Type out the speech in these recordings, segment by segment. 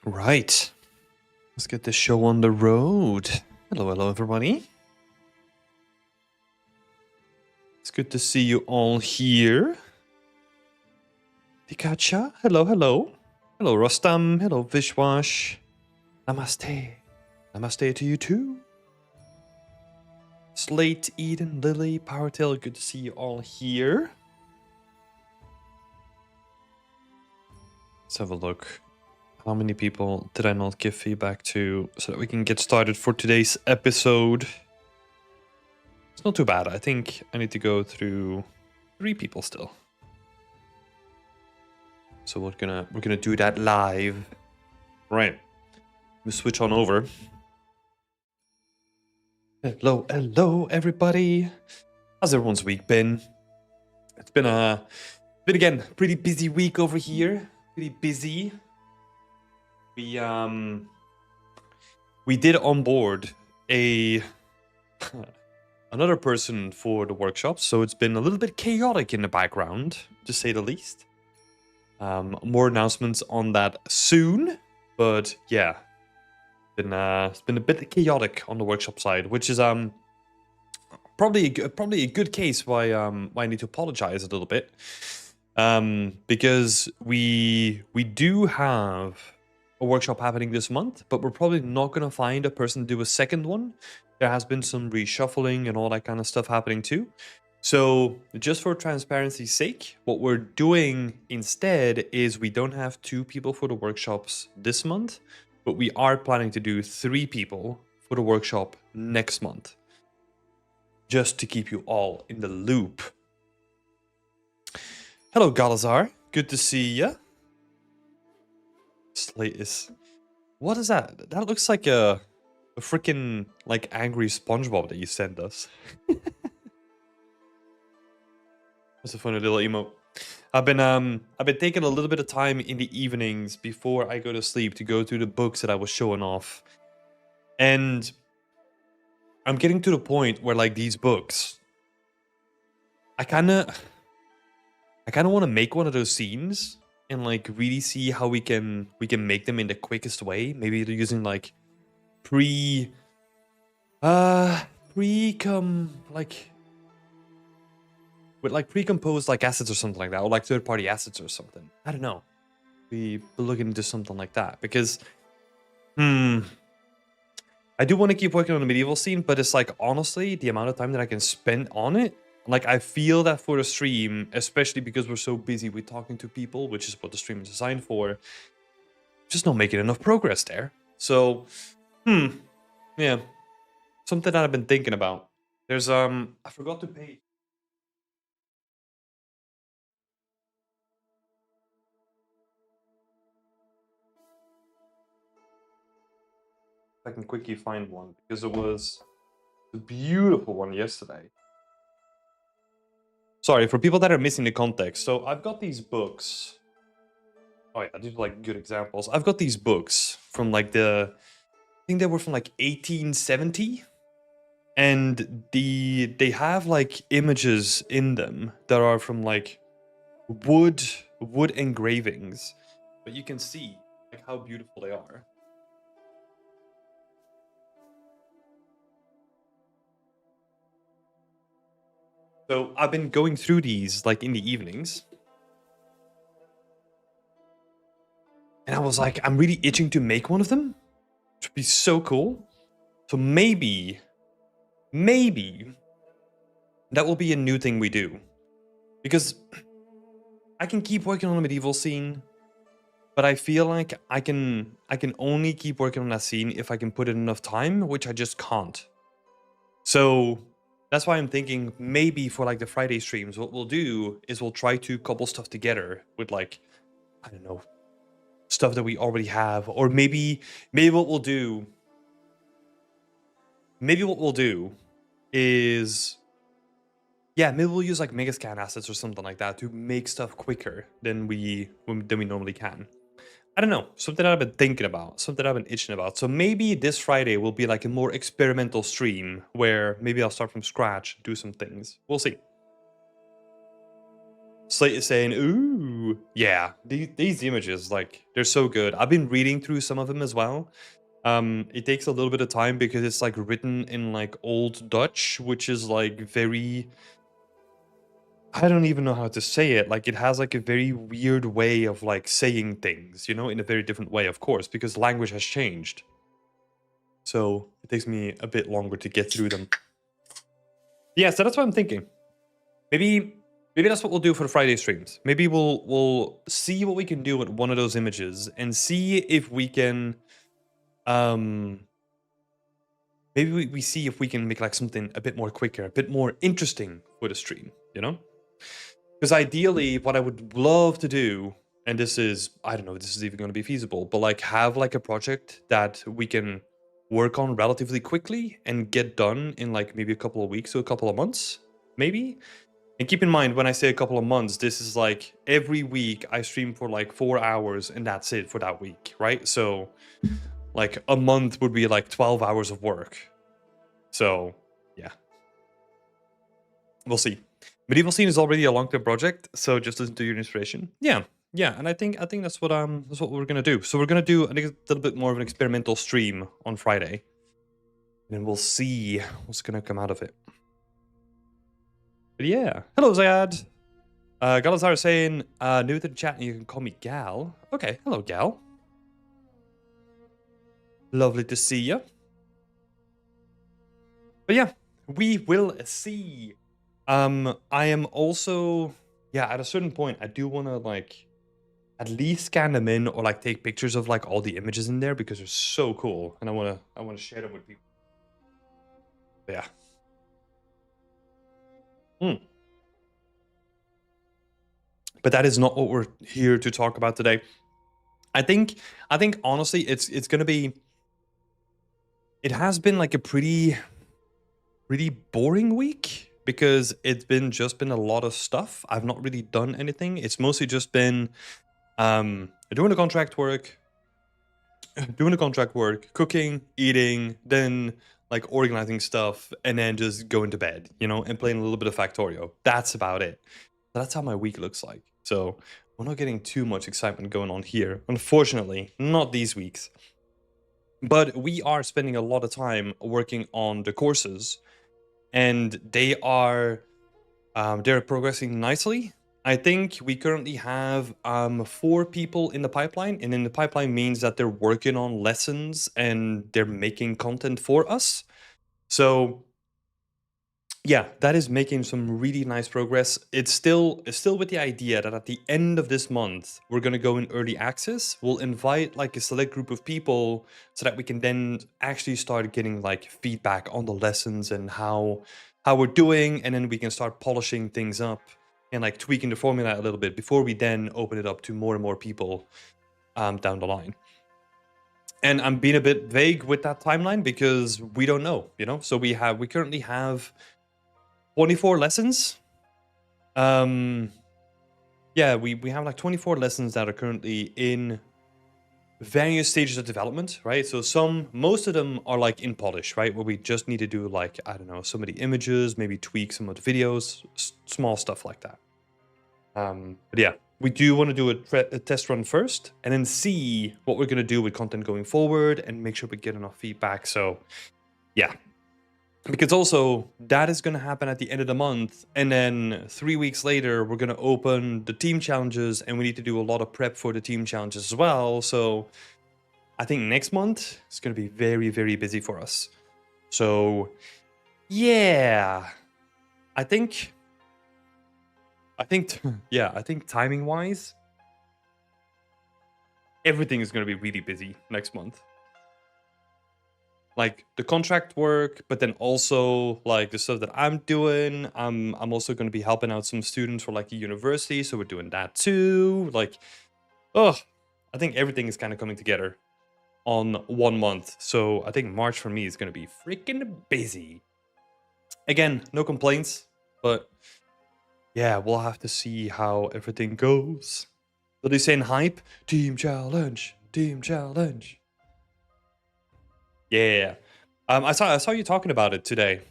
Right. Let's get this show on the road. Hello, everybody. It's good to see you all here. Pikachu, hello. Hello, Rostam. Hello, Vishwash. Namaste. Namaste to you too. Slate, Eden, Lily, Powertail, good to see you all here. Let's have a look. How many people did I not give feedback to so that we can get started for today's episode? It's not too bad. I think I need to go through 3 people still. So we're gonna do that live. Right. We switch on over. Hello, everybody. How's everyone's week been? It's been again pretty busy week over here. Pretty busy. We did onboard another person for the workshop, so it's been a little bit chaotic in the background, to say the least. More announcements on that soon, but yeah, it's been a bit chaotic on the workshop side, which is probably a good case why I need to apologize a little bit, because we do have a workshop happening this month, but we're probably not gonna find a person to do a second one. There has been some reshuffling and all that kind of stuff happening too. So just for transparency's sake, what we're doing instead is we don't have 2 people for the workshops this month, but we are planning to do 3 people for the workshop next month. Just to keep you all in the loop. Hello, Galazar. Good to see ya. Slate is... What is that? That looks like a freaking like angry SpongeBob that you sent us. That's a funny little emote. I've been taking a little bit of time in the evenings before I go to sleep to go through the books that I was showing off. And I'm getting to the point where like these books, I kind of want to make one of those scenes and like really see how we can make them in the quickest way. Maybe they're using like pre-composed like assets or something like that, or like third-party assets or something. I don't know. We're looking into something like that because I do want to keep working on the medieval scene, but it's like honestly the amount of time that I can spend on it, like I feel that for the stream, especially because we're so busy with talking to people, which is what the stream is designed for, just not making enough progress there. So yeah, something that I've been thinking about. There's I forgot to pay. I can quickly find one because it was a beautiful one yesterday. Sorry for people that are missing the context. So I've got these books. Oh yeah, these are like good examples. I've got these books from like I think they were from like 1870, and they have like images in them that are from like wood engravings, but you can see like how beautiful they are. So I've been going through these like in the evenings, and I was like, I'm really itching to make one of them. It would be so cool. So maybe that will be a new thing we do, because I can keep working on the medieval scene, but I feel like I can only keep working on that scene if I can put in enough time, which I just can't. So that's why I'm thinking maybe for like the Friday streams, what we'll do is we'll try to couple stuff together with like, I don't know, stuff that we already have, or maybe what we'll do is, yeah, maybe we'll use like Megascan assets or something like that to make stuff quicker than we normally can. I don't know, something I've been thinking about, something I've been itching about. So maybe this Friday will be like a more experimental stream where maybe I'll start from scratch, do some things. We'll see. Slate is saying, ooh, yeah, these images, like, they're so good. I've been reading through some of them as well. It takes a little bit of time because it's like written in like Old Dutch, which is like very, I don't even know how to say it. Like it has like a very weird way of like saying things, you know, in a very different way, of course, because language has changed. So it takes me a bit longer to get through them. Yeah, so that's what I'm thinking. Maybe that's what we'll do for the Friday streams. Maybe we'll see what we can do with one of those images and see if we can maybe we see if we can make like something a bit more quicker, a bit more interesting for the stream, you know? Because ideally what I would love to do, and this is, I don't know if this is even going to be feasible, but like have like a project that we can work on relatively quickly and get done in like maybe a couple of weeks or a couple of months, maybe. And keep in mind, when I say a couple of months, this is like every week I stream for like 4 hours and that's it for that week, right? So like a month would be like 12 hours of work. So yeah, we'll see. Medieval Scene is already a long-term project, so just listen to your inspiration. Yeah, and I think that's what we're gonna do. So we're gonna do, I think, a little bit more of an experimental stream on Friday, and we'll see what's gonna come out of it. But yeah, hello Zayad. Galazar is saying, new to the chat, and you can call me Gal. Okay, hello Gal. Lovely to see you. But yeah, we will see. I am also, yeah, at a certain point, I do want to like at least scan them in or like take pictures of like all the images in there because they're so cool, and I want to share them with people. Yeah. But that is not what we're here to talk about today. I think honestly, it's gonna be. It has been like a pretty boring week because it's just been a lot of stuff. I've not really done anything. It's mostly just been doing the contract work, cooking, eating, then like organizing stuff, and then just going to bed, you know, and playing a little bit of Factorio. That's about it. That's how my week looks like. So we're not getting too much excitement going on here. Unfortunately, not these weeks. But we are spending a lot of time working on the courses, and they are they're progressing nicely. I think we currently have 4 people in the pipeline, and in the pipeline means that they're working on lessons and they're making content for us. So yeah, that is making some really nice progress. It's still with the idea that at the end of this month, we're going to go in early access. We'll invite like a select group of people so that we can then actually start getting like feedback on the lessons and how we're doing, and then we can start polishing things up and like tweaking the formula a little bit before we then open it up to more and more people down the line. And I'm being a bit vague with that timeline because we don't know, you know. So we currently have 24 lessons. Yeah, we have like 24 lessons that are currently in various stages of development, right? So most of them are like in polish, right? Where we just need to do like, I don't know, some of the images, maybe tweak some of the videos, small stuff like that. But yeah, we do want to do a test run first and then see what we're going to do with content going forward and make sure we get enough feedback. So yeah, because also that is going to happen at the end of the month, and then 3 weeks later we're going to open the team challenges, and we need to do a lot of prep for the team challenges as well. So I think next month is going to be very, very busy for us. So yeah, I think yeah, I think timing wise everything is going to be really busy next month. Like the contract work, but then also like the stuff that I'm doing. I'm also going to be helping out some students for like a university, so we're doing that too. Like, oh, I think everything is kind of coming together on 1 month. So I think March for me is going to be freaking busy. Again, no complaints, but yeah, we'll have to see how everything goes. So they saying hype, team challenge. Yeah. I saw you talking about it today.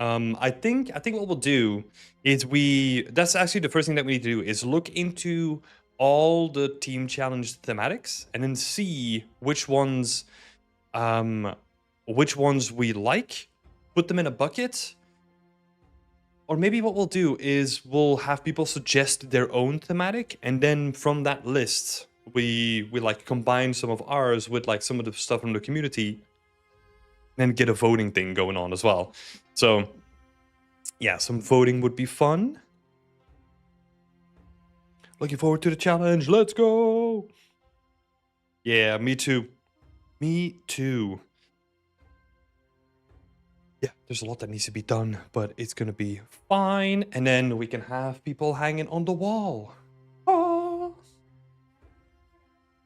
I think what we'll do is that's actually the first thing that we need to do is look into all the team challenge thematics and then see which ones we like, put them in a bucket. Or maybe what we'll do is we'll have people suggest their own thematic, and then from that list, we like combine some of ours with like some of the stuff from the community, and get a voting thing going on as well. So yeah, some voting would be fun. Looking forward to the challenge. Let's go. Yeah, me too. Me too. Yeah, there's a lot that needs to be done, but it's gonna be fine. And then we can have people hanging on the wall. Oh.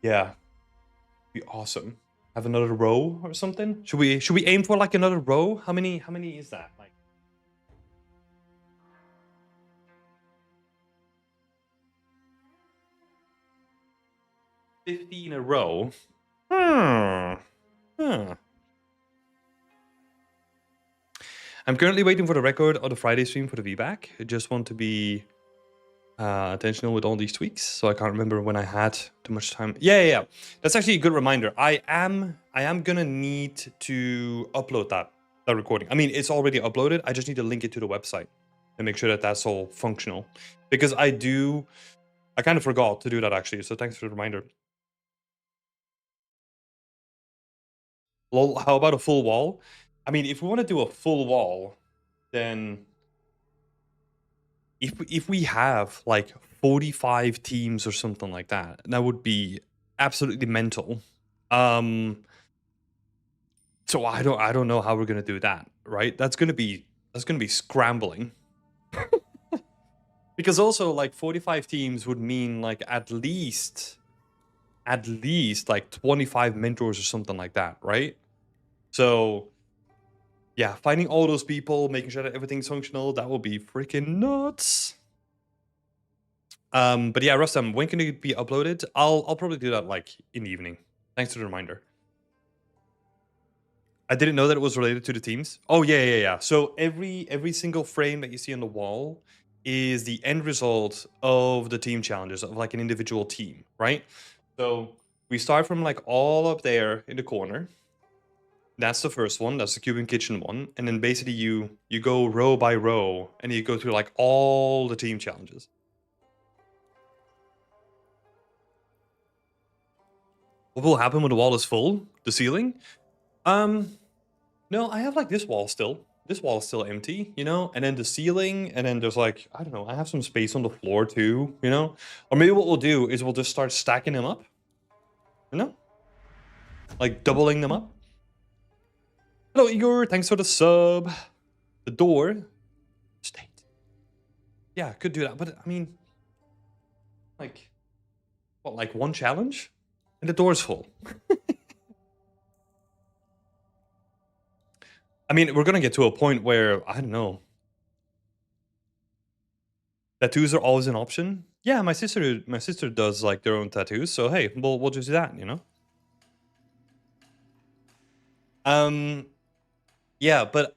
Yeah, be awesome. Have another row or something. Should we aim for like another row? How many is that? Like 50 in a row. Huh. I'm currently waiting for the record of the Friday stream for the VBAC. I just want to be intentional with all these tweaks, so I can't remember when I had too much time. Yeah. That's actually a good reminder. I am gonna need to upload that recording. I mean, it's already uploaded. I just need to link it to the website and make sure that that's all functional. Because I kind of forgot to do that actually. So thanks for the reminder. Lol, how about a full wall? I mean, if we want to do a full wall, then if we have like 45 teams or something like that, that would be absolutely mental. So I don't know how we're gonna do that, right? That's gonna be scrambling. Because also like 45 teams would mean like at least like 25 mentors or something like that, right? So yeah, finding all those people, making sure that everything's functional, that will be freaking nuts. But yeah, Rustam, when can it be uploaded? I'll probably do that like in the evening. Thanks for the reminder. I didn't know that it was related to the teams. Oh yeah. So every single frame that you see on the wall is the end result of the team challenges of like an individual team, right? So we start from like all up there in the corner. That's the first one. That's the Cuban Kitchen one. And then basically you go row by row and you go through like all the team challenges. What will happen when the wall is full? The ceiling? No, I have like this wall still. This wall is still empty, you know? And then the ceiling, and then there's like, I don't know, I have some space on the floor too, you know? Or maybe what we'll do is we'll just start stacking them up. You know? Like doubling them up. Hello, Igor. Thanks for the sub. The door. State. Yeah, could do that. But I mean, like, what, like one challenge? And the door's full. I mean, we're gonna get to a point where, I don't know. Tattoos are always an option. Yeah, my sister does like their own tattoos, so hey, we'll just do that, you know? Yeah, but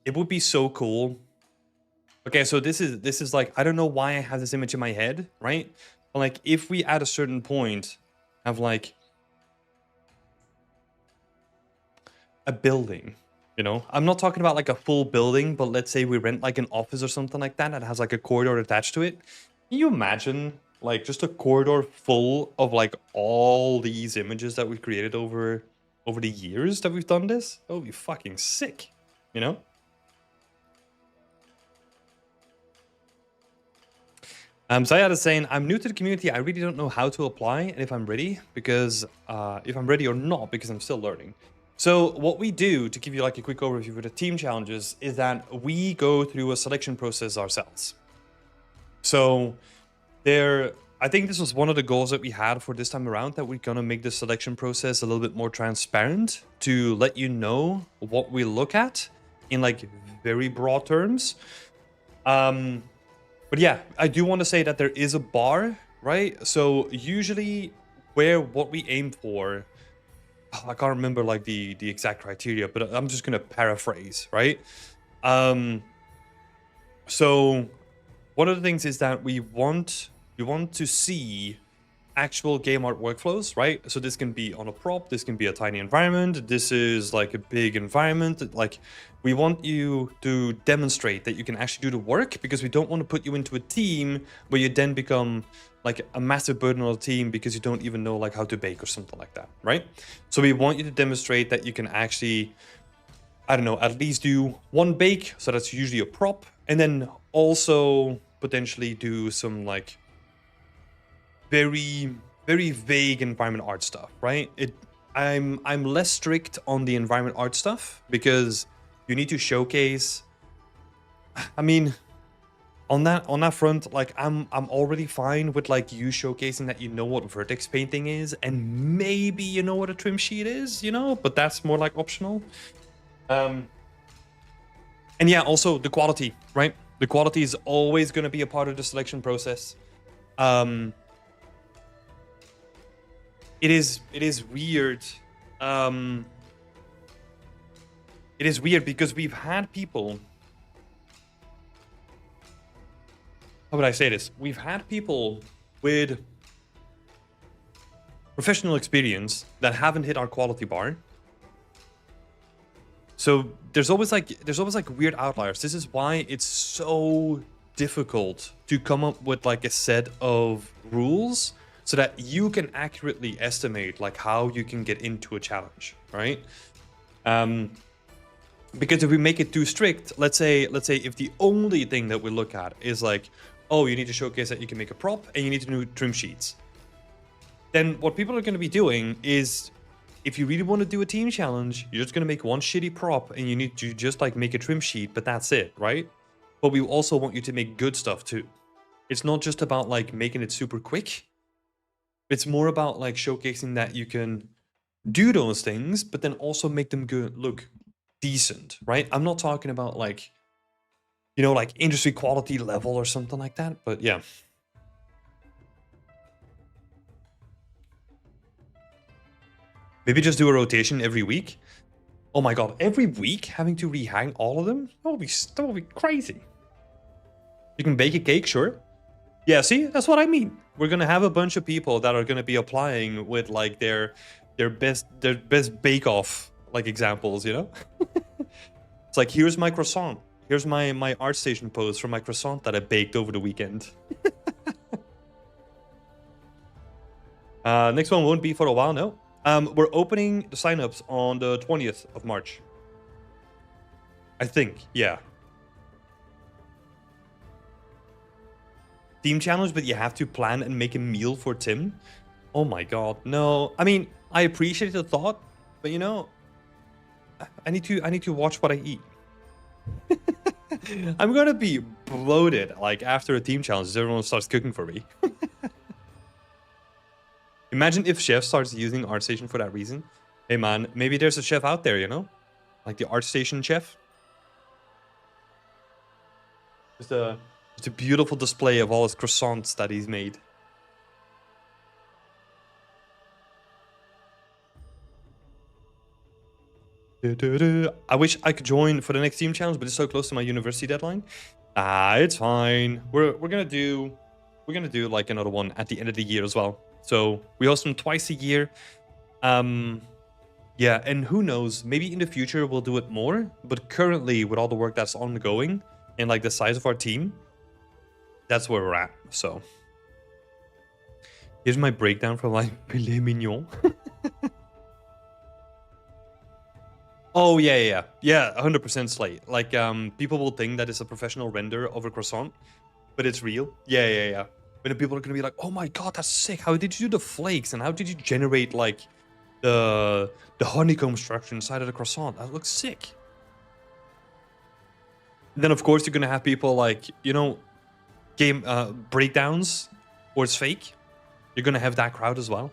it would be so cool. Okay, so this is like, I don't know why I have this image in my head, right? But like if we at a certain point have like a building, you know? I'm not talking about like a full building, but let's say we rent like an office or something like that that has like a corridor attached to it. Can you imagine like just a corridor full of like all these images that we created over the years that we've done this? That would be fucking sick, you know? Sayad is saying, I'm new to the community. I really don't know how to apply and if I'm ready, because if I'm ready or not, because I'm still learning. So what we do, to give you like a quick overview for the team challenges, is that we go through a selection process ourselves. So I think this was one of the goals that we had for this time around, that we're gonna make the selection process a little bit more transparent to let you know what we look at in like very broad terms. But yeah, I do want to say that there is a bar, right? So usually what we aim for, I can't remember like the exact criteria, but I'm just gonna paraphrase, right? Um, so one of the things is that we want to see actual game art workflows, right? So this can be on a prop, this can be a tiny environment, this is like a big environment. Like, we want you to demonstrate that you can actually do the work, because we don't want to put you into a team where you then become like a massive burden on the team because you don't even know like how to bake or something like that, right? So we want you to demonstrate that you can actually, I don't know, at least do one bake, so that's usually a prop, and then also potentially do some like very very vague environment art stuff, right? I'm less strict on the environment art stuff because you need to showcase. I mean, on that front, like I'm already fine with like you showcasing that you know what vertex painting is, and maybe you know what a trim sheet is, but that's more like optional. And yeah, also the quality, right? The quality is always going to be a part of the selection process. It is weird. It is weird because we've had people. How would I say this? We've had people with professional experience that haven't hit our quality bar. So there's always like weird outliers. This is why it's so difficult to come up with like a set of rules so that you can accurately estimate like how you can get into a challenge, right? Because if we make it too strict, let's say if the only thing that we look at is like, oh, you need to showcase that you can make a prop and you need to do trim sheets, then what people are going to be doing is, if you really want to do a team challenge, you're just going to make one shitty prop and you need to just like make a trim sheet, but that's it, right? But we also want you to make good stuff too. It's not just about like making it super quick. It's more about like showcasing that you can do those things, but then also make them good, look decent, right? I'm not talking about like, like industry quality level or something like that, but yeah. Maybe just do a rotation every week. Oh my god, every week having to rehang all of them? That would be crazy. You can bake a cake, sure. Yeah, see, that's what I mean. We're gonna have a bunch of people that are gonna be applying with like their best bake off like examples, It's like, here's my croissant. Here's my ArtStation pose from my croissant that I baked over the weekend. Next one won't be for a while, no. We're opening the signups on the 20th of March. I think, yeah. Team challenge, but you have to plan and make a meal for Tim. Oh my god, no. I mean, I appreciate the thought, but I need to watch what I eat. I'm gonna be bloated like after a team challenge as everyone starts cooking for me. Imagine if chef starts using ArtStation for that reason. Hey man, maybe there's a chef out there, like the ArtStation chef. Just a beautiful display of all his croissants that he's made. I wish I could join for the next team challenge, but it's so close to my university deadline. It's fine. We're gonna do like another one at the end of the year as well. So we host them twice a year. Yeah, and who knows, maybe in the future we'll do it more, but currently with all the work that's ongoing and like the size of our team, that's where we're at. So here's my breakdown from like filet mignon. Oh yeah, 100% slate. Like people will think that it's a professional render of a croissant, but it's real. Yeah. But then people are gonna be like, oh my god, that's sick. How did you do the flakes and how did you generate like the honeycomb structure inside of the croissant? That looks sick. And then of course you're gonna have people like, game breakdowns or it's fake. You're gonna have that crowd as well.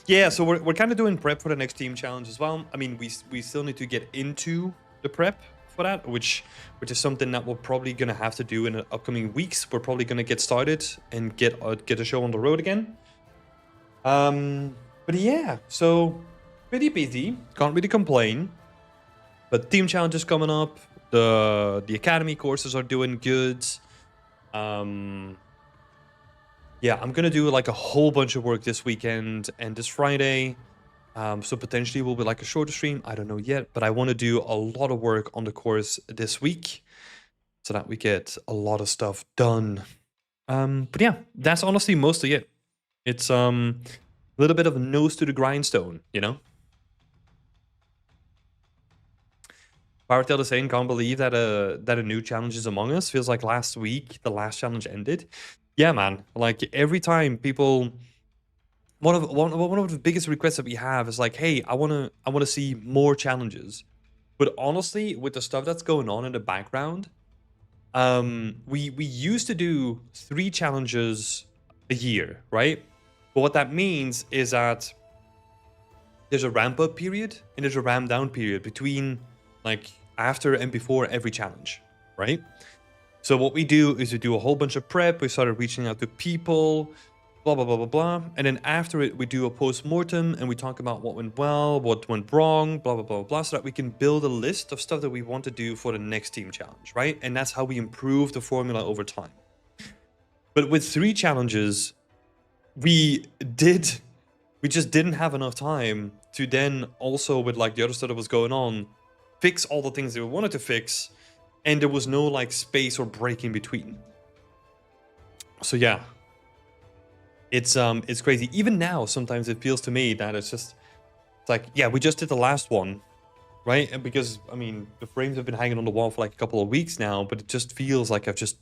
Yeah, so we're kind of doing prep for the next team challenge as well. I mean, we still need to get into the prep for that, which is something that we're probably gonna have to do in the upcoming weeks. We're probably gonna get started and get the show on the road again. But yeah, so pretty busy. Can't really complain. But team challenges coming up. The academy courses are doing good. Yeah, I'm gonna do like a whole bunch of work this weekend and this Friday. So potentially will be like a shorter stream. I don't know yet, but I want to do a lot of work on the course this week so that we get a lot of stuff done. But yeah, that's honestly mostly it. It's a little bit of a nose to the grindstone, you know. Powertail is saying, can't believe that a new challenge is among us. Feels like last week the last challenge ended. Yeah, man. Like every time people, one of the biggest requests that we have is like, hey, I wanna see more challenges. But honestly, with the stuff that's going on in the background, we used to do 3 challenges a year, right? But what that means is that there's a ramp up period and there's a ramp down period between like after and before every challenge, right? So what we do is we do a whole bunch of prep. We started reaching out to people, blah blah blah blah blah, and then after it we do a post-mortem and we talk about what went well, what went wrong, blah blah blah blah, so that we can build a list of stuff that we want to do for the next team challenge, right? And that's how we improve the formula over time. But with 3 challenges, we just didn't have enough time to then also, with like the other stuff that was going on, fix all the things that we wanted to fix, and there was no like space or break in between. So yeah, it's crazy. Even now, sometimes it feels to me that it's like, yeah, we just did the last one, right? And because I mean, the frames have been hanging on the wall for like a couple of weeks now, but it just feels like I've just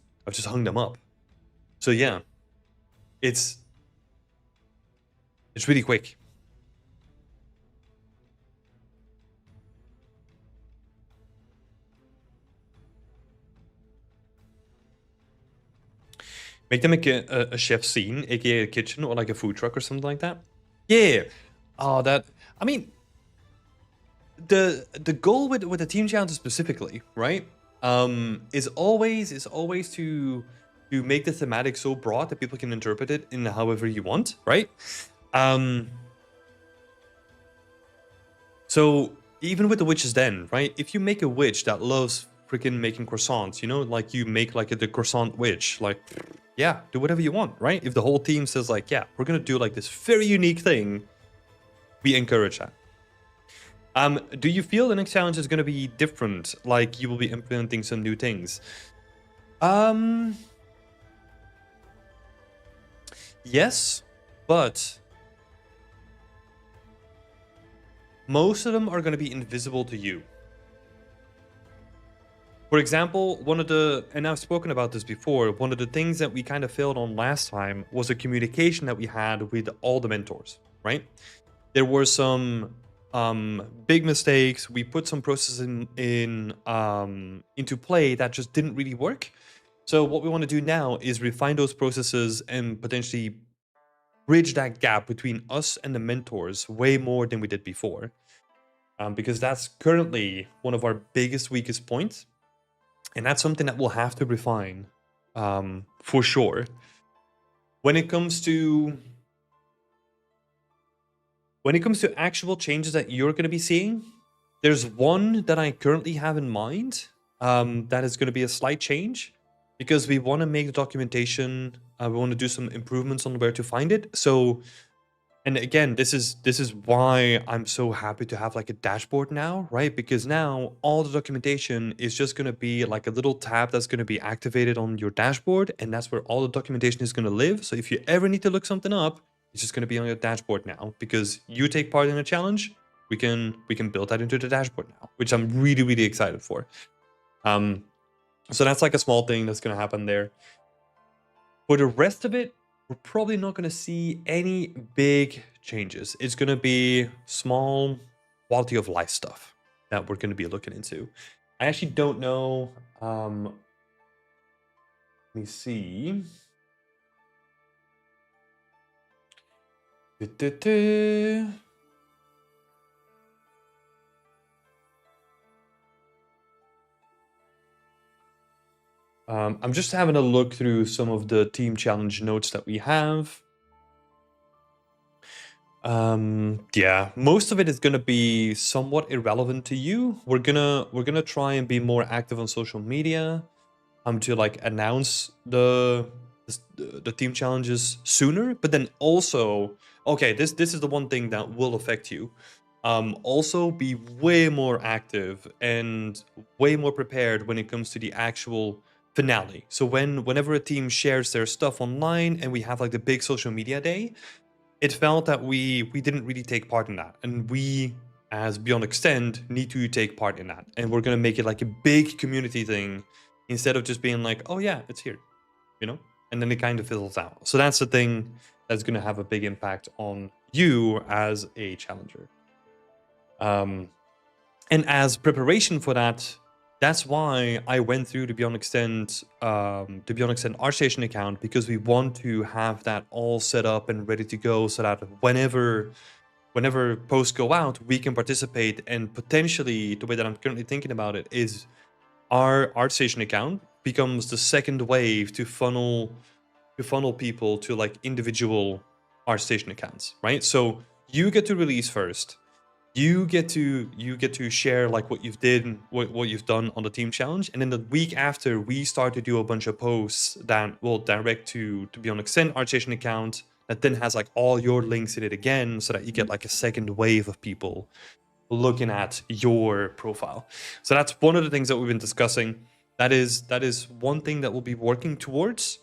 hung them up. So yeah, it's really quick. Make them make a chef scene, aka a kitchen or like a food truck or something like that. Yeah. Oh, that. I mean, the goal with the team challenge specifically, right? Is always to make the thematic so broad that people can interpret it in however you want, right? So even with the witches, then, right? If you make a witch that loves freaking making croissants, you know, like you make like the croissant witch, like, yeah, do whatever you want, right? If the whole team says like, yeah, we're gonna do like this very unique thing, we encourage that. Do you feel the next challenge is gonna be different? Like you will be implementing some new things? Yes, but most of them are gonna be invisible to you. For example, and I've spoken about this before, one of the things that we kind of failed on last time was the communication that we had with all the mentors, right? There were some big mistakes. We put some processes into play that just didn't really work. So what we want to do now is refine those processes and potentially bridge that gap between us and the mentors way more than we did before. Because that's currently one of our biggest weakest points. And that's something that we'll have to refine for sure. When it comes to actual changes that you're going to be seeing, there's one that I currently have in mind that is going to be a slight change because we want to make the documentation. We want to do some improvements on where to find it. So, and again, this is why I'm so happy to have like a dashboard now, right? Because now all the documentation is just going to be like a little tab that's going to be activated on your dashboard, and that's where all the documentation is going to live. So if you ever need to look something up, it's just going to be on your dashboard now because you take part in a challenge. We can build that into the dashboard now, which I'm really, really excited for. So that's like a small thing that's going to happen there. For the rest of it, we're probably not going to see any big changes. It's going to be small quality of life stuff that we're going to be looking into. I actually don't know. Let me see. I'm just having a look through some of the team challenge notes that we have. Yeah, most of it is gonna be somewhat irrelevant to you. We're gonna try and be more active on social media, to like announce the team challenges sooner. But then also, okay, this is the one thing that will affect you. Also be way more active and way more prepared when it comes to the actual finale. So whenever a team shares their stuff online and we have like the big social media day, it felt that we didn't really take part in that, and we as Beyond Extend need to take part in that, and we're gonna make it like a big community thing instead of just being like, oh yeah, it's here, you know, and then it kind of fizzles out. So that's the thing that's gonna have a big impact on you as a challenger. um and as preparation for that, that's why I went through the Beyond Extend ArtStation account, because we want to have that all set up and ready to go, so that whenever posts go out, we can participate. And potentially, the way that I'm currently thinking about it is our ArtStation account becomes the second wave to funnel people to like individual ArtStation accounts, right? So you get to release first. You get to share like what you've done on the team challenge, and then the week after we start to do a bunch of posts that will direct to Beyond Extend ArtStation account, that then has like all your links in it again, so that you get like a second wave of people looking at your profile. So that's one of the things that we've been discussing. That is one thing that we'll be working towards.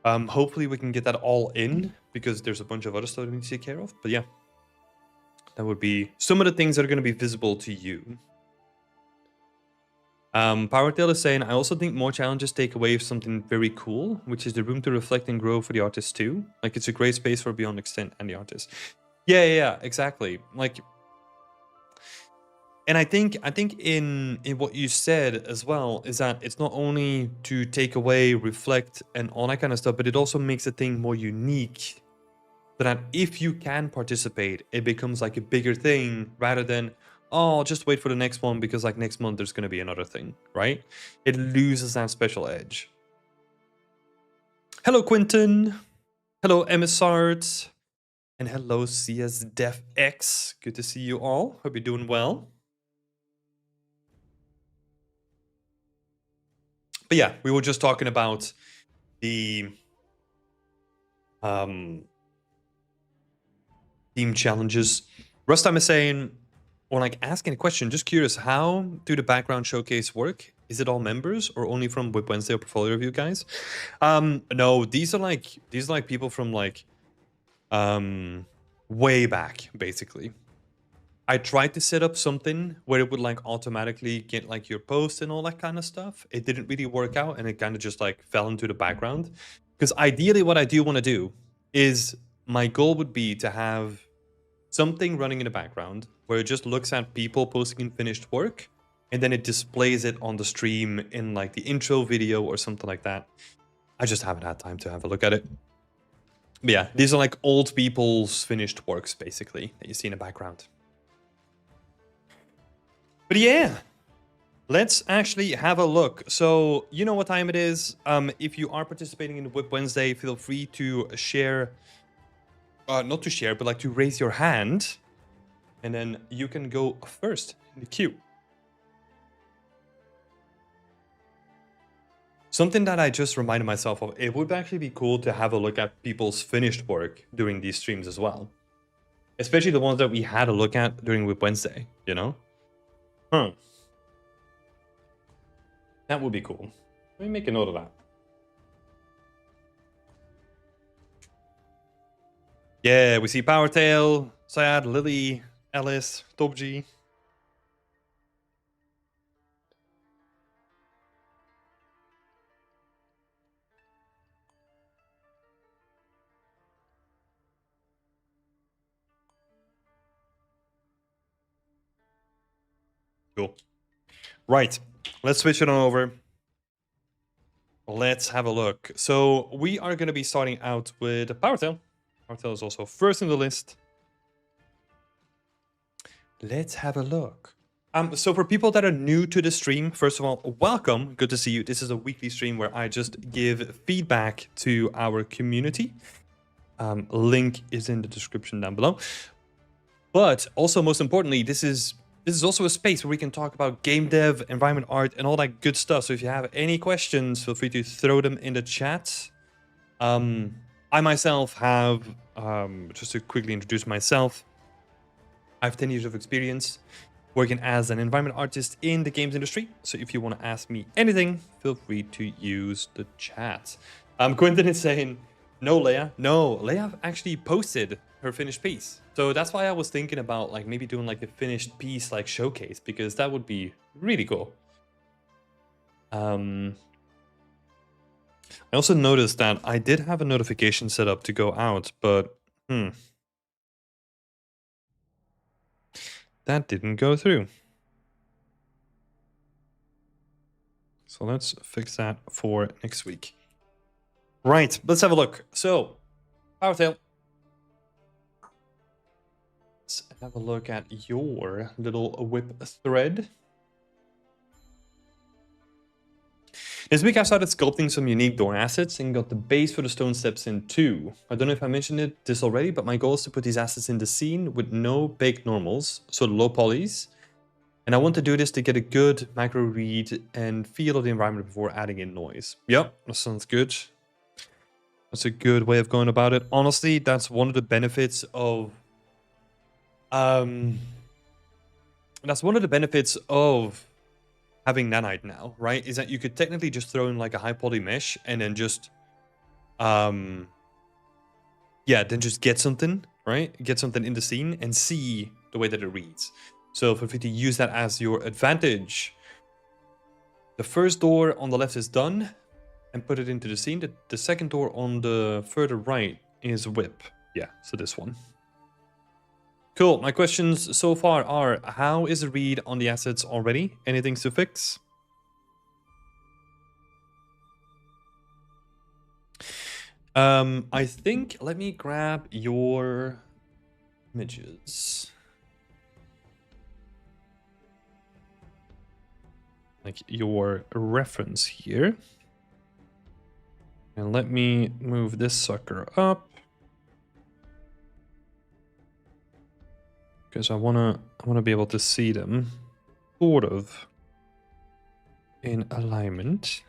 Hopefully we can get that all in, because there's a bunch of other stuff we need to take care of. But yeah, that would be some of the things that are going to be visible to you. Powertail is saying, I also think more challenges take away something very cool, which is the room to reflect and grow for the artist too. Like, it's a great space for Beyond Extend and the artist. Yeah, exactly. Like, and I think in what you said as well is that it's not only to take away, reflect, and all that kind of stuff, but it also makes the thing more unique. So that if you can participate, it becomes like a bigger thing, rather than, oh, I'll just wait for the next one because like next month there's going to be another thing, right? It loses that special edge. Hello, Quinton. Hello, Emissart. And hello, CSDefX. Good to see you all. Hope you're doing well. But yeah, we were just talking about the team challenges. Rustam is saying, or like asking a question, just curious, how do the background showcase work? Is it all members or only from Whip Wednesday or Portfolio Review guys? No, these are like people from like way back, basically. I tried to set up something where it would like automatically get like your post and all that kind of stuff. It didn't really work out, and it kind of just like fell into the background. Because ideally what I do want to do is, my goal would be to have something running in the background where it just looks at people posting finished work, and then it displays it on the stream in like the intro video or something like that. I just haven't had time to have a look at it. But yeah, these are like old people's finished works, basically, that you see in the background. But yeah, let's actually have a look. So you know what time it is. If you are participating in the Whip Wednesday, feel free to share, not to share, but like to raise your hand, and then you can go first in the queue. Something that I just reminded myself of, it would actually be cool to have a look at people's finished work during these streams as well. Especially the ones that we had a look at during Whip Wednesday, you know? That would be cool. Let me make a note of that. Yeah, we see Powertail, Syad, Lily, Alice, Topji. Cool. Right, let's switch it on over. Let's have a look. So we are going to be starting out with Powertail. Powertail is also first in the list. Let's have a look. So for people that are new to the stream, first of all, welcome. Good to see you. This is a weekly stream where I just give feedback to our community. Link is in the description down below. But also, most importantly, this is also a space where we can talk about game dev, environment art, and all that good stuff. So if you have any questions, feel free to throw them in the chat. I myself have, just to quickly introduce myself, I have 10 years of experience working as an environment artist in the games industry. So if you want to ask me anything, feel free to use the chat. Quentin is saying, no, Leia. No, Leia actually posted her finished piece. So that's why I was thinking about like maybe doing like a finished piece like showcase, because that would be really cool. I also noticed that I did have a notification set up to go out, but that didn't go through. So let's fix that for next week. Right, let's have a look. So, Powertail. Let's have a look at your little whip thread. This week I started sculpting some unique door assets and got the base for the stone steps in too. I don't know if I mentioned this already, but my goal is to put these assets in the scene with no baked normals, so low polys. And I want to do this to get a good macro read and feel of the environment before adding in noise. Yep, that sounds good. That's a good way of going about it. Honestly, that's one of the benefits of having nanite now, right? Is that you could technically just throw in like a high poly mesh and then just then just get something, right? Get something in the scene and see the way that it reads. So feel free to use that as your advantage. The first door on the left is done and put it into the scene. The second door on the further right is whip. Yeah, so this one. Cool. My questions so far are, how is the read on the assets already? Anything to fix? I think, let me grab your images. Like your reference here. And let me move this sucker up. Because I wanna be able to see them sort of in alignment.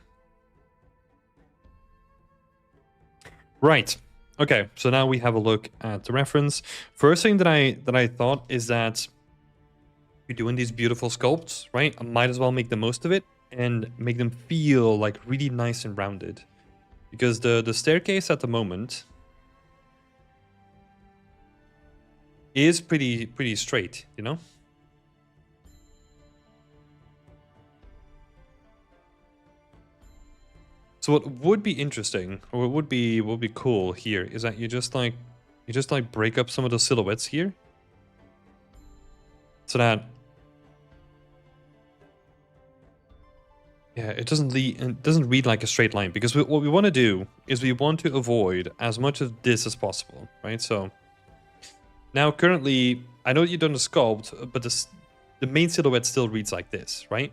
Right. Okay, so now we have a look at the reference. First thing that I thought is that you're doing these beautiful sculpts, right? I might as well make the most of it and make them feel like really nice and rounded. Because the staircase at the moment is pretty straight, you know? So what would be interesting, or what would be cool here, is that you just like break up some of the silhouettes here, so that it doesn't read like a straight line. Because what we want to do is we want to avoid as much of this as possible, right? So now currently, I know you've done the sculpt, but the main silhouette still reads like this, right?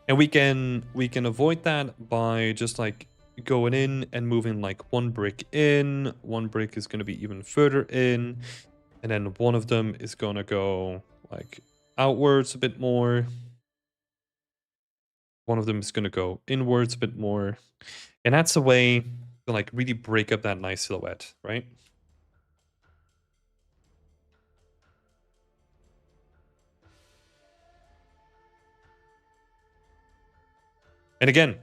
And we can avoid that by just like going in and moving like one brick in. One brick is going to be even further in, and then one of them is going to go like outwards a bit more. One of them is going to go inwards a bit more, and that's a way to like really break up that nice silhouette, right? And again,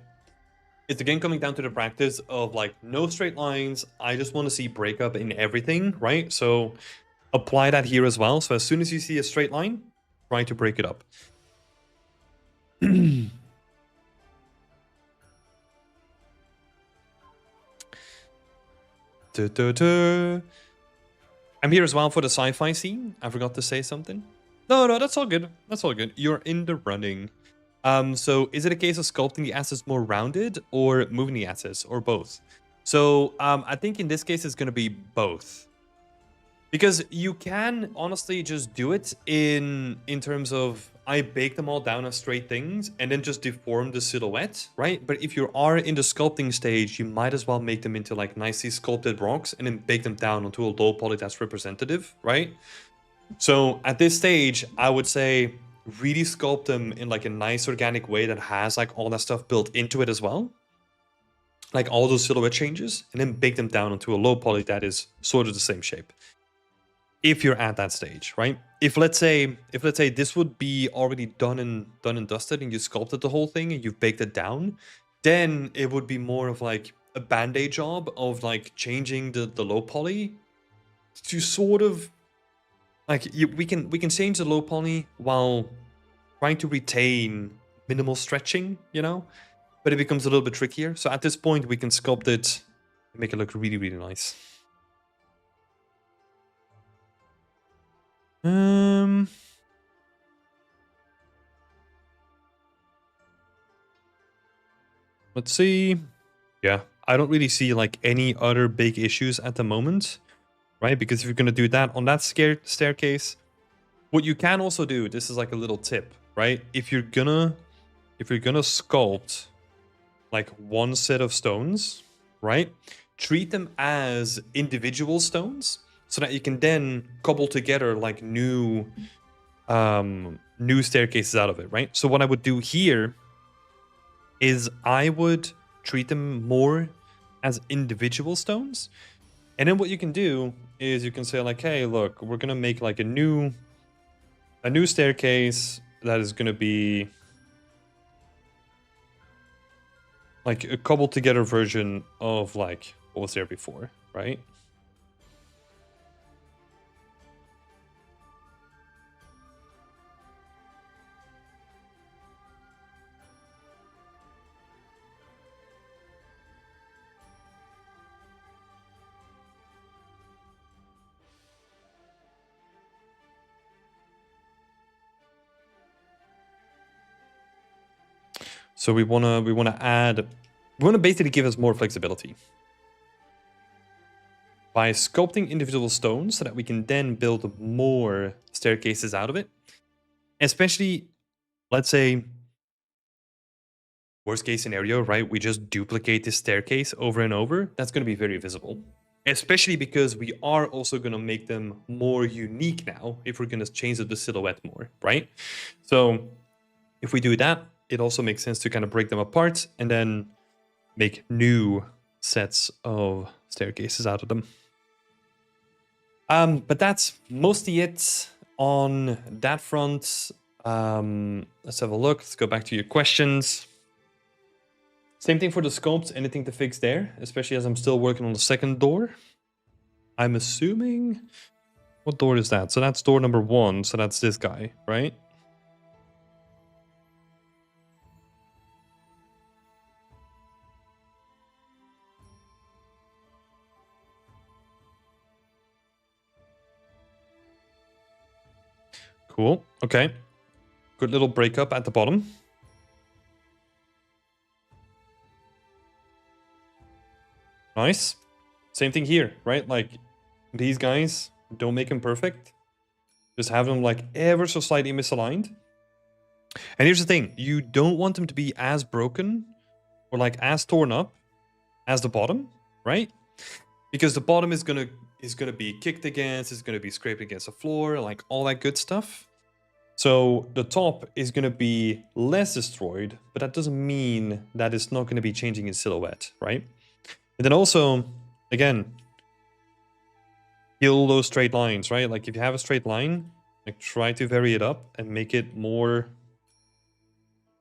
it's again coming down to the practice of like no straight lines. I just want to see breakup in everything, right? So apply that here as well. So as soon as you see a straight line, try to break it up. I'm here as well for the sci-fi scene. I forgot to say something. No, that's all good. That's all good. You're in the running. So is it a case of sculpting the assets more rounded or moving the assets, or both? So I think in this case it's going to be both, because you can honestly just do it in terms of I bake them all down as straight things and then just deform the silhouette, right? But if you are in the sculpting stage, you might as well make them into like nicely sculpted rocks and then bake them down onto a low poly that's representative, right? So at this stage, I would say really sculpt them in like a nice organic way that has like all that stuff built into it as well. Like all those silhouette changes, and then bake them down onto a low poly that is sort of the same shape. If you're at that stage, right? If let's say this would be already done and dusted, and you sculpted the whole thing and you've baked it down, then it would be more of like a band-aid job of like changing the low poly to sort of like we can change the low poly while trying to retain minimal stretching, you know, but it becomes a little bit trickier. So at this point, we can sculpt it and make it look really, really nice. Let's see. Yeah, I don't really see like any other big issues at the moment, right? Because if you're gonna do that on that staircase, what you can also do, this is like a little tip, right? If you're gonna sculpt like one set of stones, right? Treat them as individual stones so that you can then cobble together like new staircases out of it, right? So what I would do here is I would treat them more as individual stones. And then what you can do is you can say like, hey, look, we're gonna make like a new staircase that is gonna be like a cobbled together version of like what was there before, right? So we wanna basically give us more flexibility by sculpting individual stones so that we can then build more staircases out of it. Especially, let's say, worst case scenario, right? We just duplicate this staircase over and over. That's going to be very visible. Especially because we are also going to make them more unique now if we're going to change the silhouette more, right? So if we do that, it also makes sense to kind of break them apart and then make new sets of staircases out of them. But that's mostly it on that front. Let's have a look. Let's go back to your questions. Same thing for the sculpts. Anything to fix there? Especially as I'm still working on the second door. I'm assuming... What door is that? So that's door number 1. So that's this guy, right? Cool. Okay. Good little breakup at the bottom. Nice. Same thing here, right? Like, these guys, don't make them perfect. Just have them, like, ever so slightly misaligned. And here's the thing. You don't want them to be as broken or, like, as torn up as the bottom, right? Because the bottom is gonna be kicked against, it's gonna be scraped against the floor, like, all that good stuff. So the top is going to be less destroyed, but that doesn't mean that it's not going to be changing in silhouette, right? And then also, again, kill those straight lines, right? Like if you have a straight line, like try to vary it up and make it more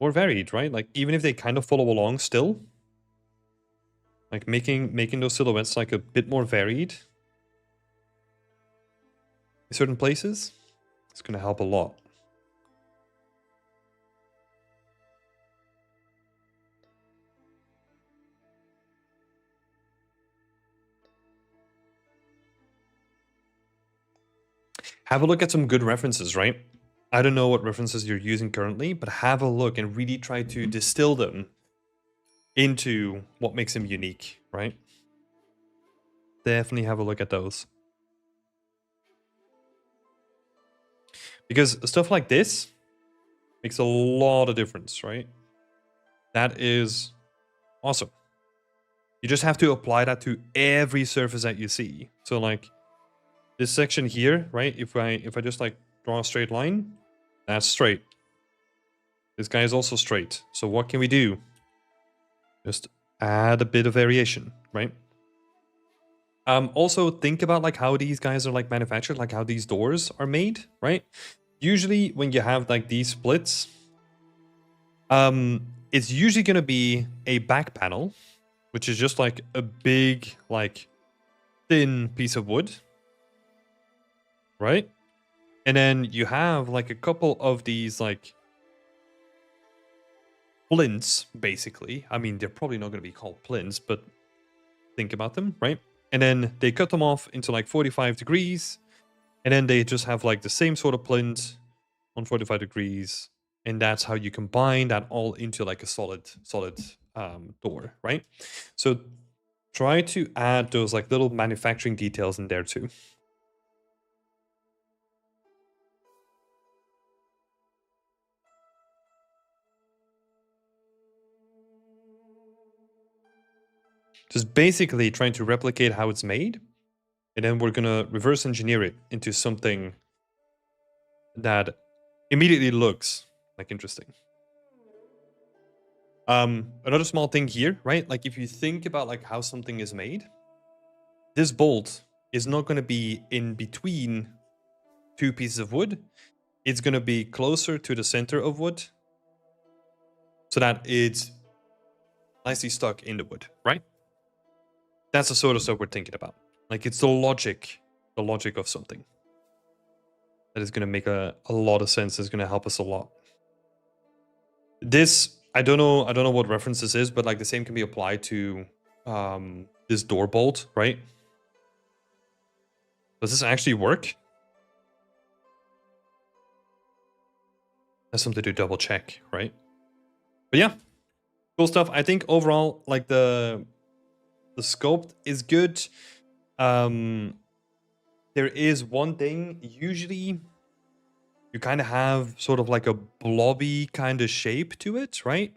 varied, right? Like even if they kind of follow along still, like making those silhouettes like a bit more varied in certain places, it's going to help a lot. Have a look at some good references, right? I don't know what references you're using currently, but have a look and really try to distill them into what makes them unique, right? Definitely have a look at those. Because stuff like this, Makes a lot of difference, right? That is awesome. You just have to apply that to every surface that you see. So like this section here, right? If I just like draw a straight line, that's straight. This guy is also straight. So what can we do? Just add a bit of variation, right? Also think about like how these guys are like manufactured, like how these doors are made, right? Usually when you have like these splits, it's usually going to be a back panel, which is just like a big, like thin piece of wood, right? And then you have like a couple of these like plinths, basically. I mean, they're probably not going to be called plinths, but think about them, right? And then they cut them off into like 45 degrees. And then they just have like the same sort of plinth on 45 degrees. And that's how you combine that all into like a solid door, right? So try to add those like little manufacturing details in there too. Just basically trying to replicate how it's made. And then we're going to reverse engineer it into something that immediately looks like interesting. Another small thing here, right? Like if you think about like how something is made, this bolt is not going to be in between two pieces of wood. It's going to be closer to the center of wood so that it's nicely stuck in the wood, right? That's the sort of stuff we're thinking about. Like it's the logic of something that is going to make a lot of sense. It's going to help us a lot. This, I don't know what reference this is, but like the same can be applied to this door bolt, right? Does this actually work? That's something to double check, right? But yeah, cool stuff. I think overall, like the sculpt is good. There is one thing, usually you kind of have sort of like a blobby kind of shape to it, right?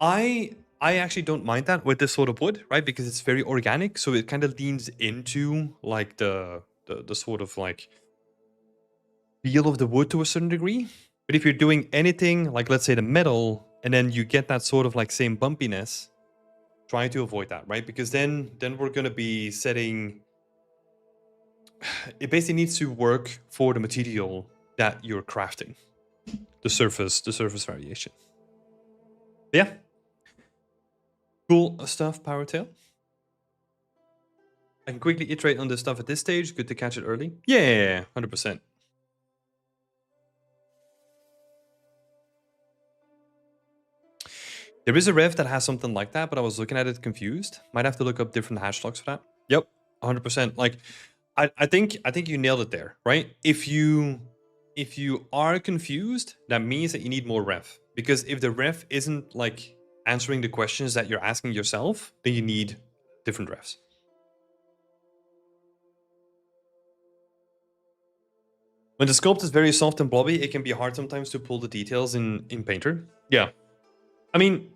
I actually don't mind that with this sort of wood, right? Because it's very organic, so it kind of leans into like the sort of like feel of the wood to a certain degree. But if you're doing anything like, let's say, the metal, and then you get that sort of like same bumpiness, try to avoid that, right? Because then we're gonna be setting. It basically needs to work for the material that you're crafting, the surface variation. Yeah, cool stuff, Powertail. I can quickly iterate on this stuff at this stage. Good to catch it early. Yeah, 100%. There is a rev that has something like that, but I was looking at it confused. Might have to look up different hash logs for that. Yep, 100%. Like, I think you nailed it there, right? If you are confused, that means that you need more ref. Because if the ref isn't like answering the questions that you're asking yourself, then you need different refs. When the sculpt is very soft and blobby, it can be hard sometimes to pull the details in Painter. Yeah. I mean,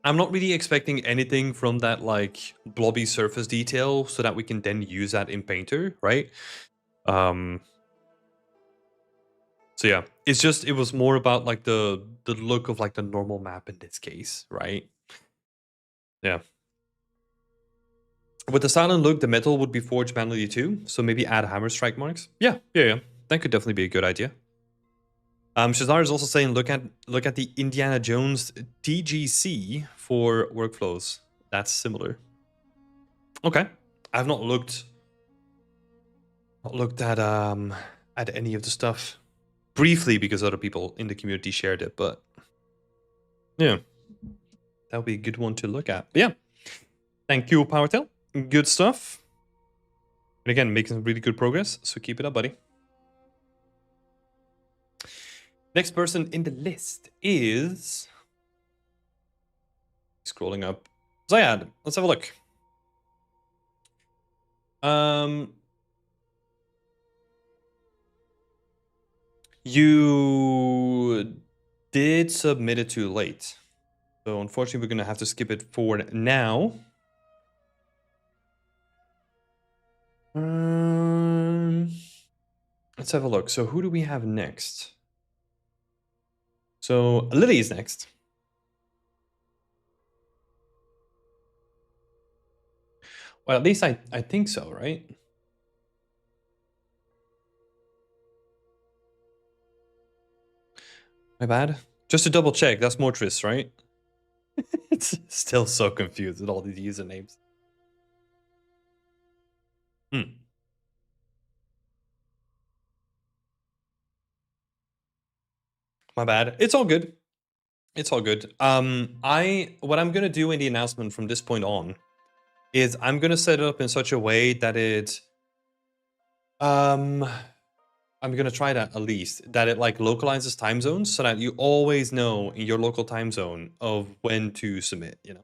I'm not really expecting anything from that like blobby surface detail so that we can then use that in Painter, right? So yeah, it was more about like the look of like the normal map in this case, right? Yeah. With the silent look, the metal would be forged manually too, so maybe add hammer strike marks. Yeah. That could definitely be a good idea. Shazar is also saying look at the Indiana Jones TGC for workflows. That's similar. Okay. I've not looked at any of the stuff briefly because other people in the community shared it, but yeah. That would be a good one to look at. But yeah. Thank you, Powertail. Good stuff. And again, making some really good progress, so keep it up, buddy. Next person in the list is scrolling up. Zayad. Let's have a look. You did submit it too late. So unfortunately, we're going to have to skip it forward now. Let's have a look. So who do we have next? So Lily is next. Well, at least I think so, right? My bad. Just to double check, that's Mortris, right? It's still so confused with all these usernames. My bad. It's all good. It's all good. What I'm gonna do in the announcement from this point on is I'm gonna set it up in such a way that I'm gonna try that at least, that it like localizes time zones so that you always know in your local time zone of when to submit, you know.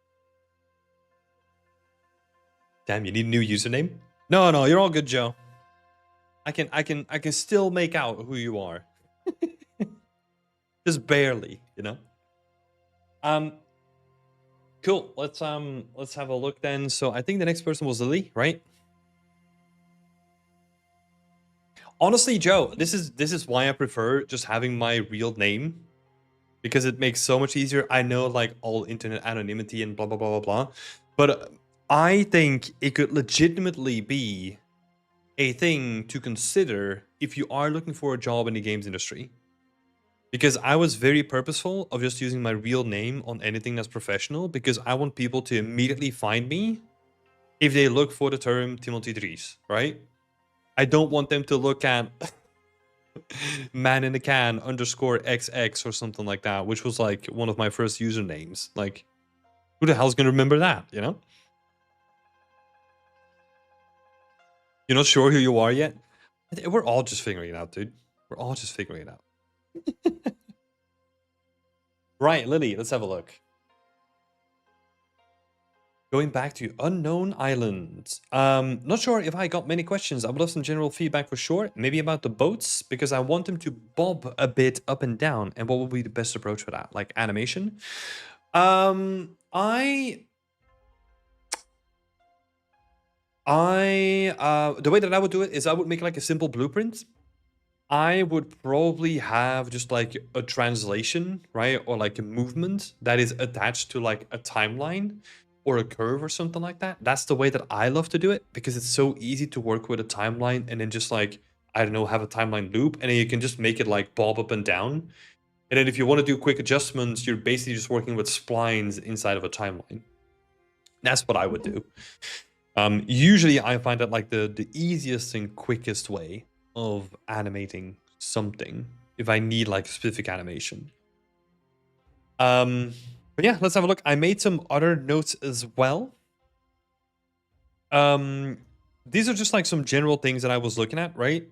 Damn, you need a new username? No, you're all good, Joe. I can still make out who you are. Just barely, you know. Cool. Let's have a look then. So I think the next person was Lily, right? Honestly, Joe, this is why I prefer just having my real name, because it makes so much easier. I know like all internet anonymity and blah blah blah blah blah, but I think it could legitimately be a thing to consider if you are looking for a job in the games industry. Because I was very purposeful of just using my real name on anything that's professional, because I want people to immediately find me if they look for the term Timothy Dries, right? I don't want them to look at man in the can underscore XX or something like that, which was like one of my first usernames. Like, who the hell's gonna remember that, you know? You're not sure who you are yet? We're all just figuring it out, dude. We're all just figuring it out. Right, Lily, let's have a look. Going back to Unknown Islands. Not sure if I got many questions. I would love some general feedback for sure. Maybe about the boats, because I want them to bob a bit up and down. And what would be the best approach for that? Like animation? The way that I would do it is I would make like a simple blueprint. I would probably have just like a translation, right? Or like a movement that is attached to like a timeline or a curve or something like that. That's the way that I love to do it, because it's so easy to work with a timeline and then just like, I don't know, have a timeline loop, and then you can just make it like bob up and down. And then if you want to do quick adjustments, you're basically just working with splines inside of a timeline. That's what I would do. Usually I find that like the easiest and quickest way of animating something if I need like specific animation. But yeah, let's have a look. I made some other notes as well. These are just like some general things that I was looking at, right?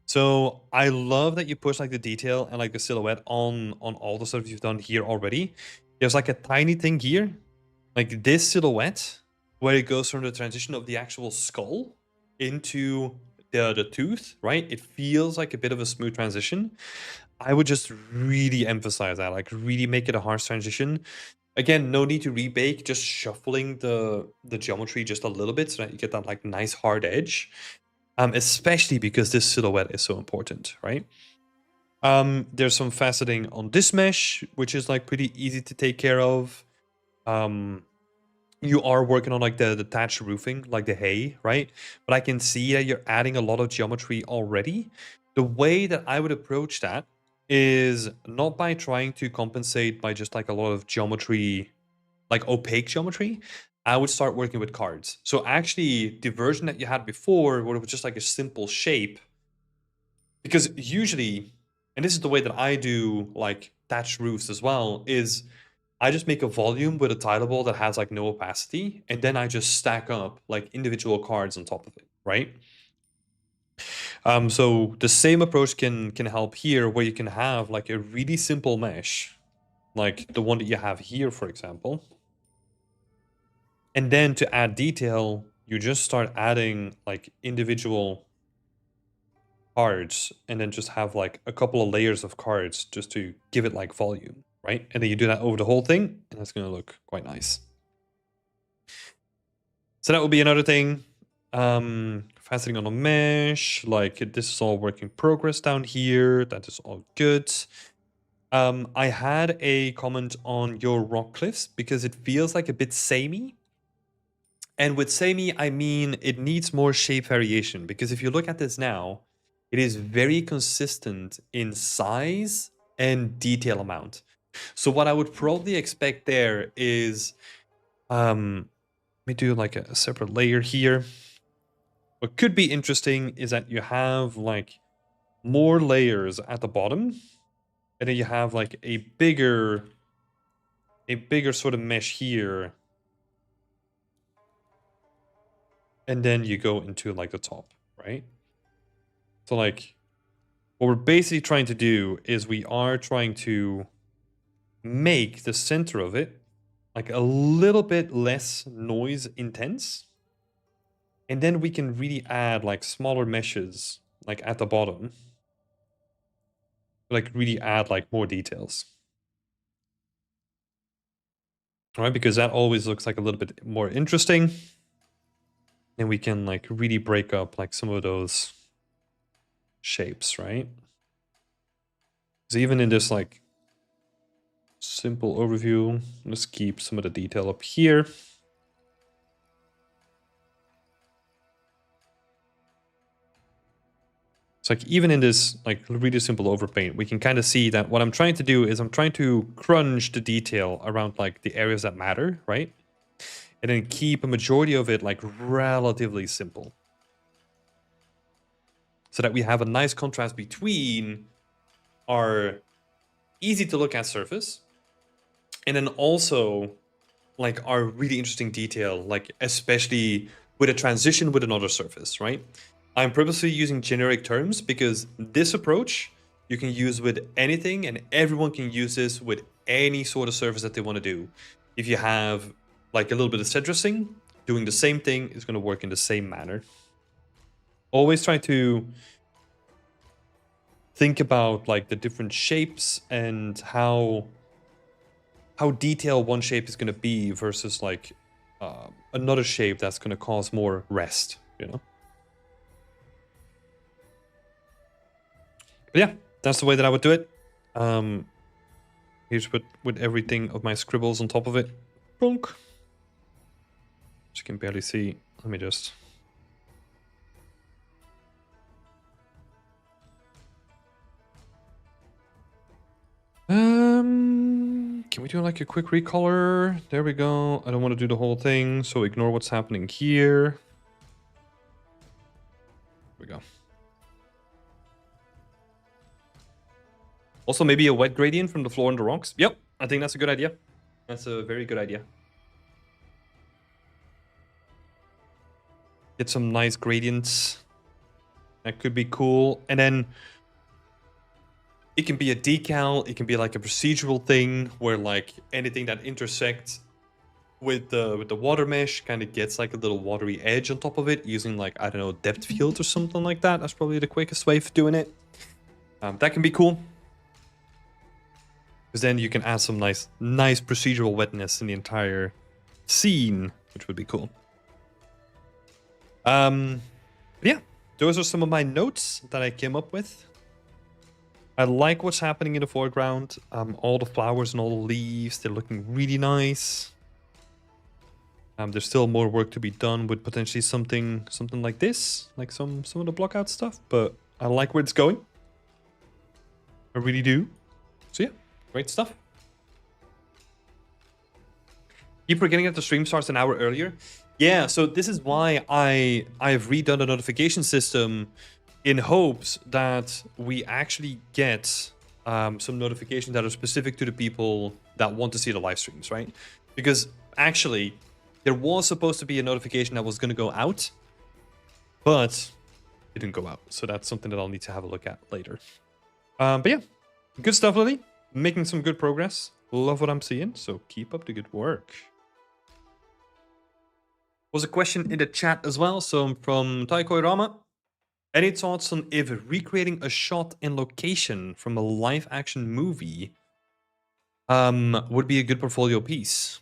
So I love that you push like the detail and like the silhouette on all the stuff you've done here already. There's like a tiny thing here, like this silhouette, where it goes from the transition of the actual skull into the tooth, right? It feels like a bit of a smooth transition. I would just really emphasize that, like really make it a harsh transition. Again, no need to rebake, just shuffling the geometry just a little bit so that you get that like nice hard edge. Especially because this silhouette is so important, right? There's some faceting on this mesh, which is like pretty easy to take care of. You are working on like the thatched roofing, like the hay, right? But I can see that you're adding a lot of geometry already. The way that I would approach that is not by trying to compensate by just like a lot of geometry, like opaque geometry. I would start working with cards. So actually the version that you had before, where it was just like a simple shape, because usually, and this is the way that I do like thatched roofs as well, is I just make a volume with a tileable that has like no opacity, and then I just stack up like individual cards on top of it, right? So the same approach can help here, where you can have like a really simple mesh, like the one that you have here, for example. And then to add detail, you just start adding like individual cards and then just have like a couple of layers of cards just to give it like volume, right? And then you do that over the whole thing and that's going to look quite nice. So that would be another thing. Faceting on a mesh, like this is all work in progress down here. That is all good. I had a comment on your rock cliffs because it feels like a bit samey. And with samey, I mean it needs more shape variation because if you look at this now, it is very consistent in size and detail amount. So what I would probably expect there is, let me do like a separate layer here. What could be interesting is that you have like more layers at the bottom, and then you have like a bigger sort of mesh here. And then you go into like the top, right? So like what we're basically trying to do is we are trying to make the center of it like a little bit less noise intense. And then we can really add like smaller meshes like at the bottom. Like really add like more details. All right, because that always looks like a little bit more interesting. And we can like really break up like some of those shapes, right? So even in this like simple overview, let's keep some of the detail up here. It's like even in this like really simple overpaint, we can kind of see that what I'm trying to do is I'm trying to crunch the detail around like the areas that matter, right? And then keep a majority of it like relatively simple. So that we have a nice contrast between our easy to look at surface and then also like our really interesting detail, like especially with a transition with another surface, right? I'm purposely using generic terms because this approach you can use with anything and everyone can use this with any sort of surface that they want to do. If you have like a little bit of citrusing, doing the same thing is going to work in the same manner. Always try to think about like the different shapes and how detailed one shape is going to be versus like another shape that's going to cause more rest, you know? But yeah, that's the way that I would do it. Here's with everything of my scribbles on top of it. Bonk. Which you can barely see. Let me just... Can we do like a quick recolor? There we go. I don't want to do the whole thing, so ignore what's happening here. There we go. Also, maybe a wet gradient from the floor and the rocks. Yep, I think that's a good idea. That's a very good idea. Get some nice gradients. That could be cool. And then it can be a decal. It can be like a procedural thing where like anything that intersects with the water mesh kind of gets like a little watery edge on top of it using like, I don't know, depth field or something like that. That's probably the quickest way of doing it. That can be cool. Because then you can add some nice procedural wetness in the entire scene, which would be cool. Yeah, those are some of my notes that I came up with. I like what's happening in the foreground. All the flowers and all the leaves, they're looking really nice. There's still more work to be done with potentially something like this, like some of the block out stuff, but I like where it's going. I really do. So yeah, great stuff. Keep forgetting that the stream starts an hour earlier. Yeah, so this is why I've redone the notification system in hopes that we actually get some notifications that are specific to the people that want to see the live streams, right? Because actually, there was supposed to be a notification that was going to go out, but it didn't go out. So that's something that I'll need to have a look at later. But yeah, good stuff, Lily. Making some good progress. Love what I'm seeing, so keep up the good work. Was a question in the chat as well, so from Taikoi Rama. Any thoughts on if recreating a shot and location from a live action movie would be a good portfolio piece?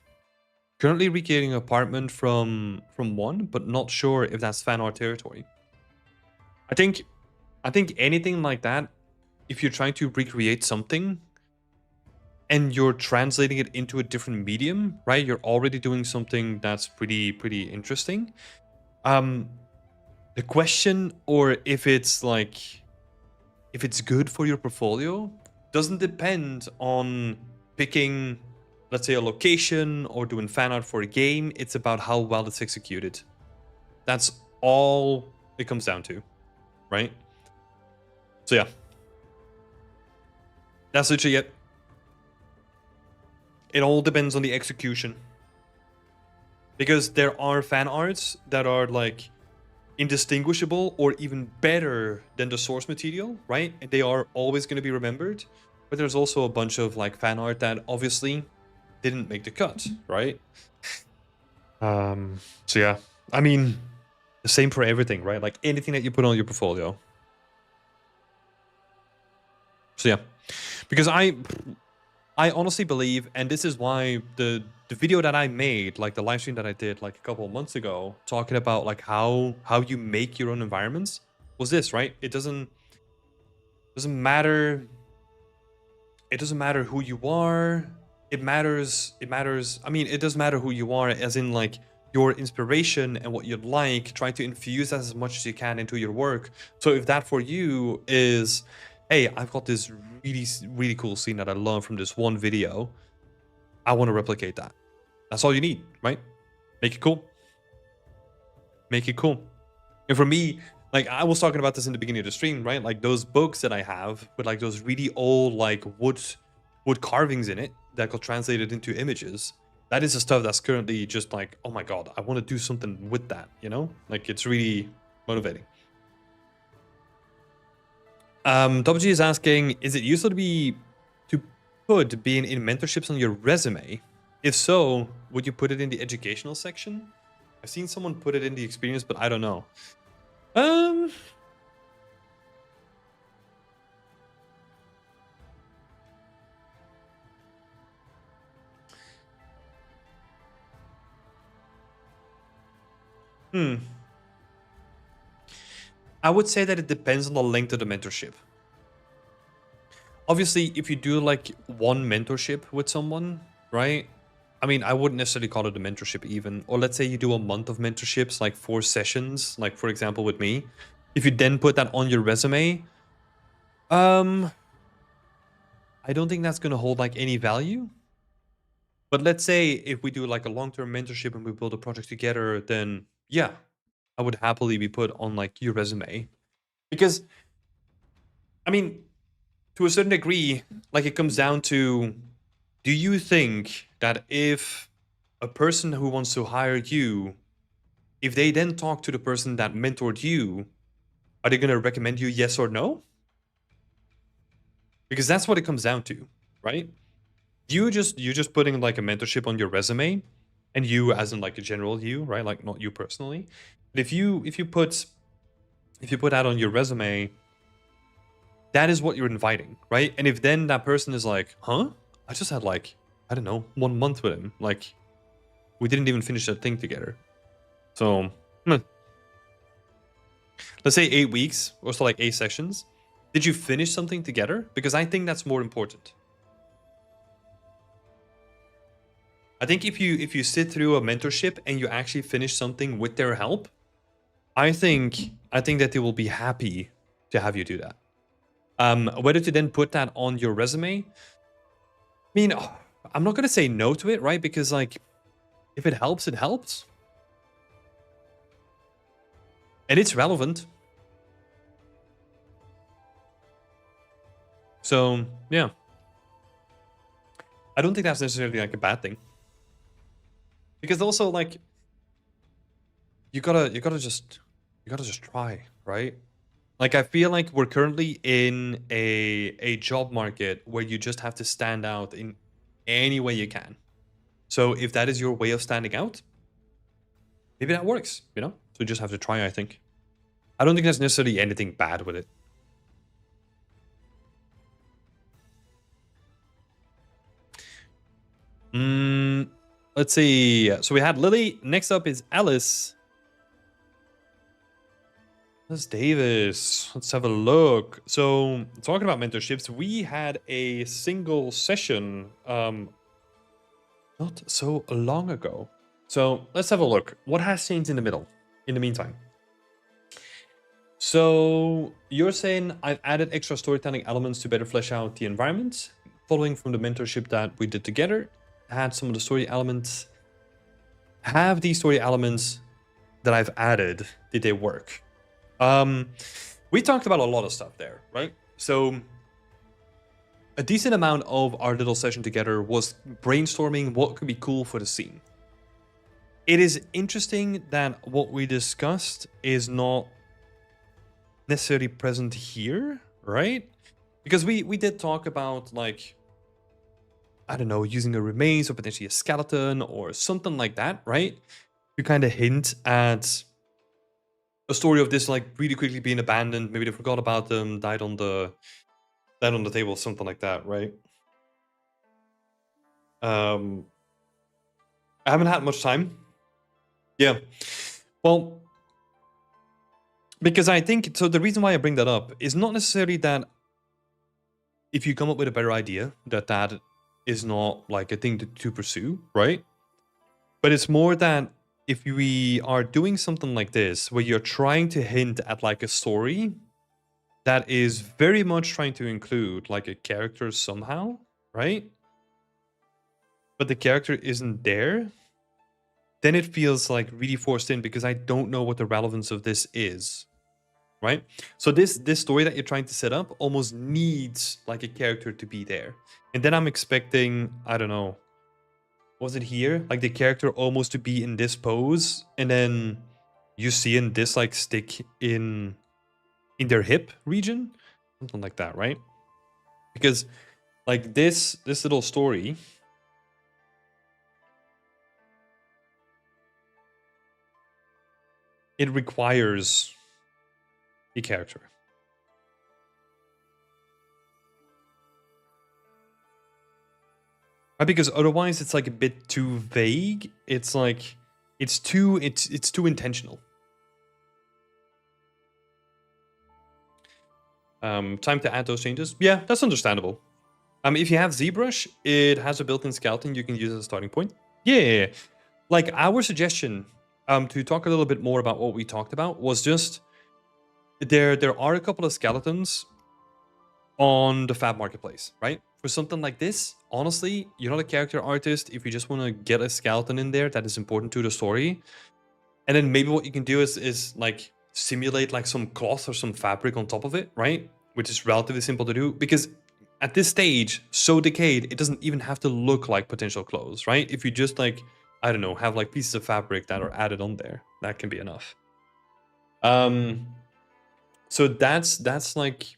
Currently recreating an apartment from one, but not sure if that's fan art territory. I think anything like that, if you're trying to recreate something and you're translating it into a different medium, right? You're already doing something that's pretty interesting. The question, or if it's good for your portfolio, doesn't depend on picking, let's say, a location or doing fan art for a game. It's about how well it's executed. That's all it comes down to, right? So yeah, that's literally it. It all depends on the execution, because there are fan arts that are like indistinguishable or even better than the source material, right? And they are always going to be remembered. But there's also a bunch of like fan art that obviously didn't make the cut, right? So yeah, I mean, the same for everything, right? Like anything that you put on your portfolio. So yeah, because I honestly believe, and this is why the video that I made, like the live stream that I did like a couple of months ago, talking about like how you make your own environments, was this, right? It doesn't matter. It doesn't matter who you are. It matters. I mean, it does matter who you are, as in like your inspiration and what you like. Try to infuse that as much as you can into your work. So if that for you is, hey, I've got this really cool scene that I love from this one video, I want to replicate that. That's all you need, right? Make it cool. Make it cool. And for me, like I was talking about this in the beginning of the stream, right? Like those books that I have with like those really old like wood carvings in it that got translated into images. That is the stuff that's currently just like, oh my god, I want to do something with that, you know? Like it's really motivating. WG is asking, is it useful to put being in mentorships on your resume? If so, would you put it in the educational section? I've seen someone put it in the experience, but I don't know. I would say that it depends on the length of the mentorship. Obviously, if you do like one mentorship with someone, right? I mean, I wouldn't necessarily call it a mentorship even. Or let's say you do a month of mentorships, like 4 sessions, like for example with me. If you then put that on your resume, I don't think that's going to hold like any value. But let's say if we do like a long-term mentorship and we build a project together, then yeah, I would happily be put on like your resume. Because, I mean, to a certain degree, like it comes down to, do you think that if a person who wants to hire you, if they then talk to the person that mentored you, are they going to recommend you yes or no? Because that's what it comes down to, right? You just putting like a mentorship on your resume, and you as in like a general you, right? Like not you personally. But if you put that on your resume, that is what you're inviting, right? And if then that person is like, huh? I just had like, I don't know, 1 month with him. Like, we didn't even finish that thing together. So, let's say 8 weeks, or so like 8 sessions. Did you finish something together? Because I think that's more important. I think if you sit through a mentorship and you actually finish something with their help, I think that they will be happy to have you do that. Whether to then put that on your resume, I mean, I'm not gonna say no to it, right? Because like, if it helps, it helps, and it's relevant. So yeah, I don't think that's necessarily like a bad thing. Because also like, you gotta just try, right? Like I feel like we're currently in a job market where you just have to stand out in any way you can. So if that is your way of standing out, maybe that works, you know? So you just have to try, I think. I don't think there's necessarily anything bad with it. Let's see. So we had Lily. Next up is Alice. That's Davis. Let's have a look. So talking about mentorships, we had a single session not so long ago. So let's have a look. What has changed in the middle, in the meantime? So you're saying I've added extra storytelling elements to better flesh out the environment, following from the mentorship that we did together. Add some of the story elements. Have these story elements that I've added, did they work? We talked about a lot of stuff there, right? So a decent amount of our little session together was brainstorming what could be cool for the scene. It is interesting that what we discussed is not necessarily present here, right? Because we did talk about, like, I don't know, using a remains or potentially a skeleton or something like that, right? To kind of hint at a story of this, like, really quickly being abandoned. Maybe they forgot about them, died on the table, something like that, right? I haven't had much time. Yeah. Well, because I think, so the reason why I bring that up is not necessarily that if you come up with a better idea, that is not like a thing to pursue, right? But it's more that if we are doing something like this, where you're trying to hint at like a story that is very much trying to include like a character somehow, right? But the character isn't there, then it feels like really forced in because I don't know what the relevance of this is, right? So this story that you're trying to set up almost needs like a character to be there. And then I'm expecting, I don't know, was it here? Like the character almost to be in this pose, and then you see in this like stick in their hip region, something like that, right? Because like this little story, it requires a character. Right? Because otherwise it's like a bit too vague. It's like it's too intentional. Time to add those changes. Yeah, that's understandable. If you have ZBrush, it has a built-in skeleton you can use as a starting point. Yeah. Like our suggestion, to talk a little bit more about what we talked about was just there are a couple of skeletons on the Fab Marketplace, right? For something like this, honestly, you're not a character artist. If you just want to get a skeleton in there that is important to the story, and then maybe what you can do is like simulate like some cloth or some fabric on top of it, right? Which is relatively simple to do because at this stage, so decayed, it doesn't even have to look like potential clothes, right? If you just like, I don't know, have like pieces of fabric that are added on there, that can be enough. So that's like,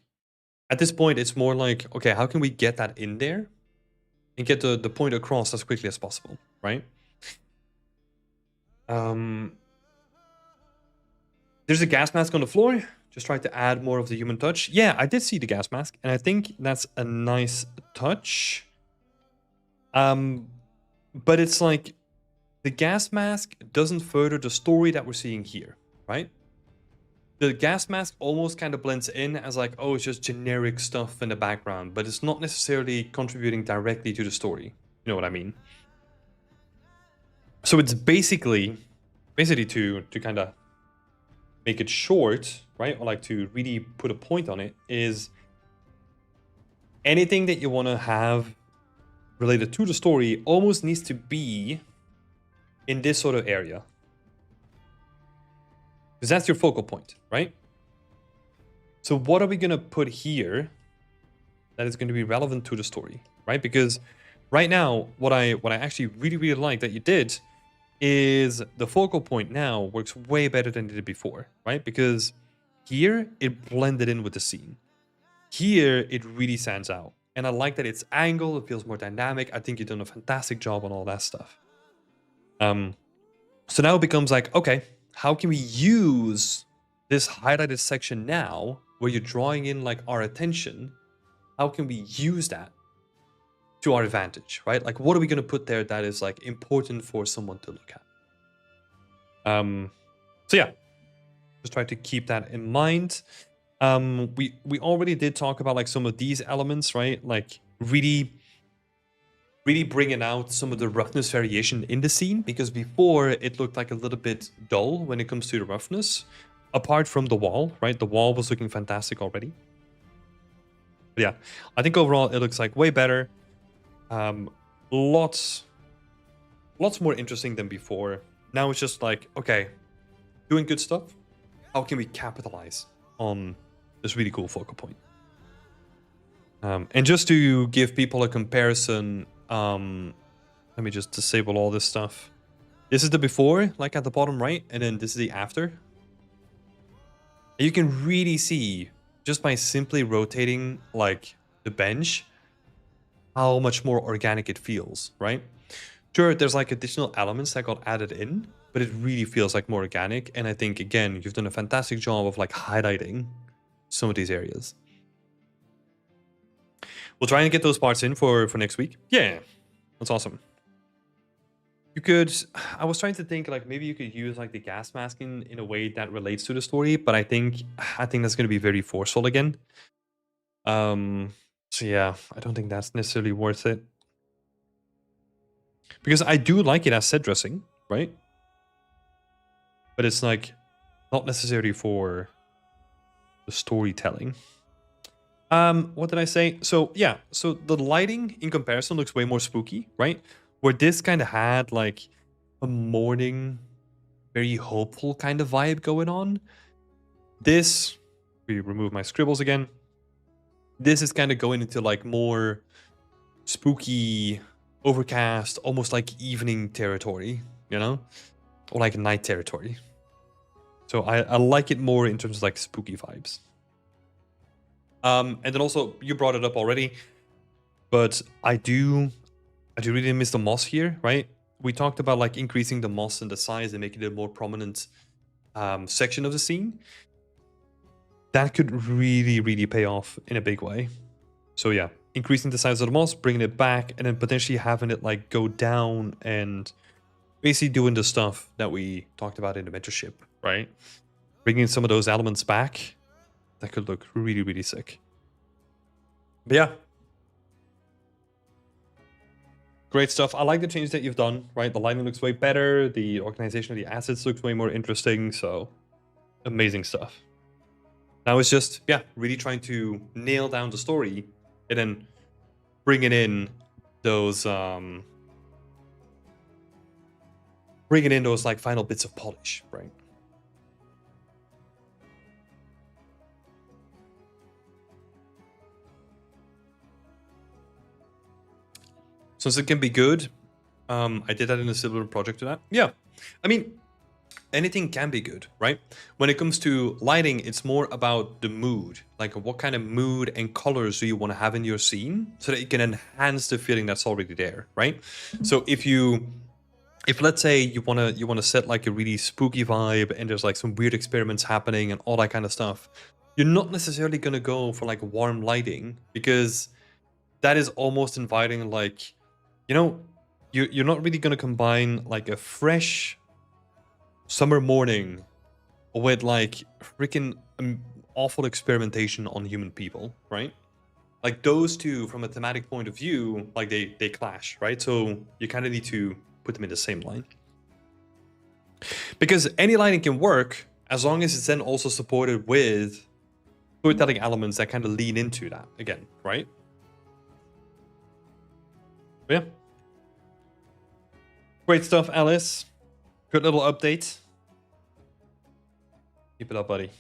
at this point, it's more like, okay, how can we get that in there and get the point across as quickly as possible, right? There's a gas mask on the floor. Just try to add more of the human touch. Yeah, I did see the gas mask, and I think that's a nice touch. But it's like the gas mask doesn't further the story that we're seeing here, right? The gas mask almost kind of blends in as like, oh, it's just generic stuff in the background, but it's not necessarily contributing directly to the story. You know what I mean? So it's basically to kind of make it short, right? Or like to really put a point on it is anything that you want to have related to the story almost needs to be in this sort of area. Because that's your focal point, right? So what are we going to put here that is going to be relevant to the story, right? Because right now, what I actually really like that you did is the focal point now works way better than it did before, right? Because here, it blended in with the scene. Here, it really stands out. And I like that it's angled, it feels more dynamic. I think you've done a fantastic job on all that stuff. So now it becomes like, okay, how can we use this highlighted section now, where you're drawing in like our attention, how can we use that to our advantage, right? Like, what are we going to put there that is like important for someone to look at? So yeah, just try to keep that in mind. We already did talk about like some of these elements, right? Like really bringing out some of the roughness variation in the scene, because before it looked like a little bit dull when it comes to the roughness, apart from the wall, right? The wall was looking fantastic already. But yeah, I think overall it looks like way better. Lots more interesting than before. Now it's just like, okay, doing good stuff. How can we capitalize on this really cool focal point? And just to give people a comparison, let me just disable all this stuff. This is the before, like at the bottom right, and then this is the after. And you can really see, just by simply rotating like the bench, how much more organic it feels, right? Sure, there's like additional elements that got added in, but it really feels like more organic. And I think, again, you've done a fantastic job of like highlighting some of these areas. We'll try and get those parts in for next week. Yeah, that's awesome. You could, I was trying to think like maybe you could use like the gas masking in a way that relates to the story, but I think that's going to be very forceful again. So yeah, I don't think that's necessarily worth it. Because I do like it as set dressing, right? But it's like not necessarily for the storytelling. What did I say? So yeah, so the lighting in comparison looks way more spooky, right? Where this kind of had like a morning, very hopeful kind of vibe going on. This, we remove my scribbles again. This is kind of going into like more spooky, overcast, almost like evening territory, you know? Or like night territory. So I like it more in terms of like spooky vibes. And then also, you brought it up already, but I do really miss the moss here, right? We talked about like increasing the moss and the size and making it a more prominent section of the scene. That could really pay off in a big way. So yeah, increasing the size of the moss, bringing it back, and then potentially having it like go down and basically doing the stuff that we talked about in the mentorship, right? Bringing some of those elements back, that could look really sick. But yeah, great stuff. I like the change that you've done, right? The lighting looks way better. The organization of the assets looks way more interesting. So amazing stuff. Now it's just, yeah, really trying to nail down the story and then bringing in those like final bits of polish, right? Since it can be good, I did that in a similar project to that. Yeah, I mean, anything can be good, right? When it comes to lighting, it's more about the mood. Like, what kind of mood and colors do you want to have in your scene so that you can enhance the feeling that's already there, right? So if let's say you wanna set like a really spooky vibe and there's like some weird experiments happening and all that kind of stuff, you're not necessarily gonna go for like warm lighting, because that is almost inviting like, you know, you're not really gonna combine like a fresh summer morning with like freaking awful experimentation on human people, right? Like those two, from a thematic point of view, like they clash, right? So you kind of need to put them in the same line, because any lighting can work as long as it's then also supported with storytelling elements that kind of lean into that again, right? But yeah, great stuff, Alice. Good little update. Keep it up, buddy.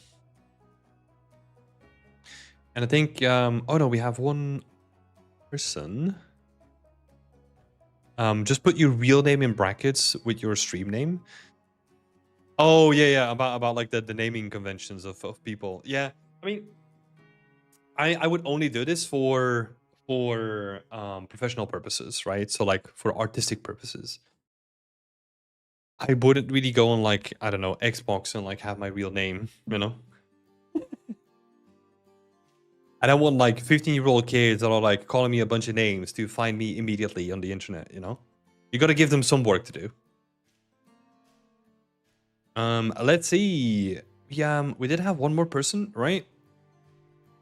And I think, oh no, we have one person. Just put your real name in brackets with your stream name. Oh yeah, about like the naming conventions of people. Yeah, I mean, I would only do this for professional purposes, right? So like for artistic purposes. I wouldn't really go on like, I don't know, Xbox and like have my real name, you know? I don't want like 15-year-old kids that are like calling me a bunch of names to find me immediately on the internet, you know? You gotta give them some work to do. Let's see. Yeah, we did have one more person, right?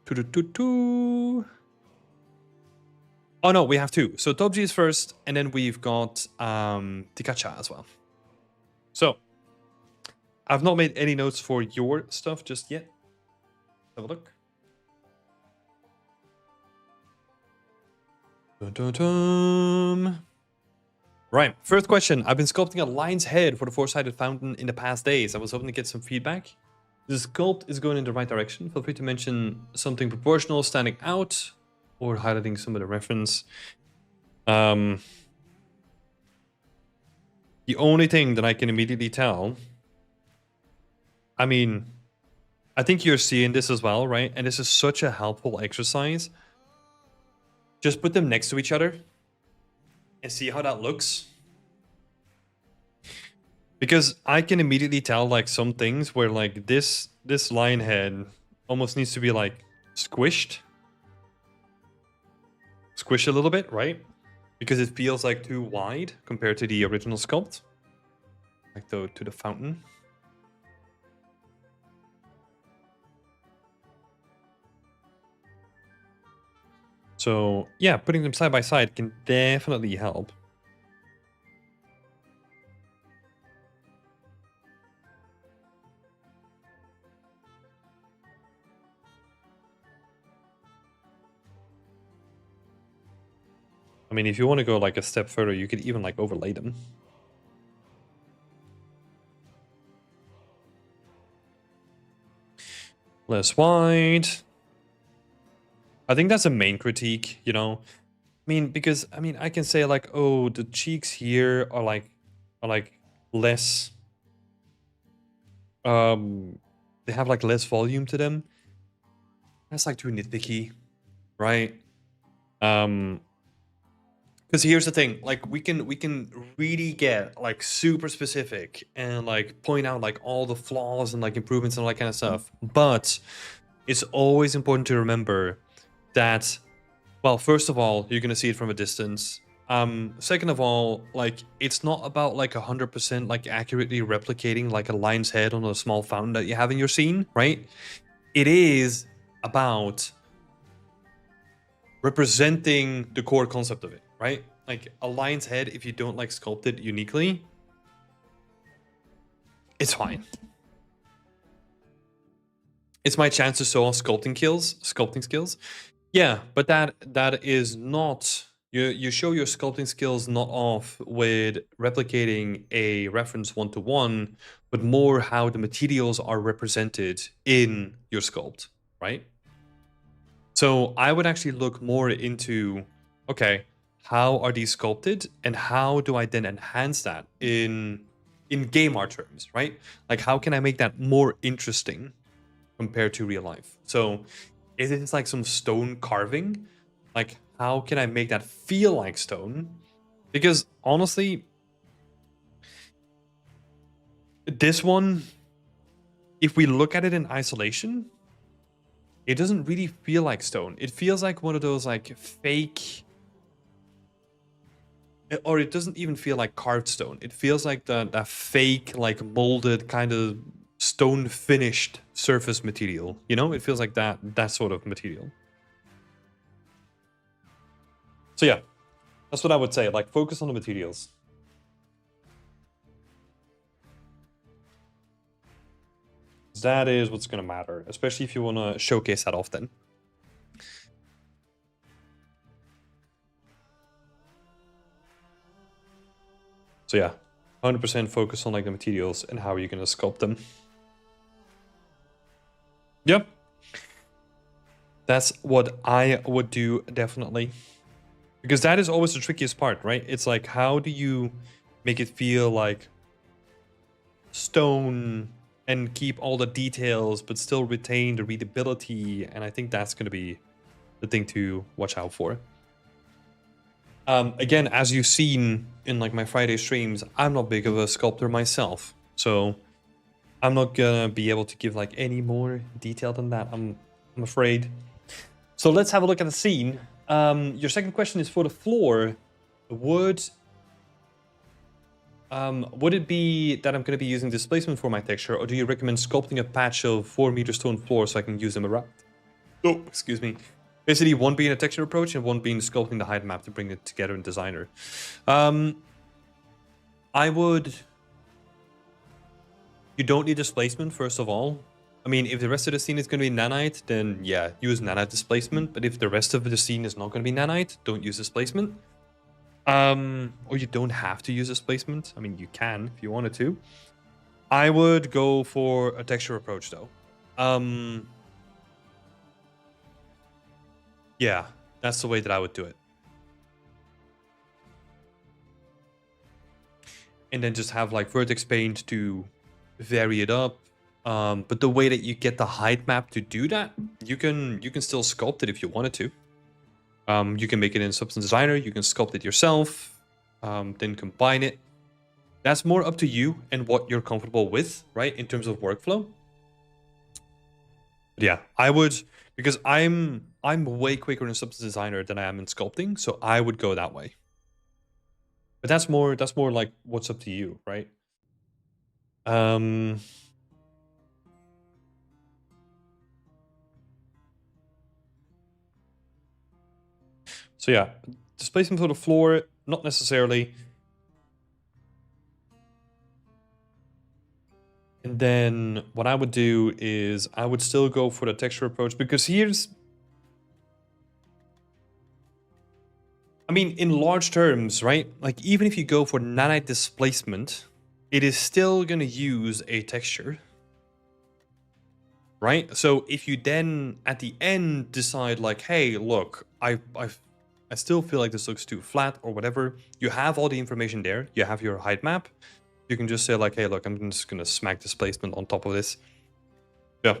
Doo-doo-doo-doo. Oh no, we have two. So Topji is first, and then we've got Tikacha as well. So I've not made any notes for your stuff just yet. Have a look. Dun, dun, dun. Right, first question. I've been sculpting a lion's head for the four-sided fountain in the past days. I was hoping to get some feedback. The sculpt is going in the right direction. Feel free to mention something proportional standing out or highlighting some of the reference. The only thing that I can immediately tell, I mean, I think you're seeing this as well, right? And this is such a helpful exercise. Just put them next to each other and see how that looks. Because I can immediately tell like some things where like this lion head almost needs to be like squished. Squish a little bit, right? Because it feels like too wide compared to the original sculpt. Like to the fountain. So yeah, putting them side by side can definitely help. I mean, if you want to go like a step further, you could even like overlay them. Less wide. I think that's a main critique, you know? I mean, because I mean, I can say like, oh, the cheeks here are like less they have like less volume to them. That's like too nitpicky, right? Because here's the thing, like we can really get like super specific and like point out like all the flaws and like improvements and all that kind of stuff. But it's always important to remember that, well, first of all, you're gonna see it from a distance. Second of all, like it's not about like 100% like accurately replicating like a lion's head on a small fountain that you have in your scene, right? It is about representing the core concept of it, right? Like a lion's head, if you don't like sculpt it uniquely, it's fine. It's my chance to show off sculpting skills. Yeah, but that is not, you show your sculpting skills not off with replicating a reference one-to-one, but more how the materials are represented in your sculpt, right? So I would actually look more into, okay, how are these sculpted and how do I then enhance that in game art terms, right? Like how can I make that more interesting compared to real life? So if it's like some stone carving, like how can I make that feel like stone? Because honestly, this one, if we look at it in isolation, it doesn't really feel like stone. It feels like one of those like fake, or it doesn't even feel like carved stone. It feels like that fake, like molded kind of stone finished surface material. You know, it feels like that sort of material. So yeah, that's what I would say. Like focus on the materials. That is what's going to matter, especially if you want to showcase that often. So yeah, 100% focus on like the materials and how you're going to sculpt them. Yep. That's what I would do, definitely. Because that is always the trickiest part, right? It's like, how do you make it feel like stone and keep all the details, but still retain the readability? And I think that's going to be the thing to watch out for. Again, as you've seen in like my Friday streams, I'm not big of a sculptor myself, so I'm not gonna be able to give like any more detail than that. I'm afraid. So let's have a look at the scene. Your second question is for the floor. Would it be that I'm going to be using displacement for my texture, or do you recommend sculpting a patch of 4-meter stone floor so I can use them around? Oh, excuse me. Basically, one being a texture approach and one being sculpting the height map to bring it together in Designer. I would... You don't need displacement, first of all. I mean, if the rest of the scene is going to be nanite, then yeah, use nanite displacement. But if the rest of the scene is not going to be nanite, don't use displacement. Or you don't have to use displacement. I mean, you can if you wanted to. I would go for a texture approach, though. Yeah, that's the way that I would do it. And then just have like vertex paint to vary it up. But the way that you get the height map to do that, you can still sculpt it if you wanted to. You can make it in Substance Designer, you can sculpt it yourself, then combine it. That's more up to you and what you're comfortable with, right, in terms of workflow. But yeah, I would, because I'm way quicker in Substance Designer than I am in sculpting, so I would go that way. But that's more like what's up to you, right? So yeah, displacement for the floor, not necessarily. And then what I would do is I would still go for the texture approach, because here's... I mean, in large terms, right? Like, even if you go for nanite displacement, it is still going to use a texture, right? So if you then at the end decide like, hey, look, I still feel like this looks too flat or whatever, you have all the information there. You have your height map. You can just say like, hey, look, I'm just going to smack displacement on top of this. Yeah.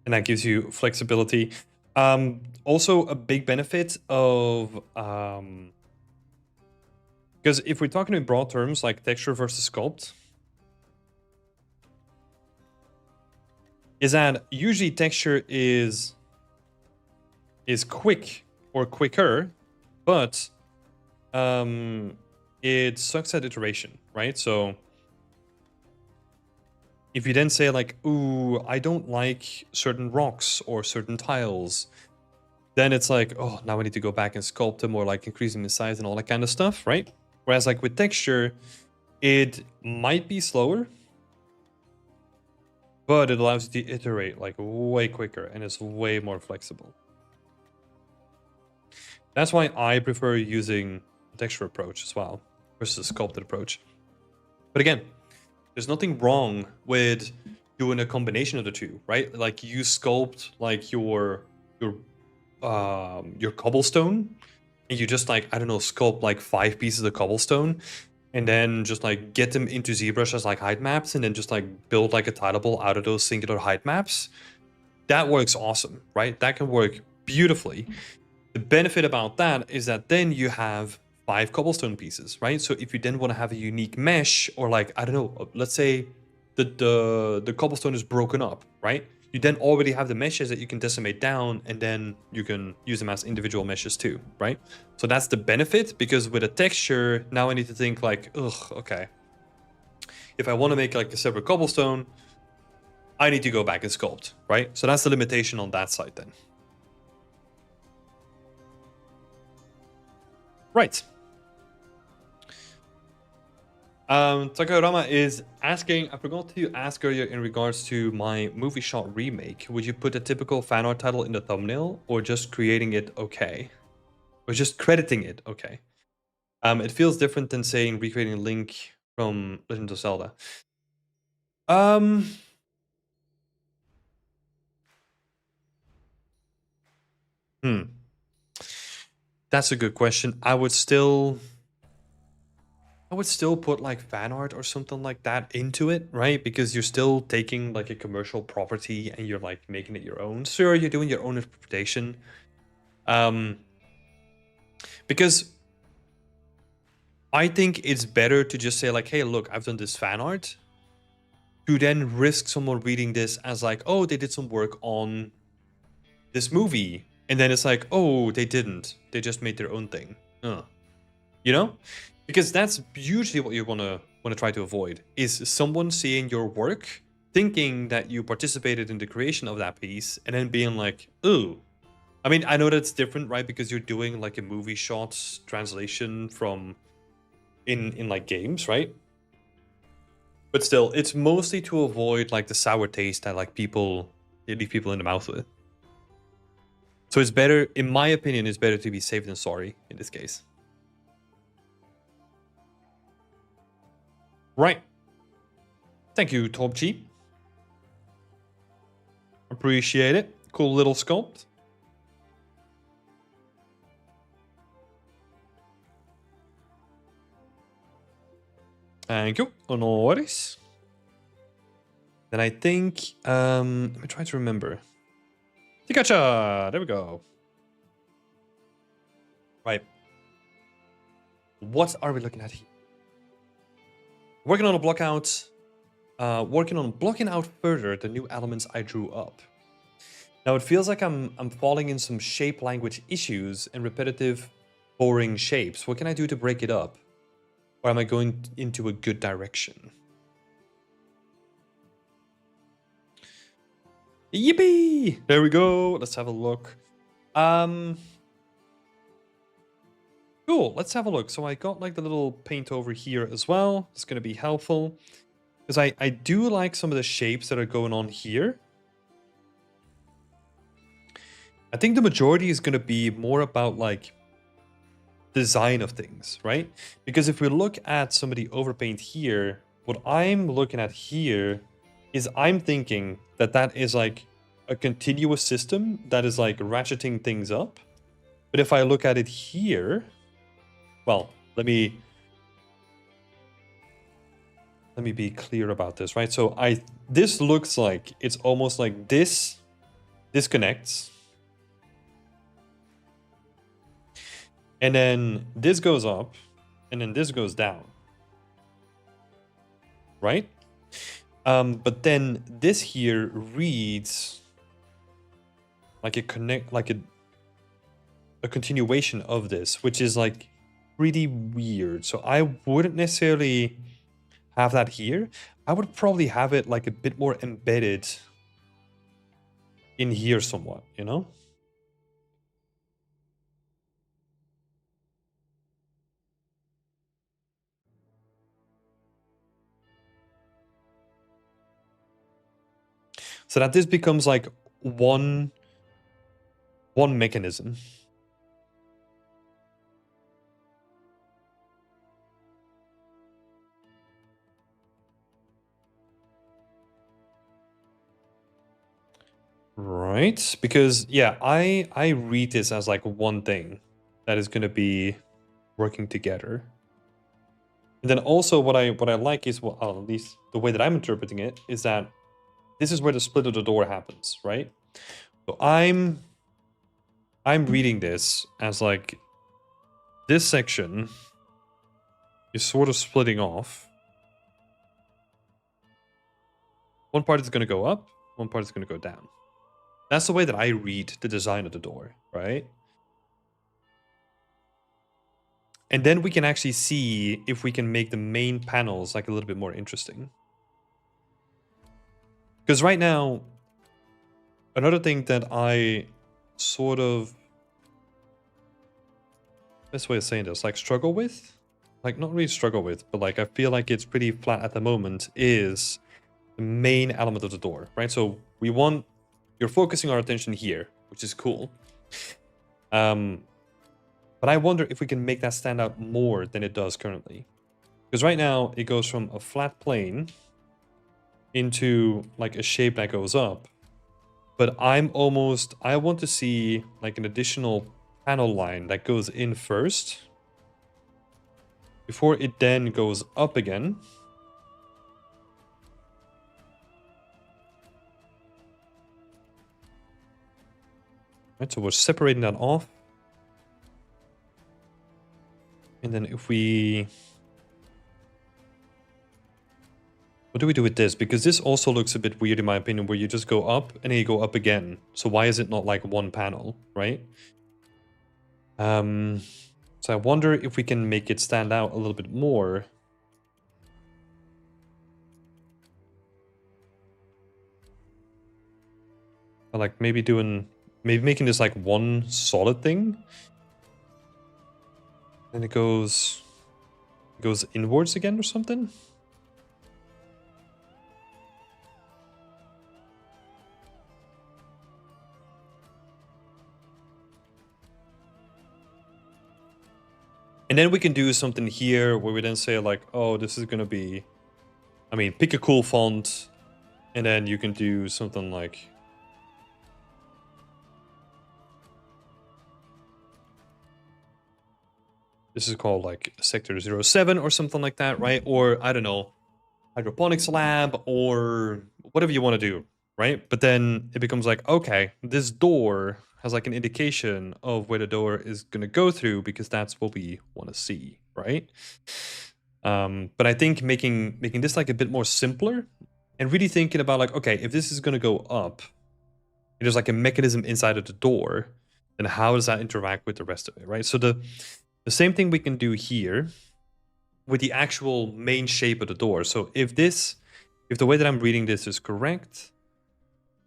And that gives you flexibility. Also, a big benefit of... because if we're talking in broad terms, like texture versus sculpt, is that usually texture is quick or quicker, but it sucks at iteration, right? So if you then say like, ooh, I don't like certain rocks or certain tiles, then it's like, oh, now I need to go back and sculpt them or like increasing the size and all that kind of stuff, right? Whereas like with texture, it might be slower, but it allows you to iterate like way quicker and it's way more flexible. That's why I prefer using a texture approach as well versus a sculpted approach. But again, there's nothing wrong with doing a combination of the two, right? Like you sculpt like your cobblestone, and you just like, I don't know, sculpt like 5 pieces of cobblestone, and then just like get them into ZBrush as like height maps, and then just like build like a tileable out of those singular height maps. That works awesome, right? That can work beautifully. The benefit about that is that then you have 5 cobblestone pieces, right? So if you then want to have a unique mesh, or like, I don't know, let's say the cobblestone is broken up, right? You then already have the meshes that you can decimate down, and then you can use them as individual meshes too, right? So that's the benefit, because with a texture, now I need to think like, ugh, okay. If I want to make like a separate cobblestone, I need to go back and sculpt, right? So that's the limitation on that side then. Right. Takarama is asking, I forgot to ask earlier in regards to my movie shot remake. Would you put a typical fan art title in the thumbnail, or just creating it okay? Or just crediting it okay? It feels different than saying recreating a Link from Legend of Zelda. That's a good question. I would still... I would still put like fan art or something like that into it, right? Because you're still taking like a commercial property and you're like making it your own. Sure, you're doing your own interpretation. Um, because I think it's better to just say like, hey, look, I've done this fan art, to then risk someone reading this as like, oh, they did some work on this movie. And then it's like, oh, they didn't. They just made their own thing. You know? Because that's usually what you wanna try to avoid, is someone seeing your work, thinking that you participated in the creation of that piece, and then being like, ooh. I mean, I know that's different, right? Because you're doing like a movie shots translation from in like games, right? But still, it's mostly to avoid like the sour taste that like they leave people in the mouth with. So it's better, in my opinion, it's better to be safe than sorry in this case. Right. Thank you, Topchi. Appreciate it. Cool little sculpt. Thank you. No worries. Then I think, let me try to remember. Tikacha! There we go. Right. What are we looking at here? Working on a block out. Working on blocking out further the new elements I drew up. Now it feels like I'm falling in some shape language issues and repetitive, boring shapes. What can I do to break it up? Or am I going into a good direction? Yippee! There we go. Let's have a look. Cool. Let's have a look. So I got like the little paint over here as well. It's going to be helpful. Because I do like some of the shapes that are going on here. I think the majority is going to be more about like design of things, right? Because if we look at some of the overpaint here, what I'm looking at here is I'm thinking that that is like a continuous system that is like ratcheting things up. But if I look at it here, well, let me be clear about this, right? So this looks like it's almost like this disconnects. And then this goes up, and then this goes down. Right? But then this here reads like a continuation of this, which is like pretty weird. So I wouldn't necessarily have that here. I would probably have it like a bit more embedded in here somewhat, you know? So that this becomes like one mechanism. Right? Because yeah, I read this as like one thing that is going to be working together. And then also what I like is, well, at least the way that I'm interpreting it is that this is where the split of the door happens, right? So I'm reading this as like this section is sort of splitting off. One part is going to go up, one part is going to go down. That's the way that I read the design of the door, right? And then we can actually see if we can make the main panels like a little bit more interesting. Because right now, another thing that I sort of, best way of saying this, like struggle with, like not really struggle with, but like I feel like it's pretty flat at the moment, is the main element of the door, right? So you're focusing our attention here, which is cool. But I wonder if we can make that stand out more than it does currently. Because right now it goes from a flat plane into like a shape that goes up. But I want to see like an additional panel line that goes in first before it then goes up again. Right, so we're separating that off. And then if we... What do we do with this? Because this also looks a bit weird in my opinion, where you just go up and then you go up again. So why is it not like one panel, right? So I wonder if we can make it stand out a little bit more. Like maybe making this like one solid thing. And it goes inwards again or something. And then we can do something here where we then say like, oh, this is gonna be, I mean, pick a cool font, and then you can do something like, this is called like Sector 07 or something like that, right? Or I don't know, Hydroponics Lab or whatever you want to do, right? But then it becomes like, okay, this door has like an indication of where the door is going to go through because that's what we want to see, right? But I think making this like a bit more simpler and really thinking about like, okay, if this is going to go up, and there's like a mechanism inside of the door, then how does that interact with the rest of it, right? So the same thing we can do here with the actual main shape of the door. So if the way that I'm reading this is correct,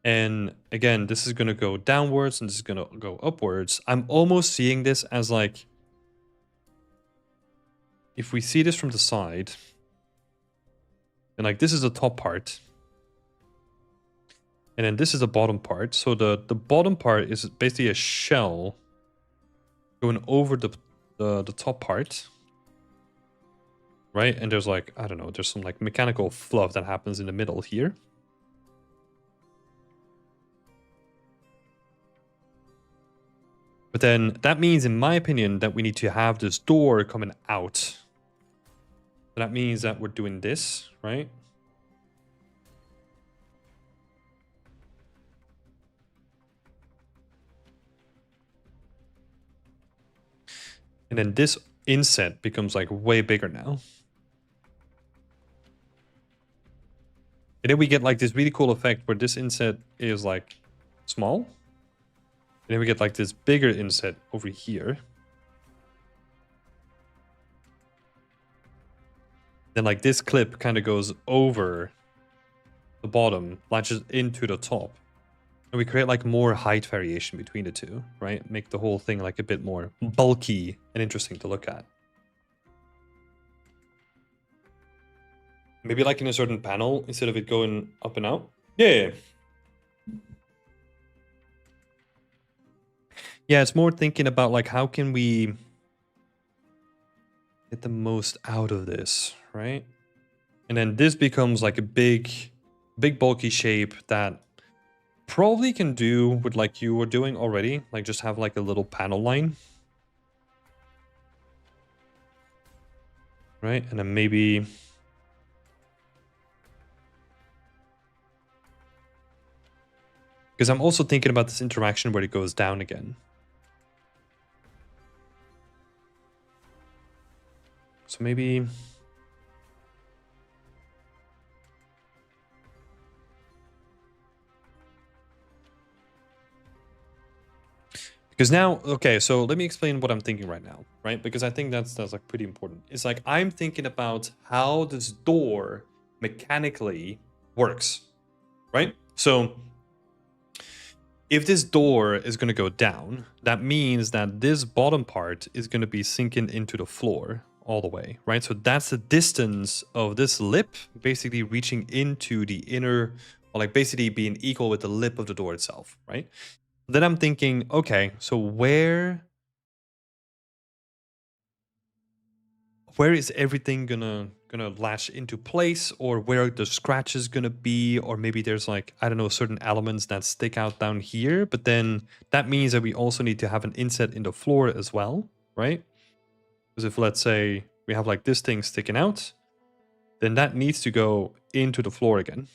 and again, this is going to go downwards and this is going to go upwards, I'm almost seeing this as like, if we see this from the side, and like this is the top part, and then this is the bottom part. So the bottom part is basically a shell going over the top part, right? And there's like, I don't know, there's some like mechanical fluff that happens in the middle here. But then that means, in my opinion, that we need to have this door coming out. So that means that we're doing this, right? And then this inset becomes like way bigger now. And then we get like this really cool effect where this inset is like small. And then we get like this bigger inset over here. Then like this clip kind of goes over the bottom, latches into the top. And we create like more height variation between the two, right? Make the whole thing like a bit more bulky and interesting to look at. Maybe like in a certain panel instead of it going up and out. Yeah. Yeah, it's more thinking about like how can we get the most out of this, right? And then this becomes like a big bulky shape that probably can do what like you were doing already, like just have like a little panel line. Right? And then maybe because I'm also thinking about this interaction where it goes down again. So maybe because now, okay, so let me explain what I'm thinking right now, right? Because I think that's like pretty important. It's like I'm thinking about how this door mechanically works, right? So if this door is going to go down, that means that this bottom part is going to be sinking into the floor all the way, right? So that's the distance of this lip basically reaching into the inner, or like basically being equal with the lip of the door itself, right? Then I'm thinking, okay, so where is everything gonna latch into place, or where are the scratches gonna be, or maybe there's like, I don't know, certain elements that stick out down here, but then that means that we also need to have an inset in the floor as well, right? Because if let's say we have like this thing sticking out, then that needs to go into the floor again.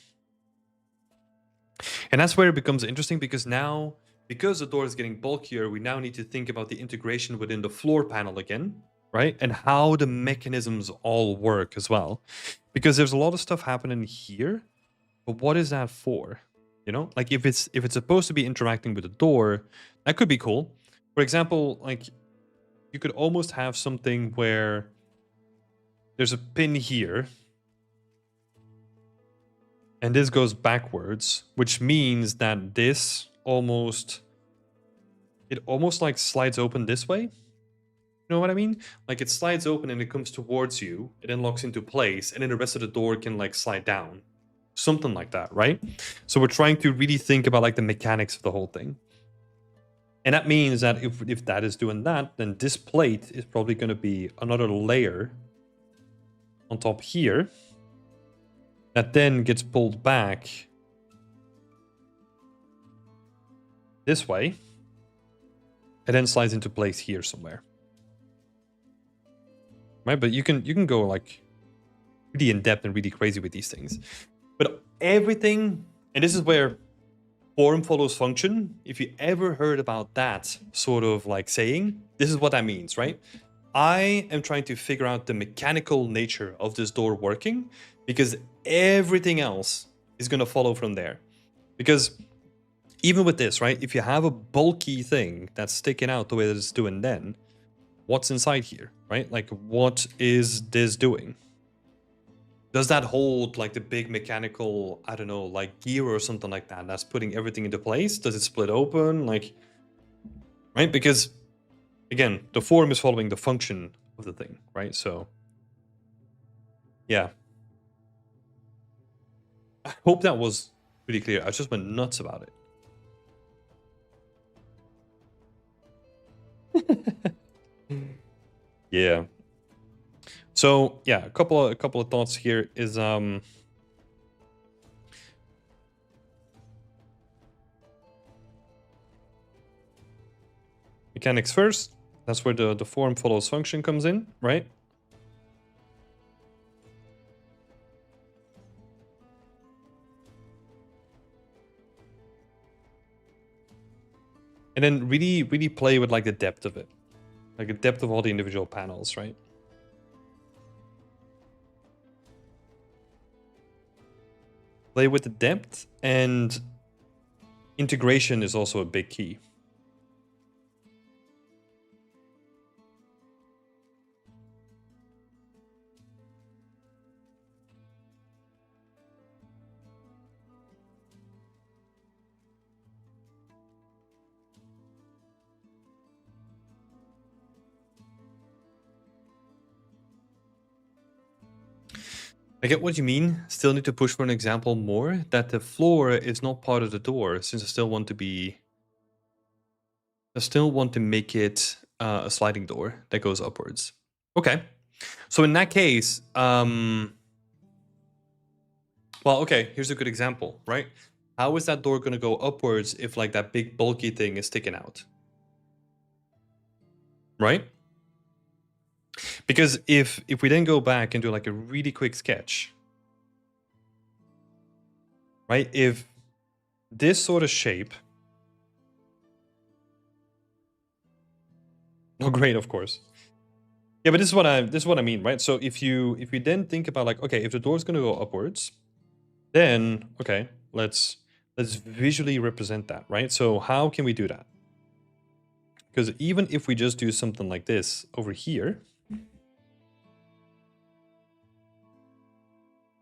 And that's where it becomes interesting, because now, because the door is getting bulkier, we now need to think about the integration within the floor panel again, right? And how the mechanisms all work as well. Because there's a lot of stuff happening here, but what is that for? You know, like if it's supposed to be interacting with the door, that could be cool. For example, like you could almost have something where there's a pin here, and this goes backwards, which means that this almost like slides open this way. You know what I mean? Like it slides open and it comes towards you, it then locks into place, and then the rest of the door can like slide down. Something like that, right? So we're trying to really think about like the mechanics of the whole thing. And that means that if that is doing that, then this plate is probably going to be another layer on top here that then gets pulled back this way and then slides into place here somewhere. Right? But you can go like really in depth and really crazy with these things. But everything, and this is where form follows function. If you ever heard about that sort of like saying, this is what that means, right? I am trying to figure out the mechanical nature of this door working, because everything else is going to follow from there. Because even with this, right, if you have a bulky thing that's sticking out the way that it's doing, then what's inside here, right? Like, what is this doing? Does that hold like the big mechanical, I don't know, like gear or something like that that's putting everything into place? Does it split open? Like, right? Because again, the form is following the function of the thing, right? So, yeah. I hope that was pretty clear. I just went nuts about it. Yeah. So yeah, a couple of thoughts here is mechanics first. That's where the form follows function comes in, right? And then really play with like the depth of it. Like the depth of all the individual panels, right? Play with the depth, and integration is also a big key. I get what you mean. Still need to push for an example more, that the floor is not part of the door, since I still want to make it a sliding door that goes upwards. Okay. So in that case, well, okay, here's a good example, right? How is that door going to go upwards if like that big bulky thing is sticking out? Right? Because if we then go back and do like a really quick sketch, right? If this sort of shape, oh great, of course. Yeah, but this is what I mean, right? So if you then think about like, okay, if the door is going to go upwards, then okay, let's visually represent that, right? So how can we do that? Because even if we just do something like this over here,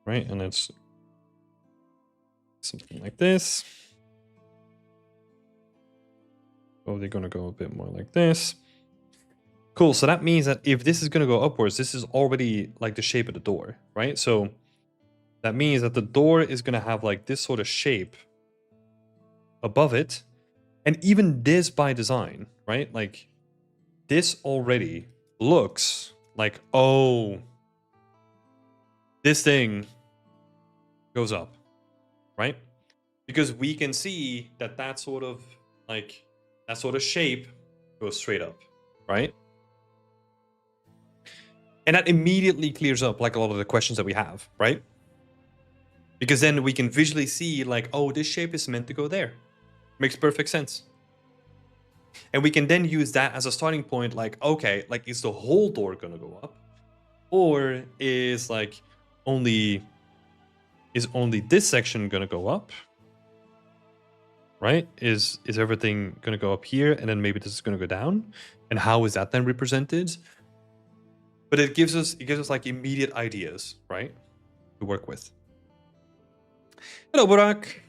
right? And it's something like this. Oh, they're going to go a bit more like this. Cool. So that means that if this is going to go upwards, this is already like the shape of the door, right? So that means that the door is going to have like this sort of shape above it. And even this by design, right? Like this already looks like, oh, this thing goes up, right? Because we can see that that sort of shape goes straight up, right? And that immediately clears up like a lot of the questions that we have, right? Because then we can visually see like, oh, this shape is meant to go there. Makes perfect sense. And we can then use that as a starting point, like, okay, like, is the whole door gonna go up? Or is like only this section gonna go up? Right? Is everything gonna go up here and then maybe this is gonna go down? And how is that then represented? But it gives us like immediate ideas, right? To work with. Hello, Burak.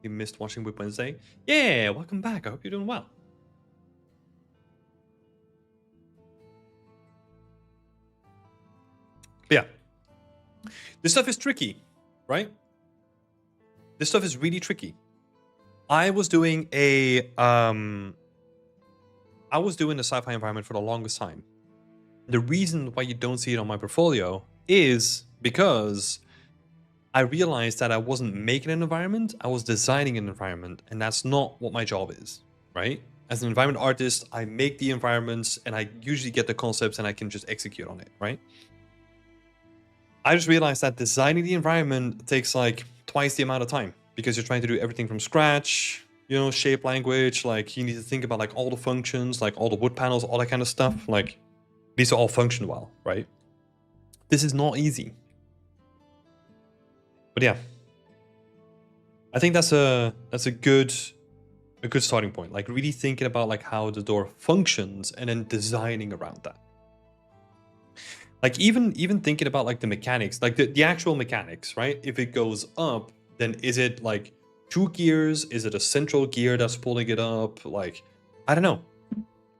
You missed watching Whip Wednesday? Yeah, welcome back. I hope you're doing well. But yeah. This stuff is tricky, right? This stuff is really tricky. I was doing a sci-fi environment for the longest time. The reason why you don't see it on my portfolio is because I realized that I wasn't making an environment, I was designing an environment, and that's not what my job is, right? As an environment artist, I make the environments and I usually get the concepts and I can just execute on it, right? I just realized that designing the environment takes like twice the amount of time because you're trying to do everything from scratch, you know, shape language, like you need to think about like all the functions, like all the wood panels, all that kind of stuff. Like these are all function well, right? This is not easy. But yeah, I think that's a good starting point. Like really thinking about like how the door functions and then designing around that. Like even thinking about like the mechanics, like the actual mechanics, right? If it goes up, then is it like 2 gears? Is it a central gear that's pulling it up? Like, I don't know.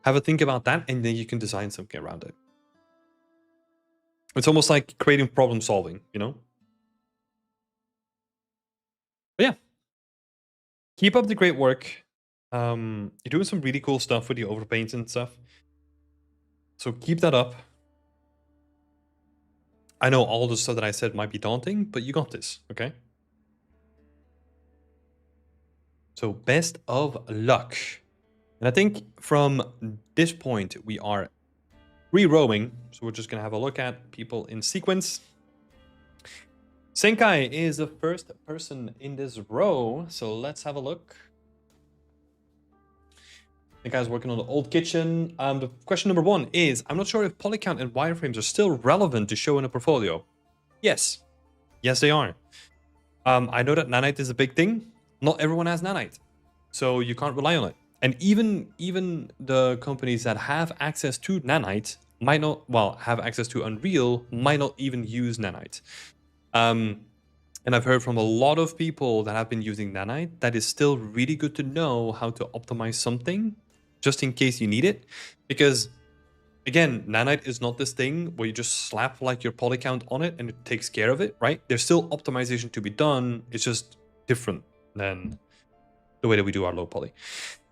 Have a think about that and then you can design something around it. It's almost like creating problem solving, you know? But yeah. Keep up the great work. You're doing some really cool stuff with the overpaints and stuff. So keep that up. I know all the stuff that I said might be daunting, but you got this, okay? So best of luck. And I think from this point, we are re-rowing. So we're just going to have a look at people in sequence. Senkai is the first person in this row. So let's have a look. Senkai's working on the old kitchen. The question number 1 is, I'm not sure if polycount and wireframes are still relevant to show in a portfolio. Yes. Yes, they are. I know that nanite is a big thing. Not everyone has nanite, so you can't rely on it. And even the companies that have access to nanite might not, well, have access to Unreal, might not even use nanite. And I've heard from a lot of people that have been using nanite that is still really good to know how to optimize something just in case you need it. Because again, nanite is not this thing where you just slap like your poly count on it and it takes care of it, right? There's still optimization to be done. It's just different than the way that we do our low poly.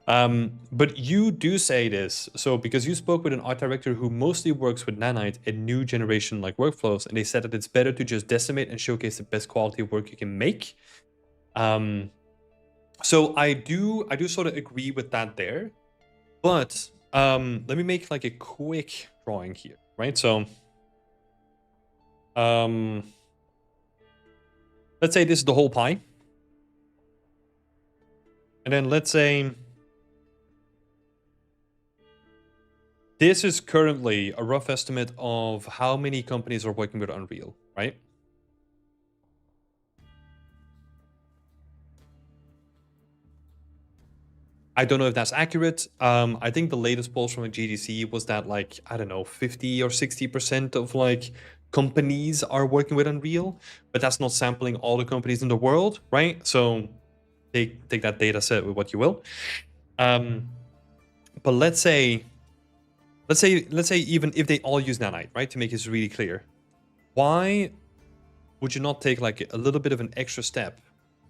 But you do say this, so because you spoke with an art director who mostly works with nanite and new generation like workflows, and they said that it's better to just decimate and showcase the best quality of work you can make. So I do sort of agree with that there, but let me make like a quick drawing here, right? So let's say this is the whole pie. And then let's say this is currently a rough estimate of how many companies are working with Unreal, right? I don't know if that's accurate. I think the latest polls from a GDC was that like, I don't know, 50 or 60% of like companies are working with Unreal, but that's not sampling all the companies in the world, right? So take that data set with what you will. But let's say even if they all use nanite, right, to make this really clear, why would you not take like a little bit of an extra step,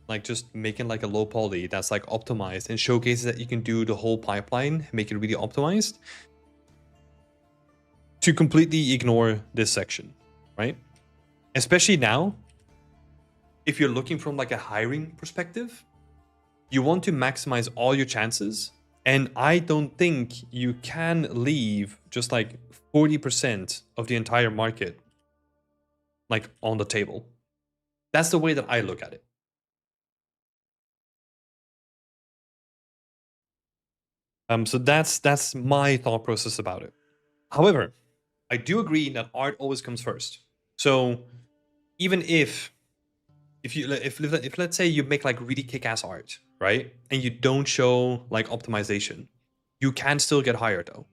like just making like a low poly that's like optimized and showcases that you can do the whole pipeline, make it really optimized, to completely ignore this section, right? Especially now, if you're looking from like a hiring perspective, you want to maximize all your chances And I don't think you can leave just like 40% of the entire market like on the table. That's the way that I look at it. So that's my thought process about it. However, I do agree that art always comes first. So even if let's say you make like really kick-ass art, right? And you don't show like optimization, you can still get hired though.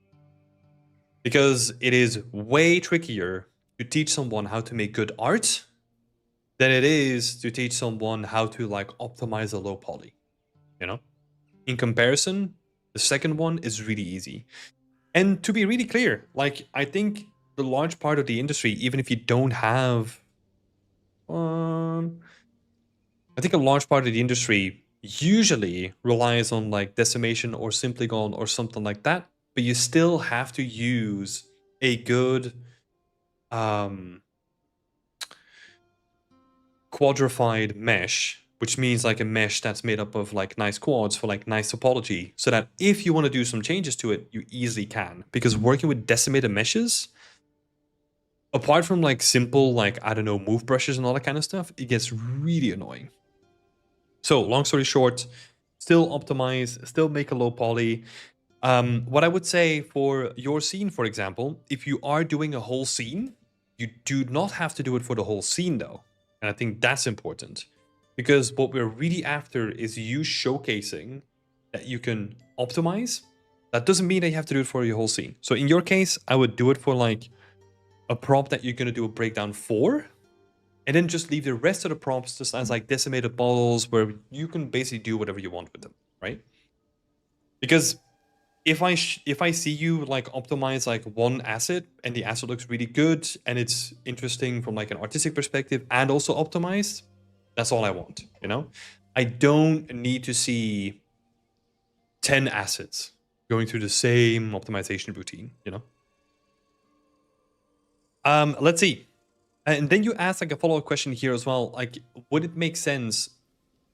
Because it is way trickier to teach someone how to make good art than it is to teach someone how to like optimize a low poly, you know? In comparison, the second one is really easy. And to be really clear, like I think the large part of the industry, even if you don't have I think a large part of the industry usually relies on like decimation or Simplygon or something like that, but you still have to use a good um quadrified mesh, which means like a mesh that's made up of like nice quads for like nice topology, so that if you want to do some changes to it, you easily can. Because working with decimated meshes, apart from like simple, like, I don't know, move brushes and all that kind of stuff, it gets really annoying. So long story short, still optimize, still make a low poly. What I would say for your scene, for example, if you are doing a whole scene, you do not have to do it for the whole scene though. And I think that's important, because what we're really after is you showcasing that you can optimize. That doesn't mean that you have to do it for your whole scene. So in your case, I would do it for like a prompt that you're going to do a breakdown for, and then just leave the rest of the prompts just as like decimated models where you can basically do whatever you want with them, right? Because if I see you like optimize like one asset and the asset looks really good and it's interesting from like an artistic perspective and also optimized, that's all I want, you know? I don't need to see 10 assets going through the same optimization routine, you know? Let's see. And then you asked like a follow-up question here as well, like, would it make sense?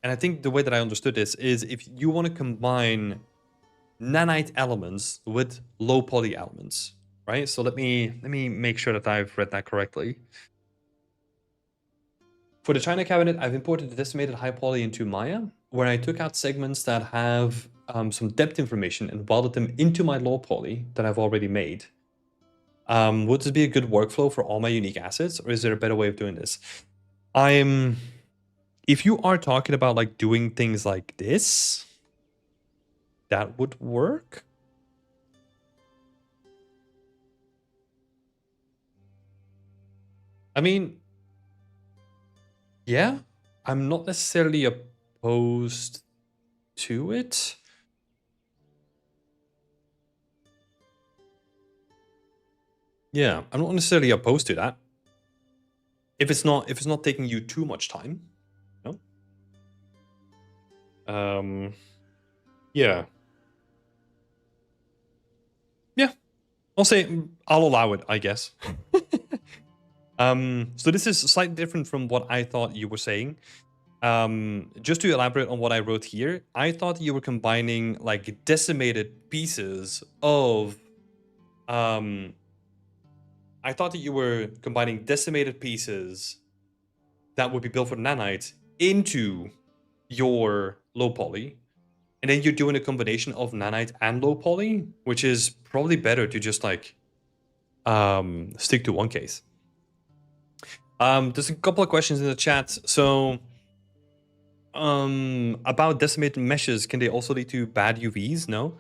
And I think the way that I understood this is if you want to combine nanite elements with low poly elements, right? So let me make sure that I've read that correctly. For the China cabinet, I've imported the decimated high poly into Maya, where I took out segments that have some depth information and welded them into my low poly that I've already made. Would this be a good workflow for all my unique assets, or is there a better way of doing this? If you are talking about like doing things like this, that would work. I mean, yeah, I'm not necessarily opposed to it. Yeah, I'm not necessarily opposed to that. If it's not taking you too much time, no. Yeah. Yeah. I'll say I'll allow it, I guess. So this is slightly different from what I thought you were saying. Just to elaborate on what I wrote here, I thought you were combining like decimated pieces of I thought that you were combining decimated pieces that would be built for nanite into your low poly, and then you're doing a combination of nanite and low poly, which is probably better to just like stick to one case. There's a couple of questions in the chat. So about decimated meshes, can they also lead to bad UVs? No.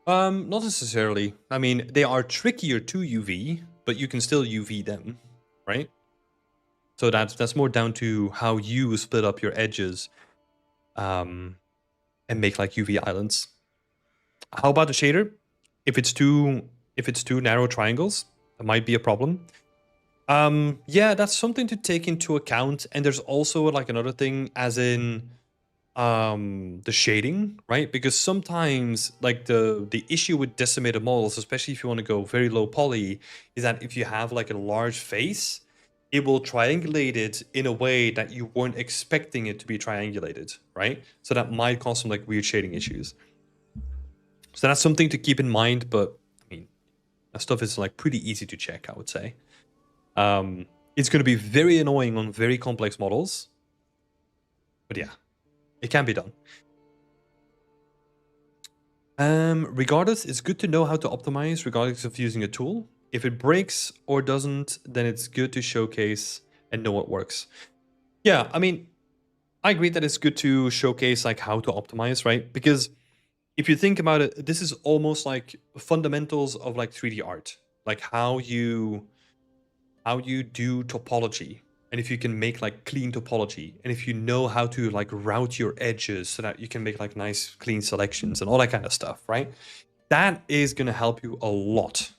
Not necessarily. I mean, they are trickier to UV, but you can still UV them, right? So that's more down to how you split up your edges, and make like UV islands. How about the shader? If it's too narrow triangles, that might be a problem. Yeah, that's something to take into account. And there's also like another thing, as in the shading, right? Because sometimes like the issue with decimated models, especially if you want to go very low poly, is that if you have like a large face, it will triangulate it in a way that you weren't expecting it to be triangulated, right? So that might cause some like weird shading issues. So that's something to keep in mind, but I mean, that stuff is like pretty easy to check, I would say. It's going to be very annoying on very complex models, but yeah, it can be done. Regardless, it's good to know how to optimize regardless of using a tool. If it breaks or doesn't, then it's good to showcase and know what works. Yeah, I mean, I agree that it's good to showcase like how to optimize, right? Because if you think about it, this is almost like fundamentals of like 3D art, like how you do topology, and if you can make like clean topology, and if you know how to like route your edges so that you can make like nice clean selections and all that kind of stuff, right? That is going to help you a lot,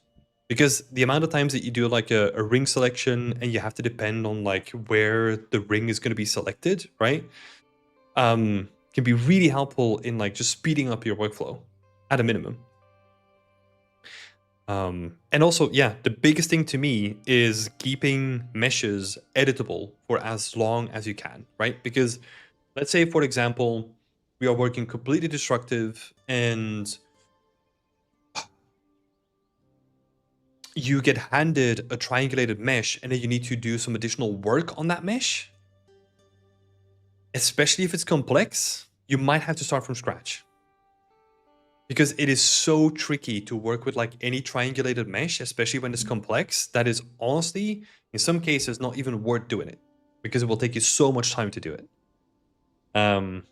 because the amount of times that you do like a ring selection and you have to depend on like where the ring is going to be selected, right? Can be really helpful in like just speeding up your workflow at a minimum. And also, yeah, the biggest thing to me is keeping meshes editable for as long as you can, right? Because let's say, for example, we are working completely destructive and you get handed a triangulated mesh and then you need to do some additional work on that mesh. Especially if it's complex, you might have to start from scratch. Because it is so tricky to work with like any triangulated mesh, especially when it's complex, that is honestly, in some cases, not even worth doing it, because it will take you so much time to do it. So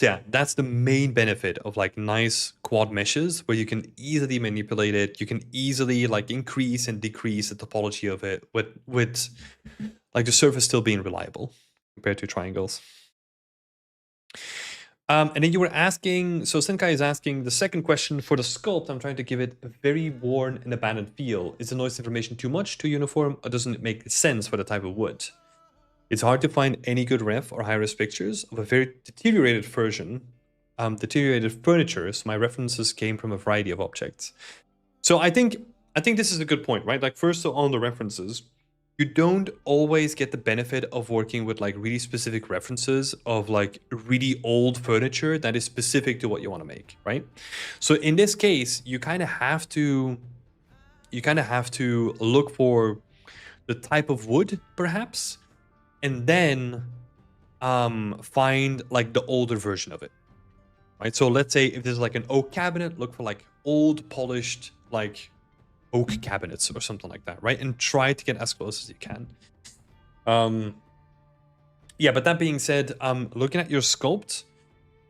yeah, that's the main benefit of like nice quad meshes, where you can easily manipulate it. You can easily like increase and decrease the topology of it with like the surface still being reliable compared to triangles. And then you were asking, so Senkai is asking the second question for the sculpt. I'm trying to give it a very worn and abandoned feel. Is the noise information too much, too uniform, or doesn't it make sense for the type of wood? It's hard to find any good ref or high-res pictures of a very deteriorated version, deteriorated furniture. So my references came from a variety of objects. So I think this is a good point, right? Like first on the references, you don't always get the benefit of working with like really specific references of like really old furniture that is specific to what you want to make, right? So in this case, you kind of have to look for the type of wood perhaps, and then find like the older version of it, right? So let's say if there's like an oak cabinet, look for like old polished like oak cabinets or something like that, right? And try to get as close as you can. Yeah, but that being said, looking at your sculpt,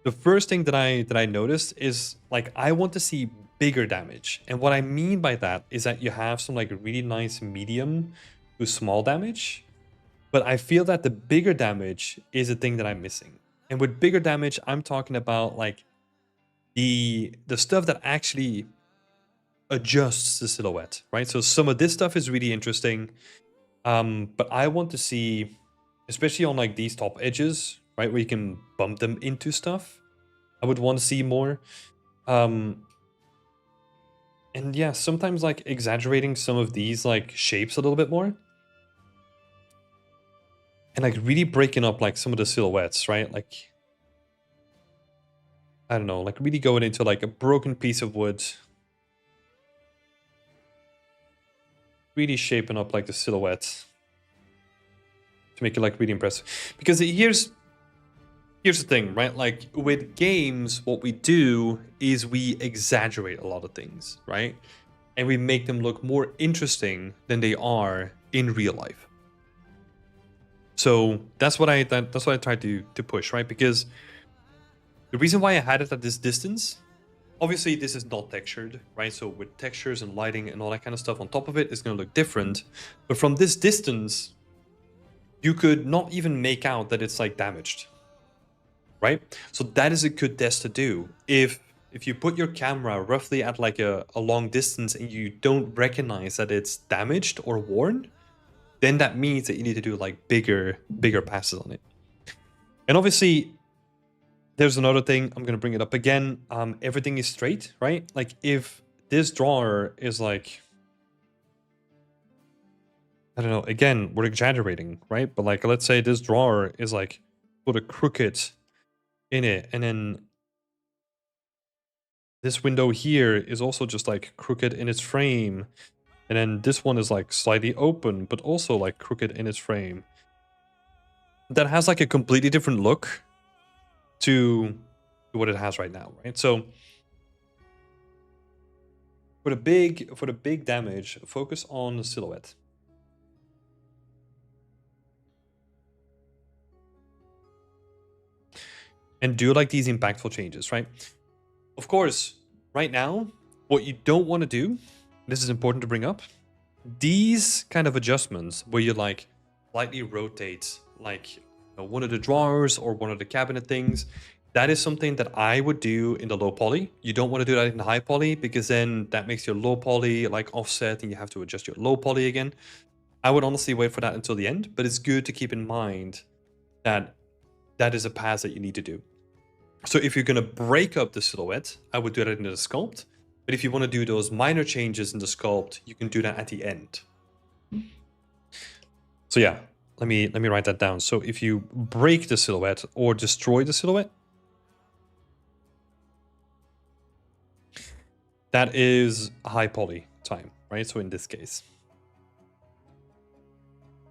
the first thing that I noticed is like I want to see bigger damage. And what I mean by that is that you have some like really nice medium to small damage, but I feel that the bigger damage is a thing that I'm missing. And with bigger damage, I'm talking about like the stuff that actually adjusts the silhouette, right? So some of this stuff is really interesting, but I want to see, especially on like these top edges, right, where you can bump them into stuff, I would want to see more. And yeah, sometimes like exaggerating some of these like shapes a little bit more, and like really breaking up like some of the silhouettes, right? Like, I don't know, like really going into like a broken piece of wood, really shaping up like the silhouette to make it like really impressive. Because here's the thing, right? Like with games, what we do is we exaggerate a lot of things, right? And we make them look more interesting than they are in real life. So that's what I tried to push, right? Because the reason why I had it at this distance, obviously this is not textured, right? So with textures and lighting and all that kind of stuff on top of it, it's going to look different. But from this distance, you could not even make out that it's like damaged, right? So that is a good test to do. If you put your camera roughly at like a long distance and you don't recognize that it's damaged or worn, then that means that you need to do like bigger passes on it. And obviously, there's another thing, I'm gonna bring it up again. Everything is straight, right? Like if this drawer is like, I don't know, again, we're exaggerating, right? But like, let's say this drawer is like sort of crooked in it, and then this window here is also just like crooked in its frame. And then this one is like slightly open, but also like crooked in its frame. That has like a completely different look to what it has right now, right? So for the big damage, focus on the silhouette. And do like these impactful changes, right? Of course, right now, what you don't want to do, this is important to bring up, these kind of adjustments where you like slightly rotate like one of the drawers or one of the cabinet things, that is something that I would do in the low poly. You don't want to do that in the high poly because then that makes your low poly like offset and you have to adjust your low poly again. I would honestly wait for that until the end, but it's good to keep in mind that that is a pass that you need to do. So if you're going to break up the silhouette, I would do that in the sculpt. But if you want to do those minor changes in the sculpt, you can do that at the end. So yeah, let me write that down. So if you break the silhouette or destroy the silhouette, that is high poly time, right? So in this case.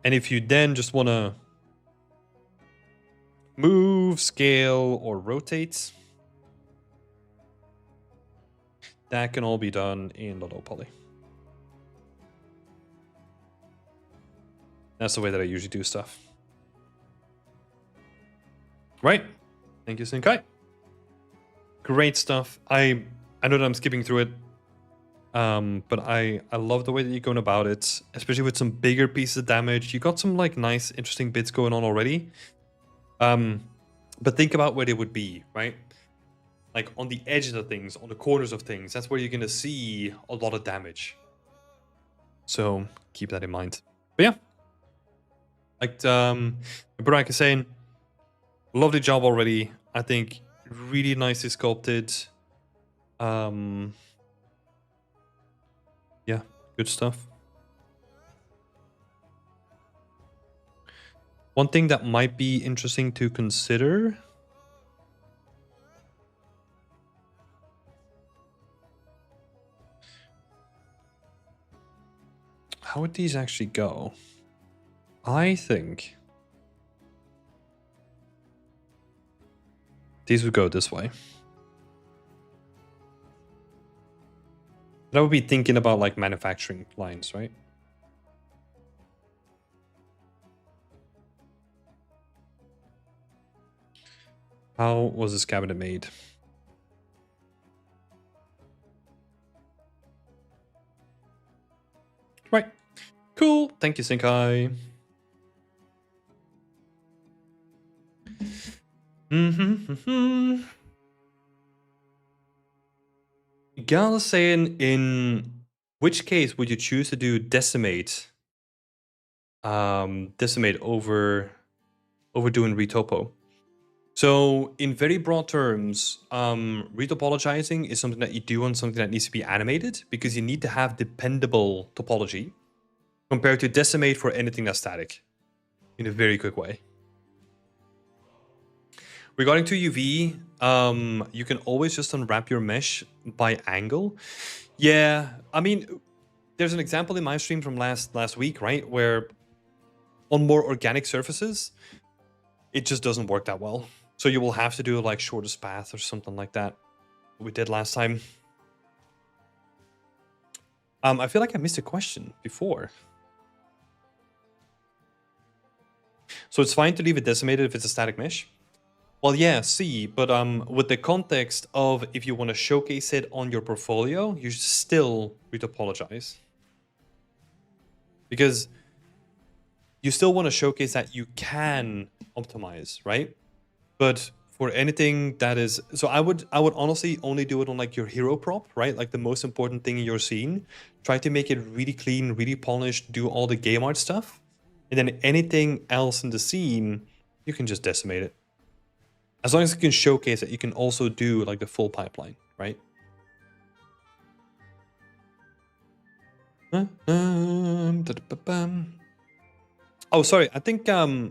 And if you then just want to move, scale, or rotate, that can all be done in the low poly. That's the way that I usually do stuff. Right? Thank you, Senkai. Great stuff. I know that I'm skipping through it, but I love the way that you're going about it, especially with some bigger pieces of damage. You got some like nice, interesting bits going on already. But think about where they would be, right? Like on the edges of things, on the corners of things. That's where you're going to see a lot of damage. So keep that in mind. But yeah, like Burak is saying, lovely job already. I think really nicely sculpted. Yeah, good stuff. One thing that might be interesting to consider. How would these actually go? I think these would go this way. That would be thinking about like manufacturing lines, right? How was this cabinet made? Right. Cool. Thank you, Senkai. Gal is saying, in which case would you choose to do decimate? Decimate over doing retopo. So in very broad terms, retopologizing is something that you do on something that needs to be animated because you need to have dependable topology compared to decimate for anything that's static in a very quick way. Regarding to UV, you can always just unwrap your mesh by angle. Yeah, I mean, there's an example in my stream from last week, right? Where on more organic surfaces, it just doesn't work that well. So you will have to do like shortest path or something like that. We did last time. I feel like I missed a question before. So it's fine to leave it decimated if it's a static mesh? Well, yeah, see, but with the context of if you want to showcase it on your portfolio, you should still retopologize. Because you still want to showcase that you can optimize, right? But for anything that is, so I would honestly only do it on like your hero prop, right? Like the most important thing in your scene. Try to make it really clean, really polished, do all the game art stuff. And then anything else in the scene, you can just decimate it. As long as you can showcase it, you can also do like the full pipeline, right? Oh, sorry. I think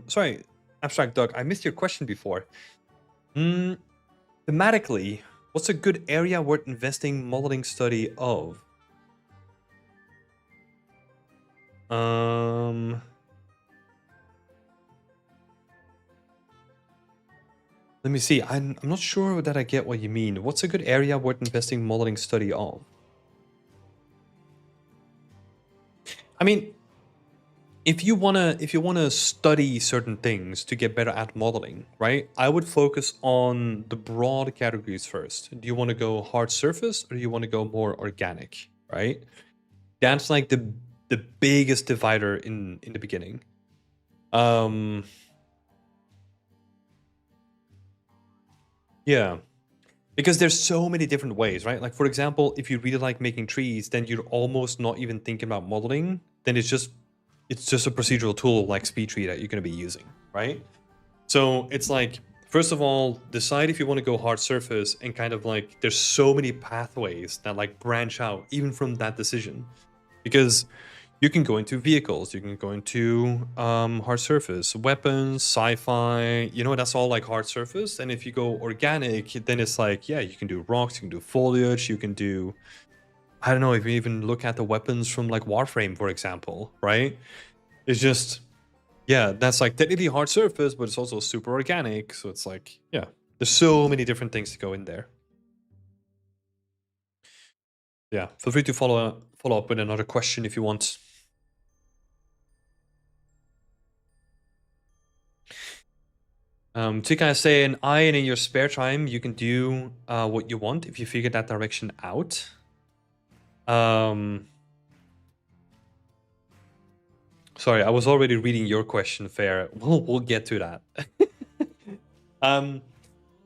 sorry, Abstract Dog. I missed your question before. Thematically, What's a good area worth investing modeling study of? Let me see. I'm not sure that I get what you mean. What's a good area worth investing modeling study of? I mean, if you wanna study certain things to get better at modeling, right? I would focus on the broad categories first. Do you want to go hard surface or do you want to go more organic, right? That's like the biggest divider in the beginning. Yeah. Because there's so many different ways, right? Like for example, if you really like making trees, then you're almost not even thinking about modeling. Then it's just a procedural tool like SpeedTree that you're going to be using, right? So it's like, first of all, decide if you want to go hard surface, and kind of like there's so many pathways that like branch out even from that decision, because you can go into vehicles, you can go into hard surface, weapons, sci-fi, you know, that's all like hard surface. And if you go organic, then it's like, yeah, you can do rocks, you can do foliage, you can do, I don't know, if you even look at the weapons from like Warframe, for example, right? It's just, yeah, that's like technically hard surface, but it's also super organic. So it's like, yeah, there's so many different things to go in there. Yeah, feel free to follow up with another question if you want. Tika is saying, and in your spare time, you can do what you want if you figure that direction out. Sorry, I was already reading your question, Fair. We'll get to that. In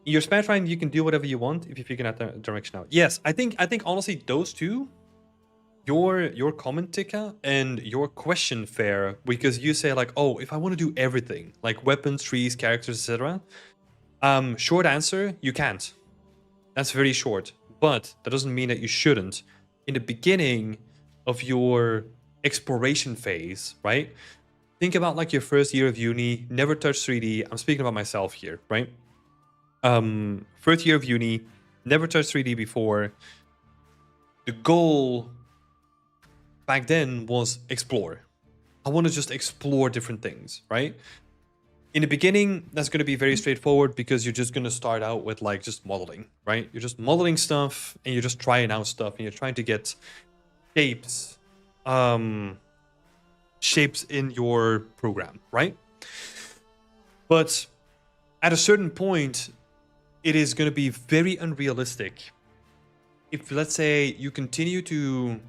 your spare time, you can do whatever you want if you figure that direction out. Yes, I think honestly those two, your comment, Tika, and your question, Fair, because you say like, oh, if I want to do everything, like weapons, trees, characters, etc. Short answer, you can't. That's very short, but that doesn't mean that you shouldn't. In the beginning of your exploration phase, right? Think about like your first year of uni, never touched 3D. I'm speaking about myself here, right? First year of uni, never touched 3D before. The goal back then was explore. I want to just explore different things, right? In the beginning, that's going to be very straightforward because you're just going to start out with like just modeling, right? You're just modeling stuff and you're just trying out stuff and you're trying to get shapes, shapes in your program, right? But at a certain point, it is going to be very unrealistic. If let's say you continue to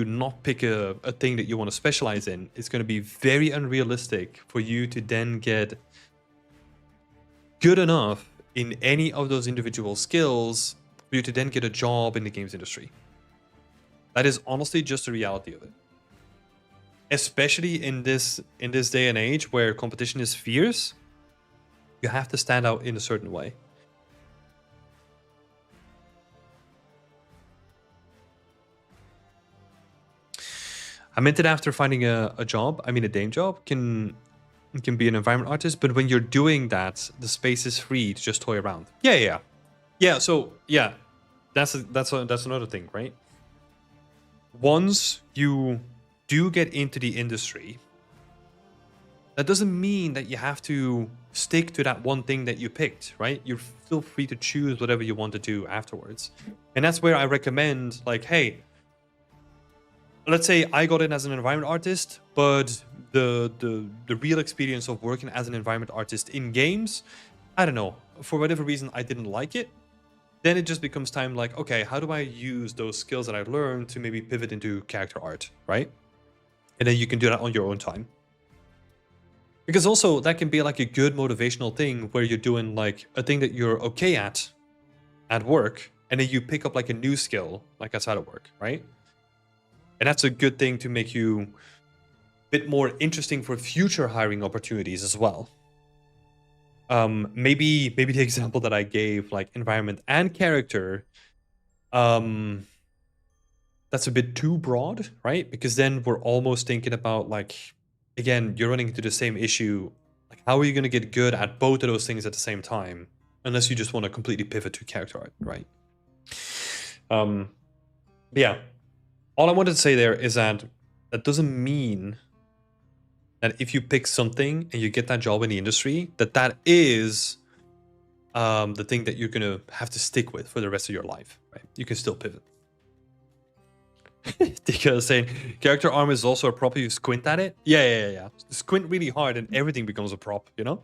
not pick a thing that you want to specialize in, it's going to be very unrealistic for you to then get good enough in any of those individual skills for you to then get a job in the games industry. That is honestly just the reality of it. Especially in this day and age where competition is fierce, you have to stand out in a certain way. I meant it after finding a job. I mean, a day job can be an environment artist, but when you're doing that, the space is free to just toy around. Yeah. So yeah, that's another thing, right? Once you do get into the industry, that doesn't mean that you have to stick to that one thing that you picked, right? You're still free to choose whatever you want to do afterwards. And that's where I recommend, like, hey, let's say I got in as an environment artist, but the real experience of working as an environment artist in games, I don't know, for whatever reason I didn't like it. Then it just becomes time like, okay, how do I use those skills that I learned to maybe pivot into character art, right? And then you can do that on your own time. Because also that can be like a good motivational thing where you're doing like a thing that you're okay at work, and then you pick up like a new skill like outside of work, right? And that's a good thing to make you a bit more interesting for future hiring opportunities as well. Maybe the example that I gave, like environment and character, that's a bit too broad, right? Because then we're almost thinking about like, again, you're running into the same issue. Like, how are you going to get good at both of those things at the same time? unless you just want to completely pivot to character art, right? But yeah, all I wanted to say there is that that doesn't mean that if you pick something and you get that job in the industry, that is the thing that you're gonna have to stick with for the rest of your life, right? You can still pivot. Because saying character armor is also a prop if you squint at it. Yeah. Squint really hard and everything becomes a prop, you know?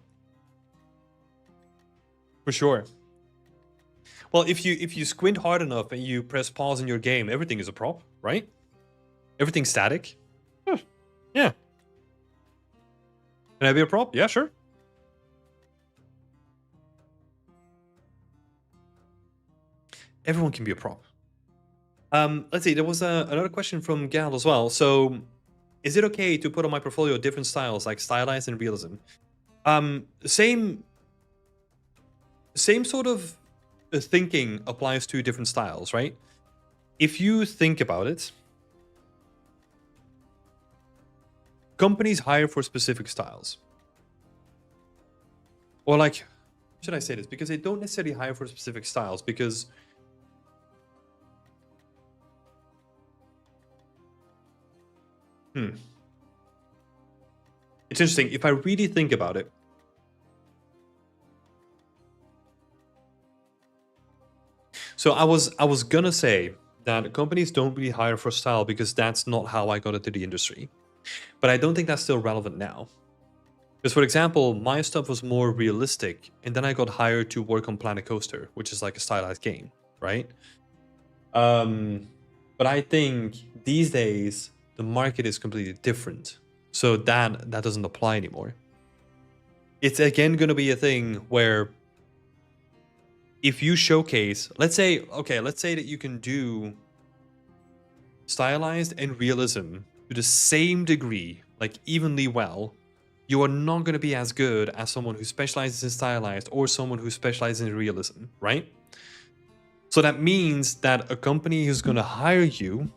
For sure. Well, if you squint hard enough and you press pause in your game, everything is a prop, right? Everything's static. Yeah. Can I be a prop? Yeah, sure. Everyone can be a prop. Let's see. There was another question from Gal as well. So, is it okay to put on my portfolio different styles like stylized and realism? Same sort of thinking applies to different styles, right? If you think about it, companies hire for specific styles. Or like, should I say this? Because they don't necessarily hire for specific styles because it's interesting. If I really think about it, so I was gonna say that companies don't really hire for style because that's not how I got into the industry. But I don't think that's still relevant now. Because, for example, my stuff was more realistic, and then I got hired to work on Planet Coaster, which is like a stylized game, right? But I think these days the market is completely different, so that doesn't apply anymore. It's again going to be a thing where if you showcase, let's say that you can do stylized and realism to the same degree, like evenly well, you are not going to be as good as someone who specializes in stylized or someone who specializes in realism, right? So that means that a company who's going to hire you,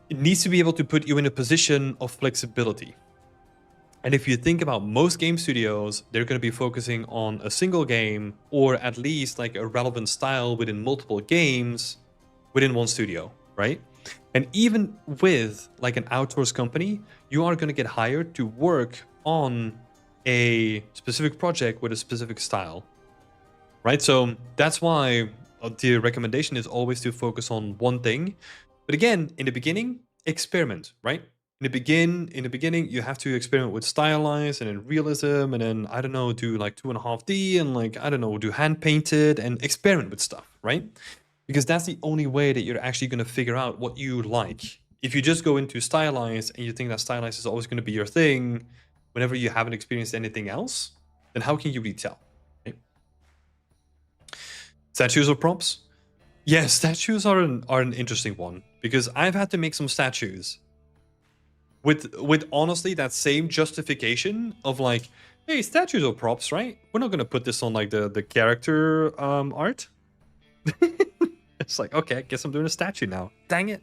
it needs to be able to put you in a position of flexibility. And if you think about most game studios, they're going to be focusing on a single game or at least like a relevant style within multiple games within one studio, right? And even with like an outsourced company, you are going to get hired to work on a specific project with a specific style, right? So that's why the recommendation is always to focus on one thing. But again, in the beginning, experiment, right? In the beginning, you have to experiment with stylized and then realism, and then I don't know, do like 2.5D and like I don't know, do hand painted and experiment with stuff, right? Because that's the only way that you're actually going to figure out what you like. If you just go into stylized and you think that stylized is always going to be your thing, whenever you haven't experienced anything else, then how can you really tell? Right? Statues or props? Yeah, statues are an interesting one because I've had to make some statues with honestly that same justification of like, hey, statues or props, right? We're not gonna put this on like the character art. It's like, okay, I guess I'm doing a statue now. Dang it.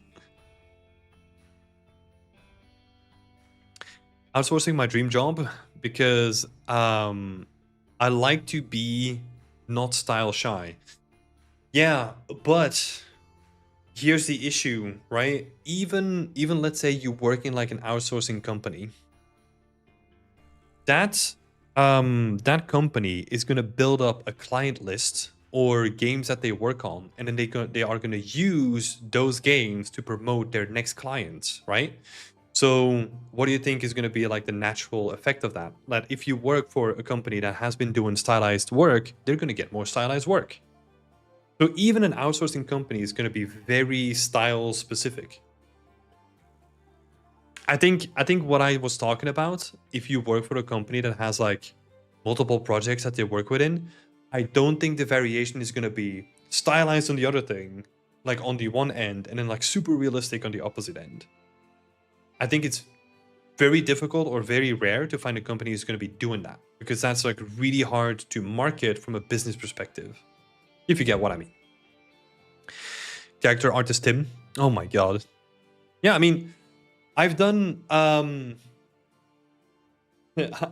Outsourcing my dream job because I like to be not style shy. Yeah, but here's the issue, right? Even let's say you work in like an outsourcing company. That company is going to build up a client list or games that they work on, and then they are going to use those games to promote their next clients, right? So what do you think is going to be like the natural effect of that? That if you work for a company that has been doing stylized work, they're going to get more stylized work. So even an outsourcing company is going to be very style specific. I think what I was talking about, if you work for a company that has like multiple projects that they work within, I don't think the variation is going to be stylized on the other thing, like on the one end, and then like super realistic on the opposite end. I think it's very difficult or very rare to find a company who's going to be doing that because that's like really hard to market from a business perspective, if you get what I mean. Character artist Tim. Oh my god. Yeah, I mean, I've done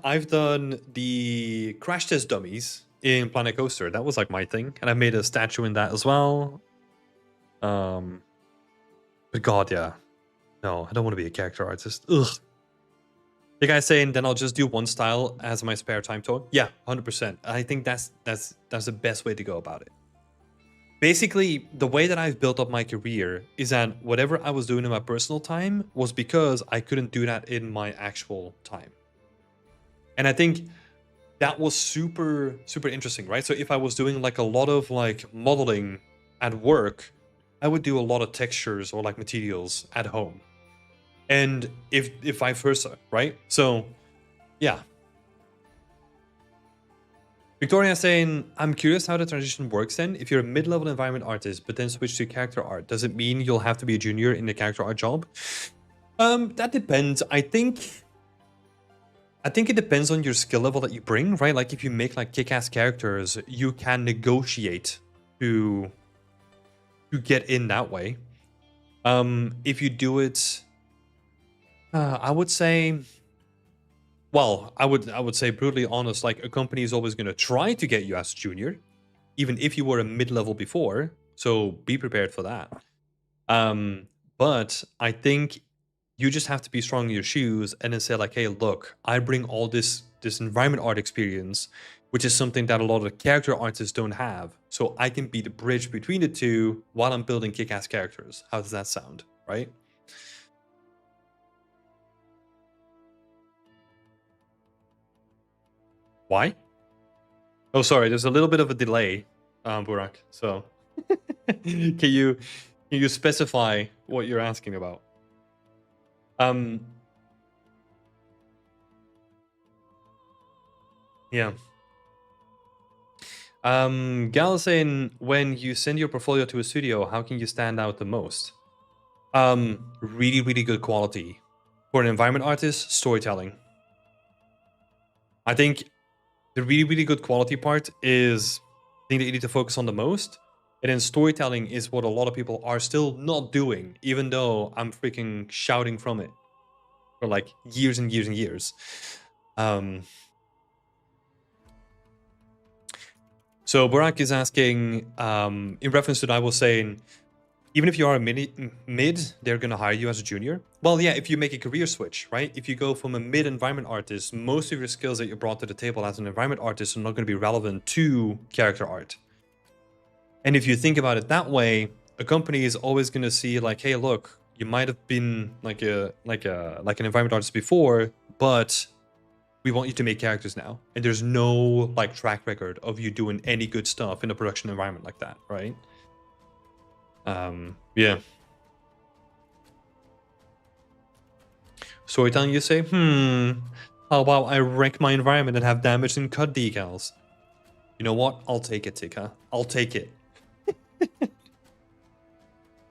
I've done the crash test dummies in Planet Coaster. That was like my thing, and I made a statue in that as well. But God, yeah, no, I don't want to be a character artist. Ugh. The guy saying, then I'll just do one style as my spare time talk. Yeah, 100%. I think that's the best way to go about it. Basically, the way that I've built up my career is that whatever I was doing in my personal time was because I couldn't do that in my actual time. And I think that was super, super interesting, right? So if I was doing like a lot of like modeling at work, I would do a lot of textures or like materials at home. And if vice versa, right? So yeah. Victoria saying, I'm curious how the transition works then. If you're a mid-level environment artist, but then switch to character art, does it mean you'll have to be a junior in the character art job? That depends. I think it depends on your skill level that you bring, right? Like if you make like kick-ass characters, you can negotiate to get in that way. If you do it, I would say, well, I would say brutally honest, like a company is always going to try to get you as junior, even if you were a mid-level before. So be prepared for that. But I think you just have to be strong in your shoes and then say like, hey, look, I bring all this environment art experience, which is something that a lot of character artists don't have. So I can be the bridge between the two while I'm building kick-ass characters. How does that sound, right? Why? Oh, sorry, there's a little bit of a delay, Burak. So can you specify what you're asking about? Yeah. Gal is saying, when you send your portfolio to a studio, how can you stand out the most? Really, really good quality. For an environment artist, storytelling. I think the really, really good quality part is the thing that you need to focus on the most. And then storytelling is what a lot of people are still not doing, even though I'm freaking shouting from it for like years and years and years. So Burak is asking, in reference to that, I was saying, even if you are a mid, they're going to hire you as a junior. Well, yeah, if you make a career switch, right? If you go from a mid environment artist, most of your skills that you brought to the table as an environment artist are not going to be relevant to character art. And if you think about it that way, a company is always going to see like, hey, look, you might have been like an environment artist before, but we want you to make characters now. And there's no like track record of you doing any good stuff in a production environment like that, right? Yeah. Storytelling, you say, how about I wreck my environment and have damage and cut decals? You know what? I'll take it, Tika. I'll take it.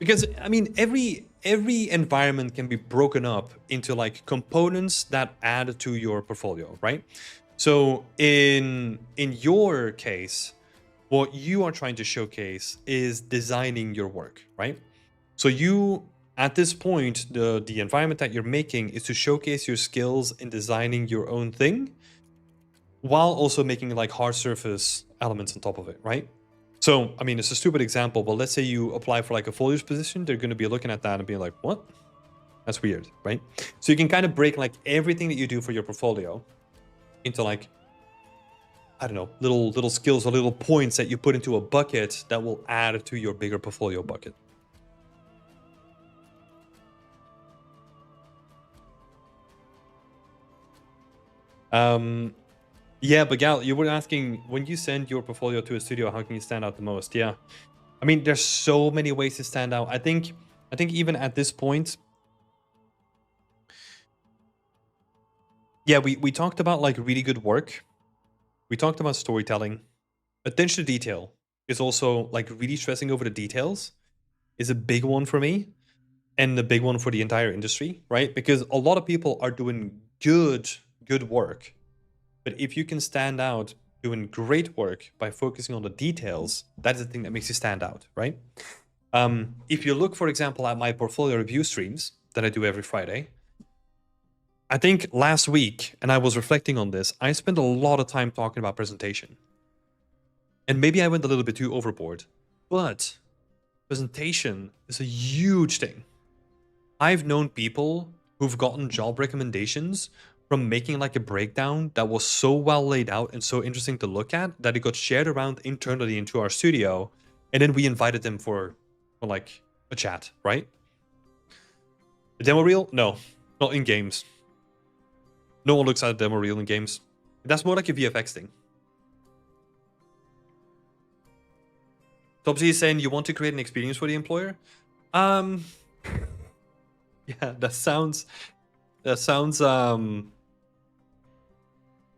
Because, I mean, every environment can be broken up into like components that add to your portfolio, right? So in your case, what you are trying to showcase is designing your work, right? So you, at this point, the environment that you're making is to showcase your skills in designing your own thing, while also making like hard surface elements on top of it, right? So, I mean, it's a stupid example, but let's say you apply for like a foliage position, they're going to be looking at that and being like, what? That's weird, right? So you can kind of break like everything that you do for your portfolio into like, I don't know, little skills or little points that you put into a bucket that will add to your bigger portfolio bucket. Yeah, but Gal, you were asking, when you send your portfolio to a studio, how can you stand out the most? Yeah. I mean, there's so many ways to stand out. I think even at this point, yeah, we talked about like really good work. We talked about storytelling. Attention to detail is also like really stressing over the details is a big one for me, and the big one for the entire industry, right? Because a lot of people are doing good work. But if you can stand out doing great work by focusing on the details, that's the thing that makes you stand out, right? If you look, for example, at my portfolio review streams that I do every Friday, I think last week, and I was reflecting on this, I spent a lot of time talking about presentation. And maybe I went a little bit too overboard. But presentation is a huge thing. I've known people who've gotten job recommendations from making like a breakdown that was so well laid out and so interesting to look at that it got shared around internally into our studio. And then we invited them for like a chat, right? A demo reel? No, not in games. No one looks at a demo reel in games. That's more like a VFX thing. Topsy is saying you want to create an experience for the employer. Yeah, that sounds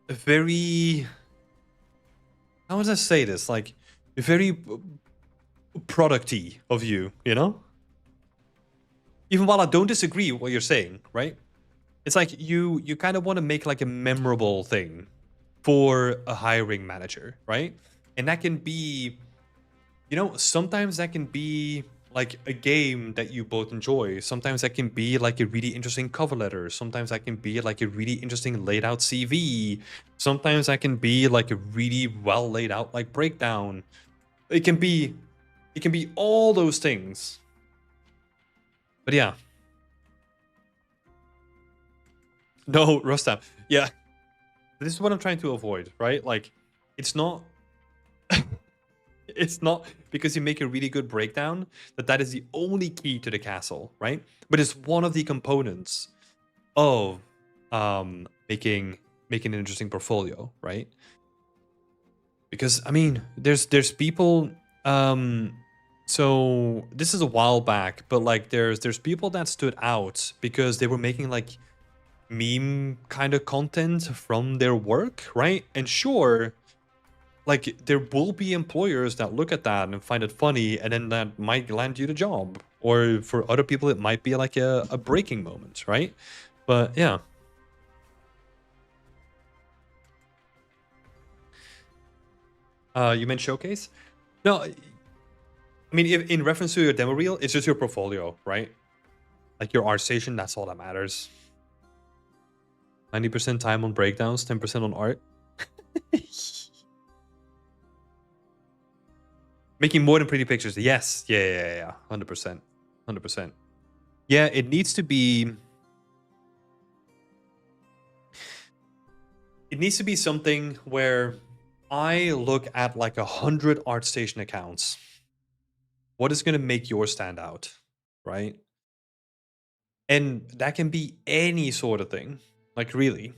very, how would I say this? Like very producty of you, you know? Even while I don't disagree with what you're saying, right? It's like you kind of want to make like a memorable thing for a hiring manager, right? And that can be, you know, sometimes that can be like a game that you both enjoy. Sometimes that can be like a really interesting cover letter. Sometimes that can be like a really interesting laid out CV. Sometimes that can be like a really well laid out like breakdown. It can be all those things. But yeah. No, Rustam. Yeah. This is what I'm trying to avoid, right? Like, it's not it's not because you make a really good breakdown that is the only key to the castle, right? But it's one of the components of making an interesting portfolio, right? Because I mean, there's people so this is a while back, but like there's people that stood out because they were making like meme kind of content from their work, right? And sure, like there will be employers that look at that and find it funny, and then that might land you the job. Or for other people, it might be like a breaking moment, right? But yeah. You meant showcase? No, I mean, if, in reference to your demo reel, it's just your portfolio, right? Like your art station, that's all that matters. 90% time on breakdowns, 10% on art. Making more than pretty pictures. Yes. Yeah. 100%. 100%. Yeah, it needs to be... It needs to be something where I look at like 100 ArtStation accounts. What is going to make yours stand out, right? And that can be any sort of thing. Like, really.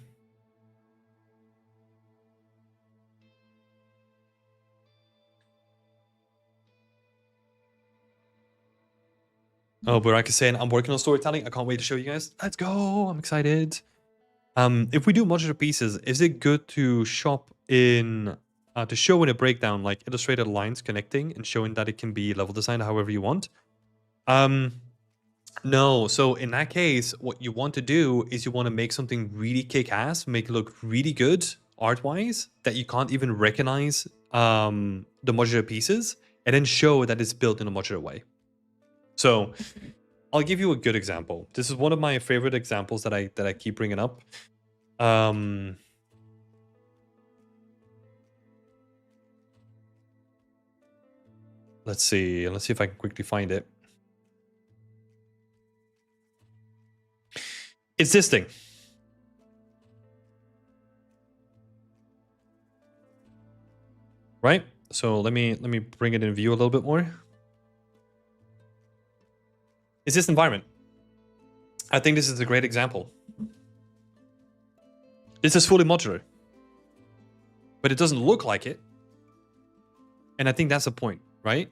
Oh, Burak is saying, I'm working on storytelling. I can't wait to show you guys. Let's go. I'm excited. If we do modular pieces, is it good to shop in, to show in a breakdown, like illustrated lines connecting and showing that it can be level designed however you want? No. So in that case, what you want to do is you want to make something really kick-ass, make it look really good art-wise, that you can't even recognize the modular pieces, and then show that it's built in a modular way. So I'll give you a good example. This is one of my favorite examples that I keep bringing up. Let's see if I can quickly find it. It's this thing. Right? So let me bring it in view a little bit more. It's this environment. I think this is a great example. This is fully modular, but it doesn't look like it. And I think that's the point, right?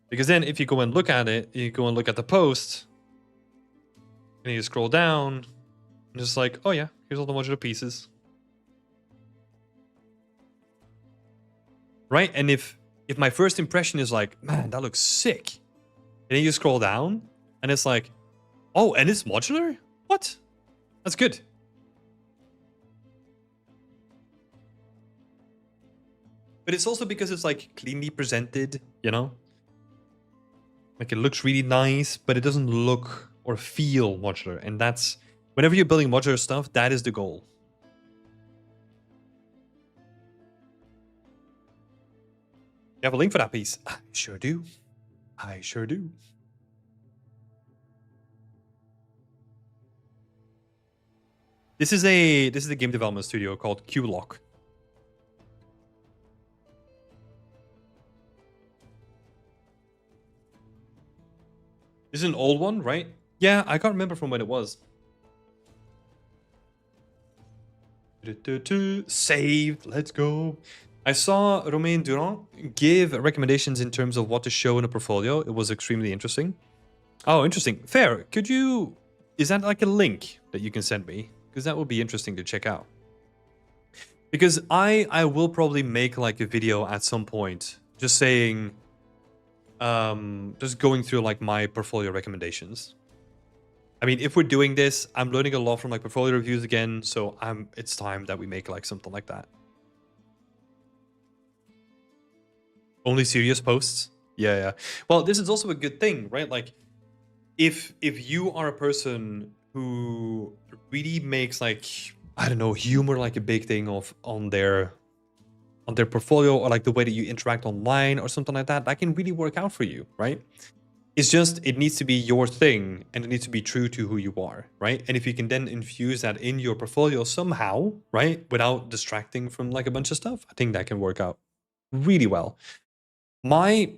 Because then if you go and look at it, you go and look at the post, and you scroll down, and just like, oh yeah, here's all the modular pieces. Right? And if my first impression is like, man, that looks sick, and then you scroll down, and it's like, oh, and it's modular? What? That's good. But it's also because it's like cleanly presented, you know? Like it looks really nice, but it doesn't look or feel modular. And that's, whenever you're building modular stuff, that is the goal. You have a link for that piece? I sure do. I sure do. This is a game development studio called QLock. This is an old one, right? Yeah, I can't remember from when it was. Saved. Let's go. I saw Romain Durand give recommendations in terms of what to show in a portfolio. It was extremely interesting. Oh, interesting. Fair. Could you... Is that like a link that you can send me? Because that would be interesting to check out. Because I will probably make like a video at some point just saying... just going through like my portfolio recommendations. I mean, if we're doing this, I'm learning a lot from like portfolio reviews again, so it's time that we make like something like that. Only serious posts? Yeah. Well, this is also a good thing, right? Like, if you are a person who really makes like, I don't know, humor like a big thing on their portfolio, or like the way that you interact online or something like that can really work out for you, right? It's just, it needs to be your thing, and it needs to be true to who you are, right? And if you can then infuse that in your portfolio somehow, right, without distracting from like a bunch of stuff, I think that can work out really well. My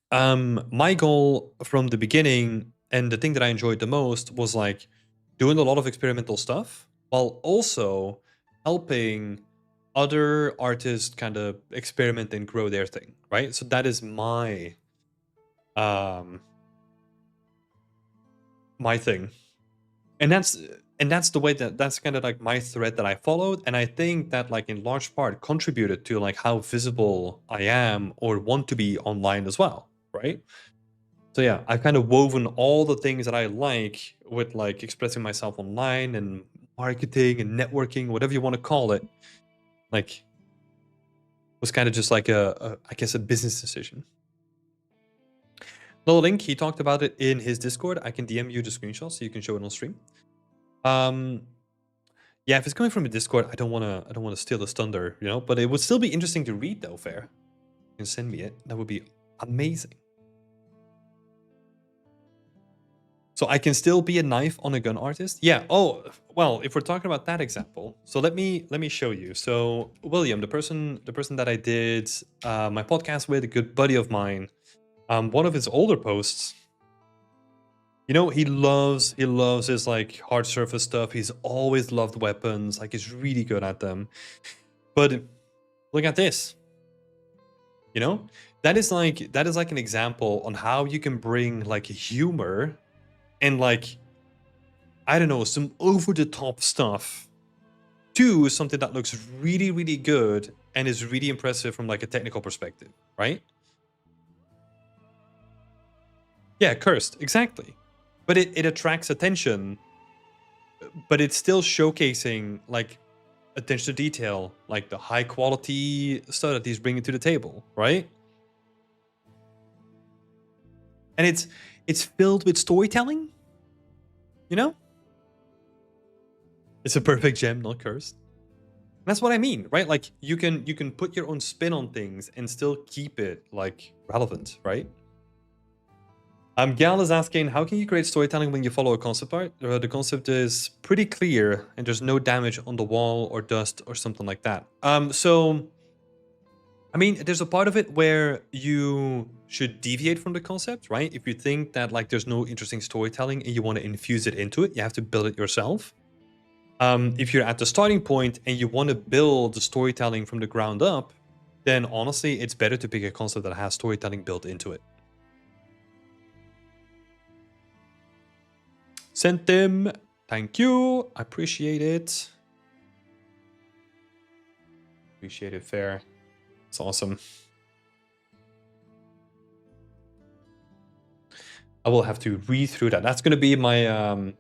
goal from the beginning, and the thing that I enjoyed the most, was like doing a lot of experimental stuff while also helping other artists kind of experiment and grow their thing, right? So that is my thing, and that's the way that's kind of like my thread that I followed, and I think that like in large part contributed to like how visible I am or want to be online as well, right? So yeah, I've kind of woven all the things that I like with like expressing myself online and marketing and networking, whatever you want to call it, like was kind of just like I guess a business decision. Little link, he talked about it in his Discord. I can DM you the screenshot so you can show it on stream. Yeah, if it's coming from a Discord, I don't want to steal the thunder, you know, but it would still be interesting to read though, Fair. You can send me it. That would be amazing. So I can still be a knife on a gun artist? Yeah. Oh, well, if we're talking about that example, so let me show you. So William, the person that I did my podcast with, a good buddy of mine, one of his older posts, you know, he loves his like hard surface stuff. He's always loved weapons, like he's really good at them. But look at this. You know, that is like an example on how you can bring like humor and like, I don't know, some over the top stuff to something that looks really, really good and is really impressive from like a technical perspective, right? Yeah, cursed, exactly. But it attracts attention, but it's still showcasing like attention to detail, like the high quality stuff that he's bringing to the table, right? And it's filled with storytelling, you know? It's a perfect gem, not cursed. And that's what I mean, right? Like you can put your own spin on things and still keep it like relevant, right? Gal is asking, how can you create storytelling when you follow a concept art? The concept is pretty clear and there's no damage on the wall or dust or something like that. So, I mean, there's a part of it where you should deviate from the concept, right? If you think that like there's no interesting storytelling and you want to infuse it into it, you have to build it yourself. If you're at the starting point and you want to build the storytelling from the ground up, then honestly, it's better to pick a concept that has storytelling built into it. Sent them. Thank you. I appreciate it. Appreciate it, Fair. It's awesome. I will have to read through that. That's going to be my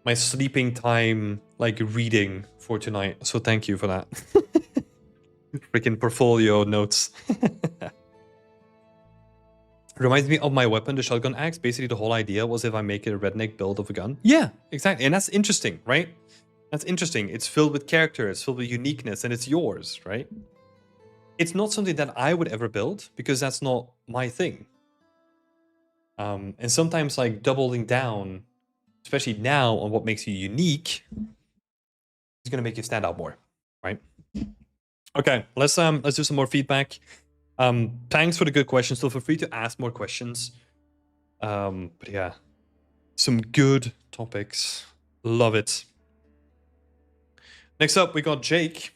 my sleeping time, like reading for tonight. So thank you for that. Freaking portfolio notes. Reminds me of my weapon, the shotgun axe. Basically, the whole idea was if I make it a redneck build of a gun. Yeah, exactly. And that's interesting, right? That's interesting. It's filled with character, it's filled with uniqueness, and it's yours, right? It's not something that I would ever build because that's not my thing. And sometimes like doubling down, especially now, on what makes you unique is gonna make you stand out more, right? Okay, let's do some more feedback. Thanks for the good questions. Still feel free to ask more questions. But yeah, some good topics. Love it. Next up, we got Jake.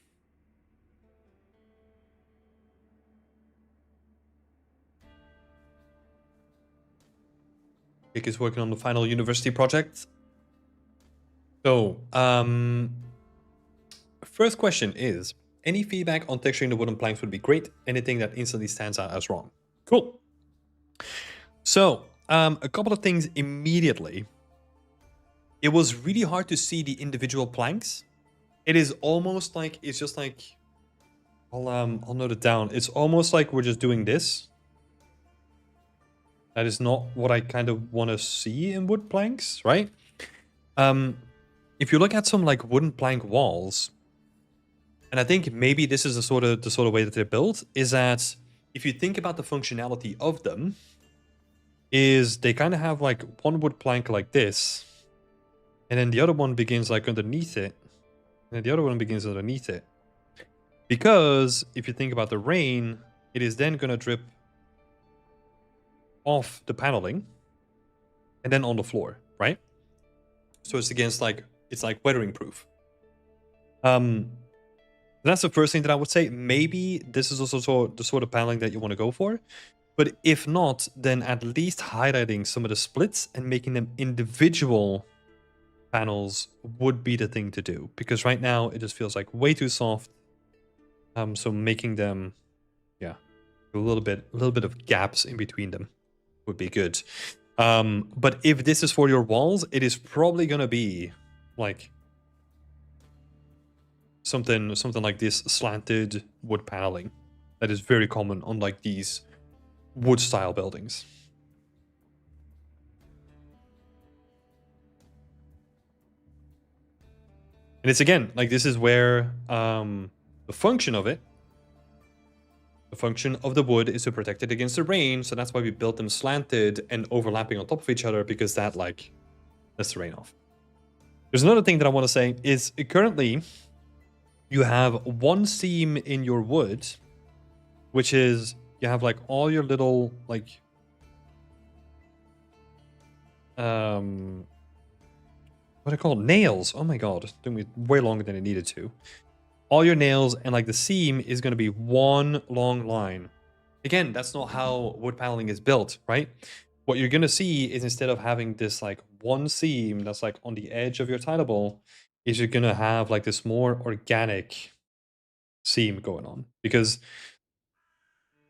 Jake is working on the final university project. So, first question is, any feedback on texturing the wooden planks would be great. Anything that instantly stands out as wrong. Cool. So, a couple of things immediately. It was really hard to see the individual planks. It is almost like, it's just like, I'll note it down. It's almost like we're just doing this. That is not what I kind of want to see in wood planks, right? If you look at some like wooden plank walls, and I think maybe this is the sort of way that they're built, is that if you think about the functionality of them, is they kind of have like one wood plank like this, and then the other one begins like underneath it, and then the other one begins underneath it. Because if you think about the rain, it is then going to drip off the paneling and then on the floor, right? So it's against like, it's like weathering proof. That's the first thing that I would say. Maybe this is also the sort of paneling that you want to go for. But if not, then at least highlighting some of the splits and making them individual panels would be the thing to do. Because right now it just feels like way too soft. So making them, yeah, a little bit of gaps in between them would be good. But if this is for your walls, it is probably gonna be like something like this slanted wood paneling that is very common on like these wood style buildings. And it's again like, this is where the function of it, the function of the wood is to protect it against the rain. So that's why we built them slanted and overlapping on top of each other, because that like lets the rain off. There's another thing that I want to say is currently you have one seam in your wood, which is you have like all your little like what do I call it? Nails. Oh my god, it took me way longer than it needed to. All your nails, and like the seam is going to be one long line. Again, that's not how wood paneling is built, right? What you're going to see is, instead of having this like one seam that's like on the edge of your tileable, is you're going to have like this more organic seam going on. Because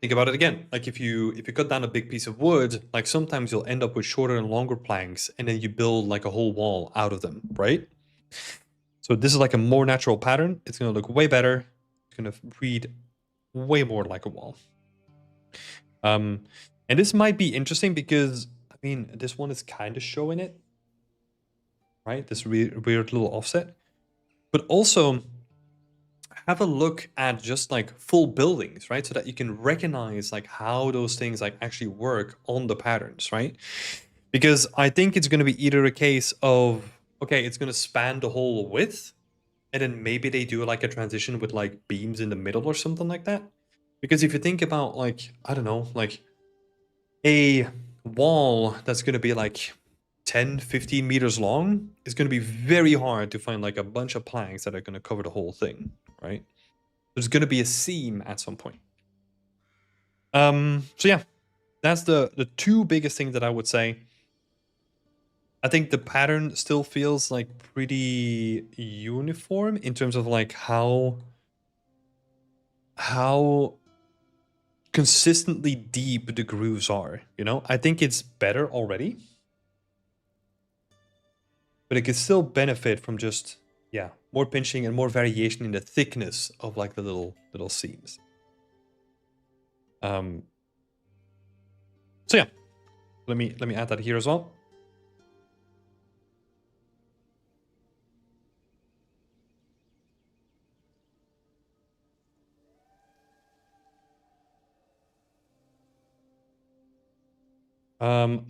think about it again, like if you cut down a big piece of wood, like sometimes you'll end up with shorter and longer planks, and then you build like a whole wall out of them, right? So this is like a more natural pattern. It's going to look way better. It's going to read way more like a wall. And this might be interesting because, I mean, this one is kind of showing it, right? This weird little offset. But also have a look at just like full buildings, right? So that you can recognize like how those things like actually work on the patterns, right? Because I think it's going to be either a case of, okay, it's going to span the whole width, and then maybe they do like a transition with like beams in the middle or something like that. Because if you think about like, I don't know, like a wall that's going to be like 10, 15 meters long, is going to be very hard to find like a bunch of planks that are going to cover the whole thing, right? There's going to be a seam at some point. So yeah, that's the two biggest things that I would say. I think the pattern still feels like pretty uniform in terms of like how consistently deep the grooves are, you know? I think it's better already. But it could still benefit from just, yeah, more pinching and more variation in the thickness of like the little seams. So yeah, let me add that here as well.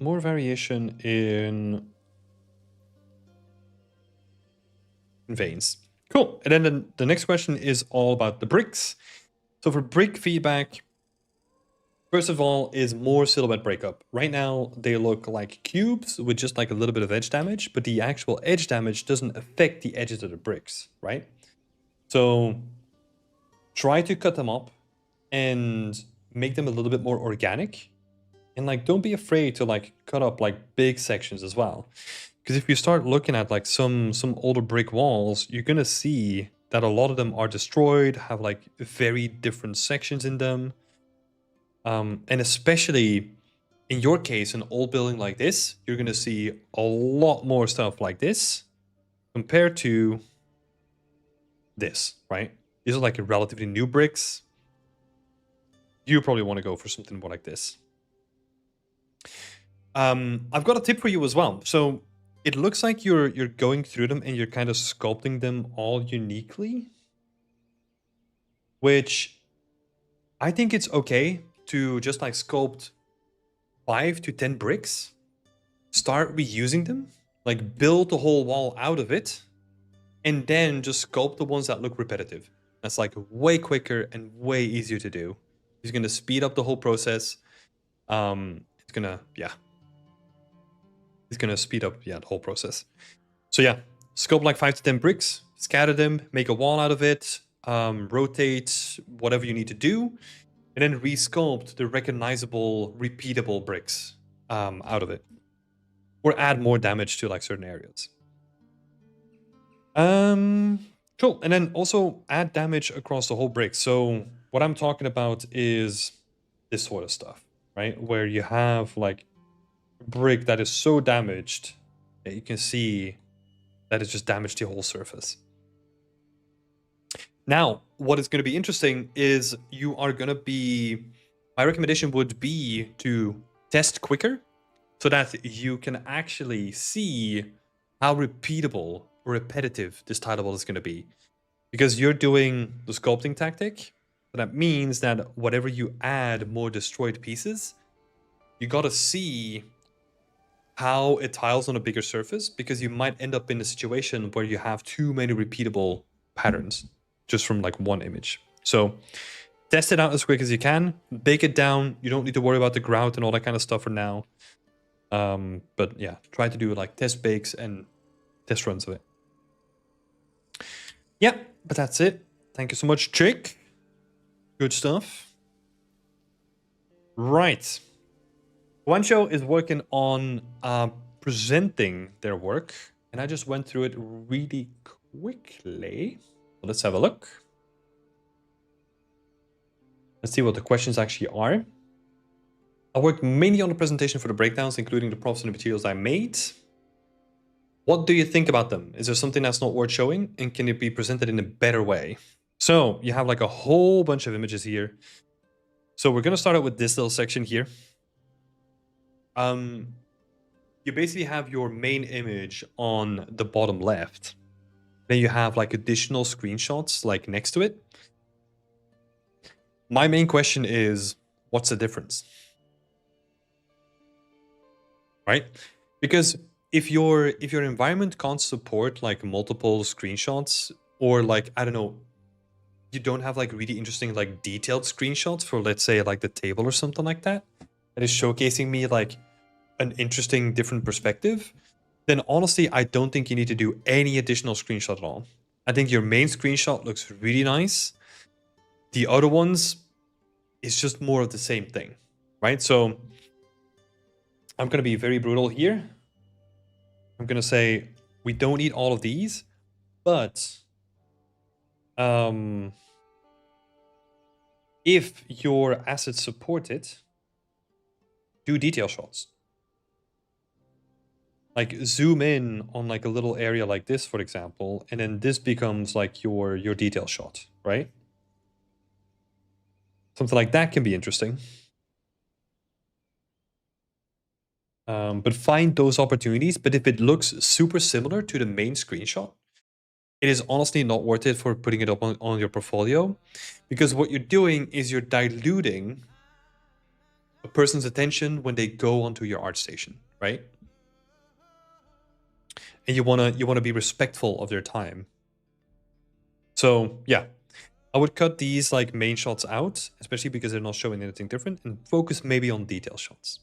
More variation in veins. Cool. And then the next question is all about the bricks. So for brick feedback, first of all, is more silhouette breakup. Right now, they look like cubes with just like a little bit of edge damage, but the actual edge damage doesn't affect the edges of the bricks, right? So try to cut them up and make them a little bit more organic. And like, don't be afraid to like cut up like big sections as well. Because if you start looking at like some older brick walls, you're gonna see that a lot of them are destroyed, have like very different sections in them. And especially in your case, an old building like this, you're gonna see a lot more stuff like this compared to this, right? These are like relatively new bricks. You probably want to go for something more like this. I've got a tip for you as well. So it looks like you're going through them and you're kind of sculpting them all uniquely, which I think it's okay to just like sculpt 5 to 10 bricks, start reusing them, like build the whole wall out of it, and then just sculpt the ones that look repetitive. That's like way quicker and way easier to do. It's gonna speed up the whole process. It's gonna speed up the whole process. So yeah, sculpt like 5 to 10 bricks, scatter them, make a wall out of it, rotate whatever you need to do, and then resculpt the recognizable, repeatable bricks out of it, or add more damage to like certain areas. Cool. And then also add damage across the whole brick. So what I'm talking about is this sort of stuff, right? Where you have like a brick that is so damaged that you can see that it's just damaged the whole surface. Now, what is going to be interesting is you are going to be, my recommendation would be to test quicker so that you can actually see how repeatable or repetitive this tileable is going to be. Because you're doing the sculpting tactic, so that means that whatever you add more destroyed pieces, you got to see how it tiles on a bigger surface, because you might end up in a situation where you have too many repeatable patterns just from like one image. So test it out as quick as you can, bake it down. You don't need to worry about the grout and all that kind of stuff for now. But yeah, try to do like test bakes and test runs of it. Yeah, but that's it. Thank you so much, Chick. Good stuff. Right. Guancho is working on presenting their work, and I just went through it really quickly. So let's have a look. Let's see what the questions actually are. I worked mainly on the presentation for the breakdowns, including the props and the materials I made. What do you think about them? Is there something that's not worth showing, and can it be presented in a better way? So you have like a whole bunch of images here. So we're gonna start out with this little section here. You basically have your main image on the bottom left. Then you have like additional screenshots like next to it. My main question is, what's the difference? Right? Because if your environment can't support like multiple screenshots, or like, I don't know, you don't have like really interesting like detailed screenshots for, let's say, like the table or something like that, that is showcasing me like an interesting different perspective, then honestly, I don't think you need to do any additional screenshot at all. I think your main screenshot looks really nice. The other ones is just more of the same thing, right? So I'm going to be very brutal here. I'm going to say we don't need all of these, but if your assets support it, do detail shots. Like zoom in on like a little area like this, for example, and then this becomes like your detail shot, right? Something like that can be interesting. But find those opportunities. But if it looks super similar to the main screenshot, it is honestly not worth it for putting it up on your portfolio, because what you're doing is you're diluting a person's attention when they go onto your ArtStation, right? And you wanna be respectful of their time. So yeah, I would cut these like main shots out, especially because they're not showing anything different, and focus maybe on detail shots.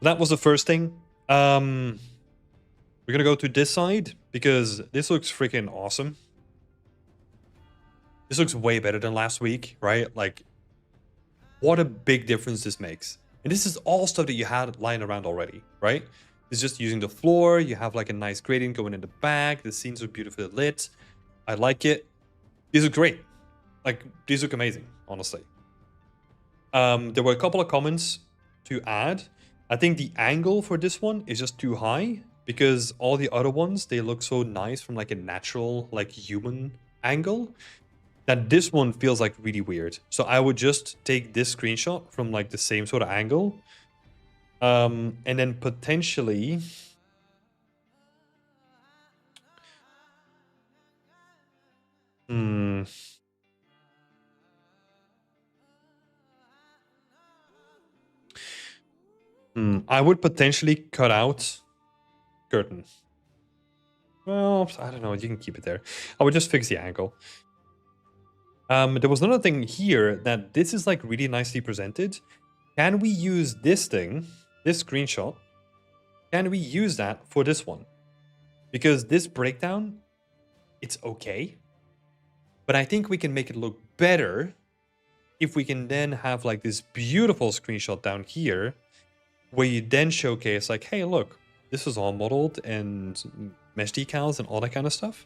That was the first thing. We're gonna go to this side because this looks freaking awesome. This looks way better than last week, right? Like, what a big difference this makes. And this is all stuff that you had lying around already, right? It's just using the floor. You have like a nice gradient going in the back. The scenes are beautifully lit. I like it. These are great. Like, these look amazing, honestly. There were a couple of comments to add. I think the angle for this one is just too high, because all the other ones, they look so nice from like a natural, like human angle, that this one feels like really weird. So I would just take this screenshot from like the same sort of angle. And then potentially... I would potentially cut out curtain. Well, I don't know. You can keep it there. I would just fix the angle. There was another thing here that this is like really nicely presented. Can we use this thing, this screenshot? Can we use that for this one? Because this breakdown, it's okay. But I think we can make it look better if we can then have like this beautiful screenshot down here, where you then showcase like, hey, look, this is all modeled and mesh decals and all that kind of stuff.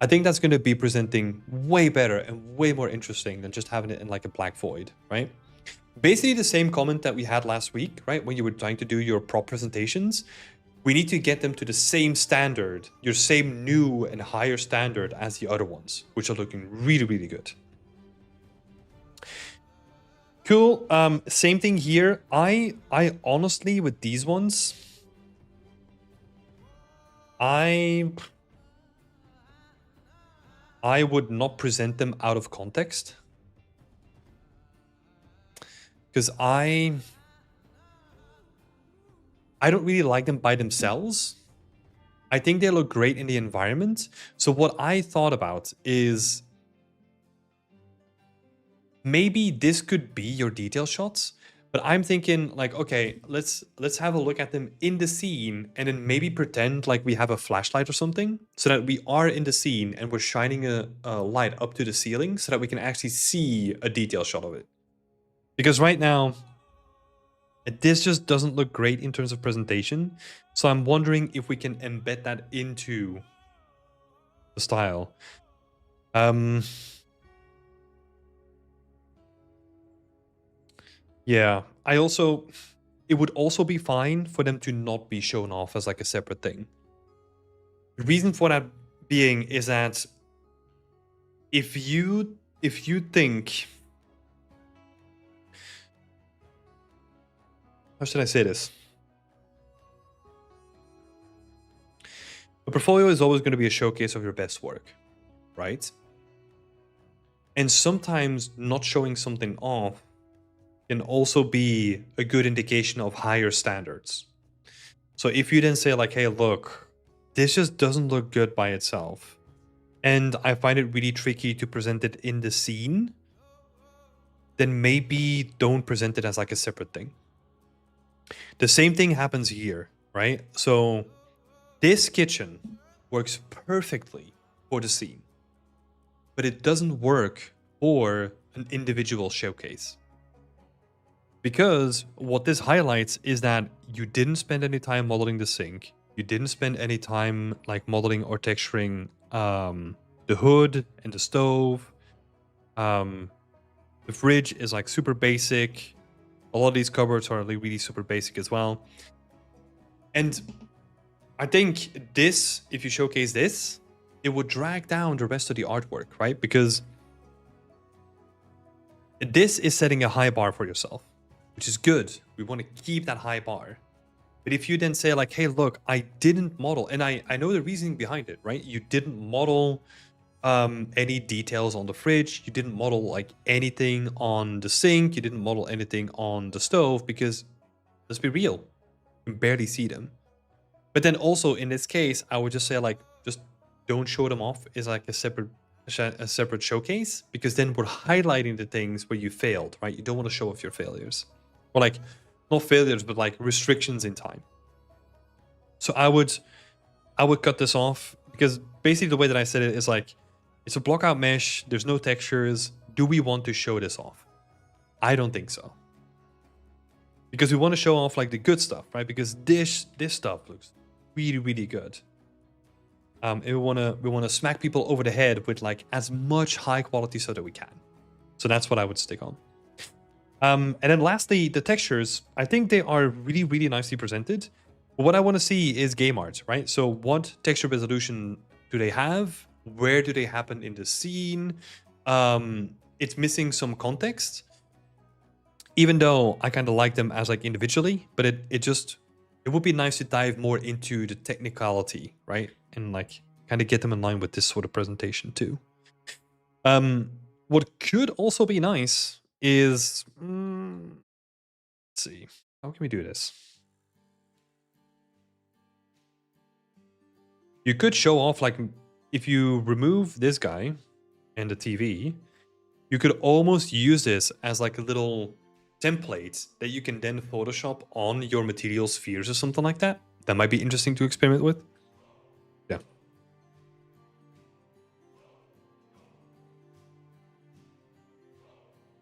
I think that's going to be presenting way better and way more interesting than just having it in like a black void, right? Basically the same comment that we had last week, right? When you were trying to do your prop presentations, we need to get them to the same standard, your same new and higher standard as the other ones, which are looking really, really good. Cool. Same thing here. I honestly, with these ones, I would not present them out of context. Because I don't really like them by themselves. I think they look great in the environment. So what I thought about is maybe this could be your detail shots, but I'm thinking like, okay, let's have a look at them in the scene and then maybe pretend like we have a flashlight or something so that we are in the scene and we're shining a light up to the ceiling so that we can actually see a detail shot of it. Because right now, this just doesn't look great in terms of presentation. So I'm wondering if we can embed that into the style. Yeah, it would also be fine for them to not be shown off as like a separate thing. The reason for that being is that if you think, how should I say this? A portfolio is always going to be a showcase of your best work, right? And sometimes not showing something off can also be a good indication of higher standards. So if you then say like, hey, look, this just doesn't look good by itself, and I find it really tricky to present it in the scene, then maybe don't present it as like a separate thing. The same thing happens here, right? So this kitchen works perfectly for the scene, but it doesn't work for an individual showcase. Because what this highlights is that you didn't spend any time modeling the sink. You didn't spend any time like modeling or texturing the hood and the stove. The fridge is like super basic. A lot of these cupboards are like really super basic as well. And I think this, if you showcase this, it would drag down the rest of the artwork, right? Because this is setting a high bar for yourself. which is good. We want to keep that high bar. But if you then say like, hey, look, I didn't model, and I know the reasoning behind it, right? You didn't model any details on the fridge. You didn't model like anything on the sink. You didn't model anything on the stove because, let's be real, you can barely see them. But then also in this case, I would just say like, just don't show them off as like a separate showcase, because then we're highlighting the things where you failed, right? You don't want to show off your failures, or like not failures, but like restrictions in time. So I would cut this off, because basically the way that I said it is like, it's a block out mesh. There's no textures. Do we want to show this off? I don't think so. Because we want to show off like the good stuff, right? Because this stuff looks really, really good. And we want to smack people over the head with like as much high quality stuff that we can. So that's what I would stick on. And then lastly, the textures. I think they are really, really nicely presented. But what I want to see is game art, right? So what texture resolution do they have? Where do they happen in the scene? It's missing some context. Even though I kind of like them as like individually, but it would be nice to dive more into the technicality, right? And like kind of get them in line with this sort of presentation too. What could also be nice is, let's see, how can we do this? You could show off like, if you remove this guy and the TV, you could almost use this as like a little template that you can then Photoshop on your material spheres or something like that. That might be interesting to experiment with. Yeah.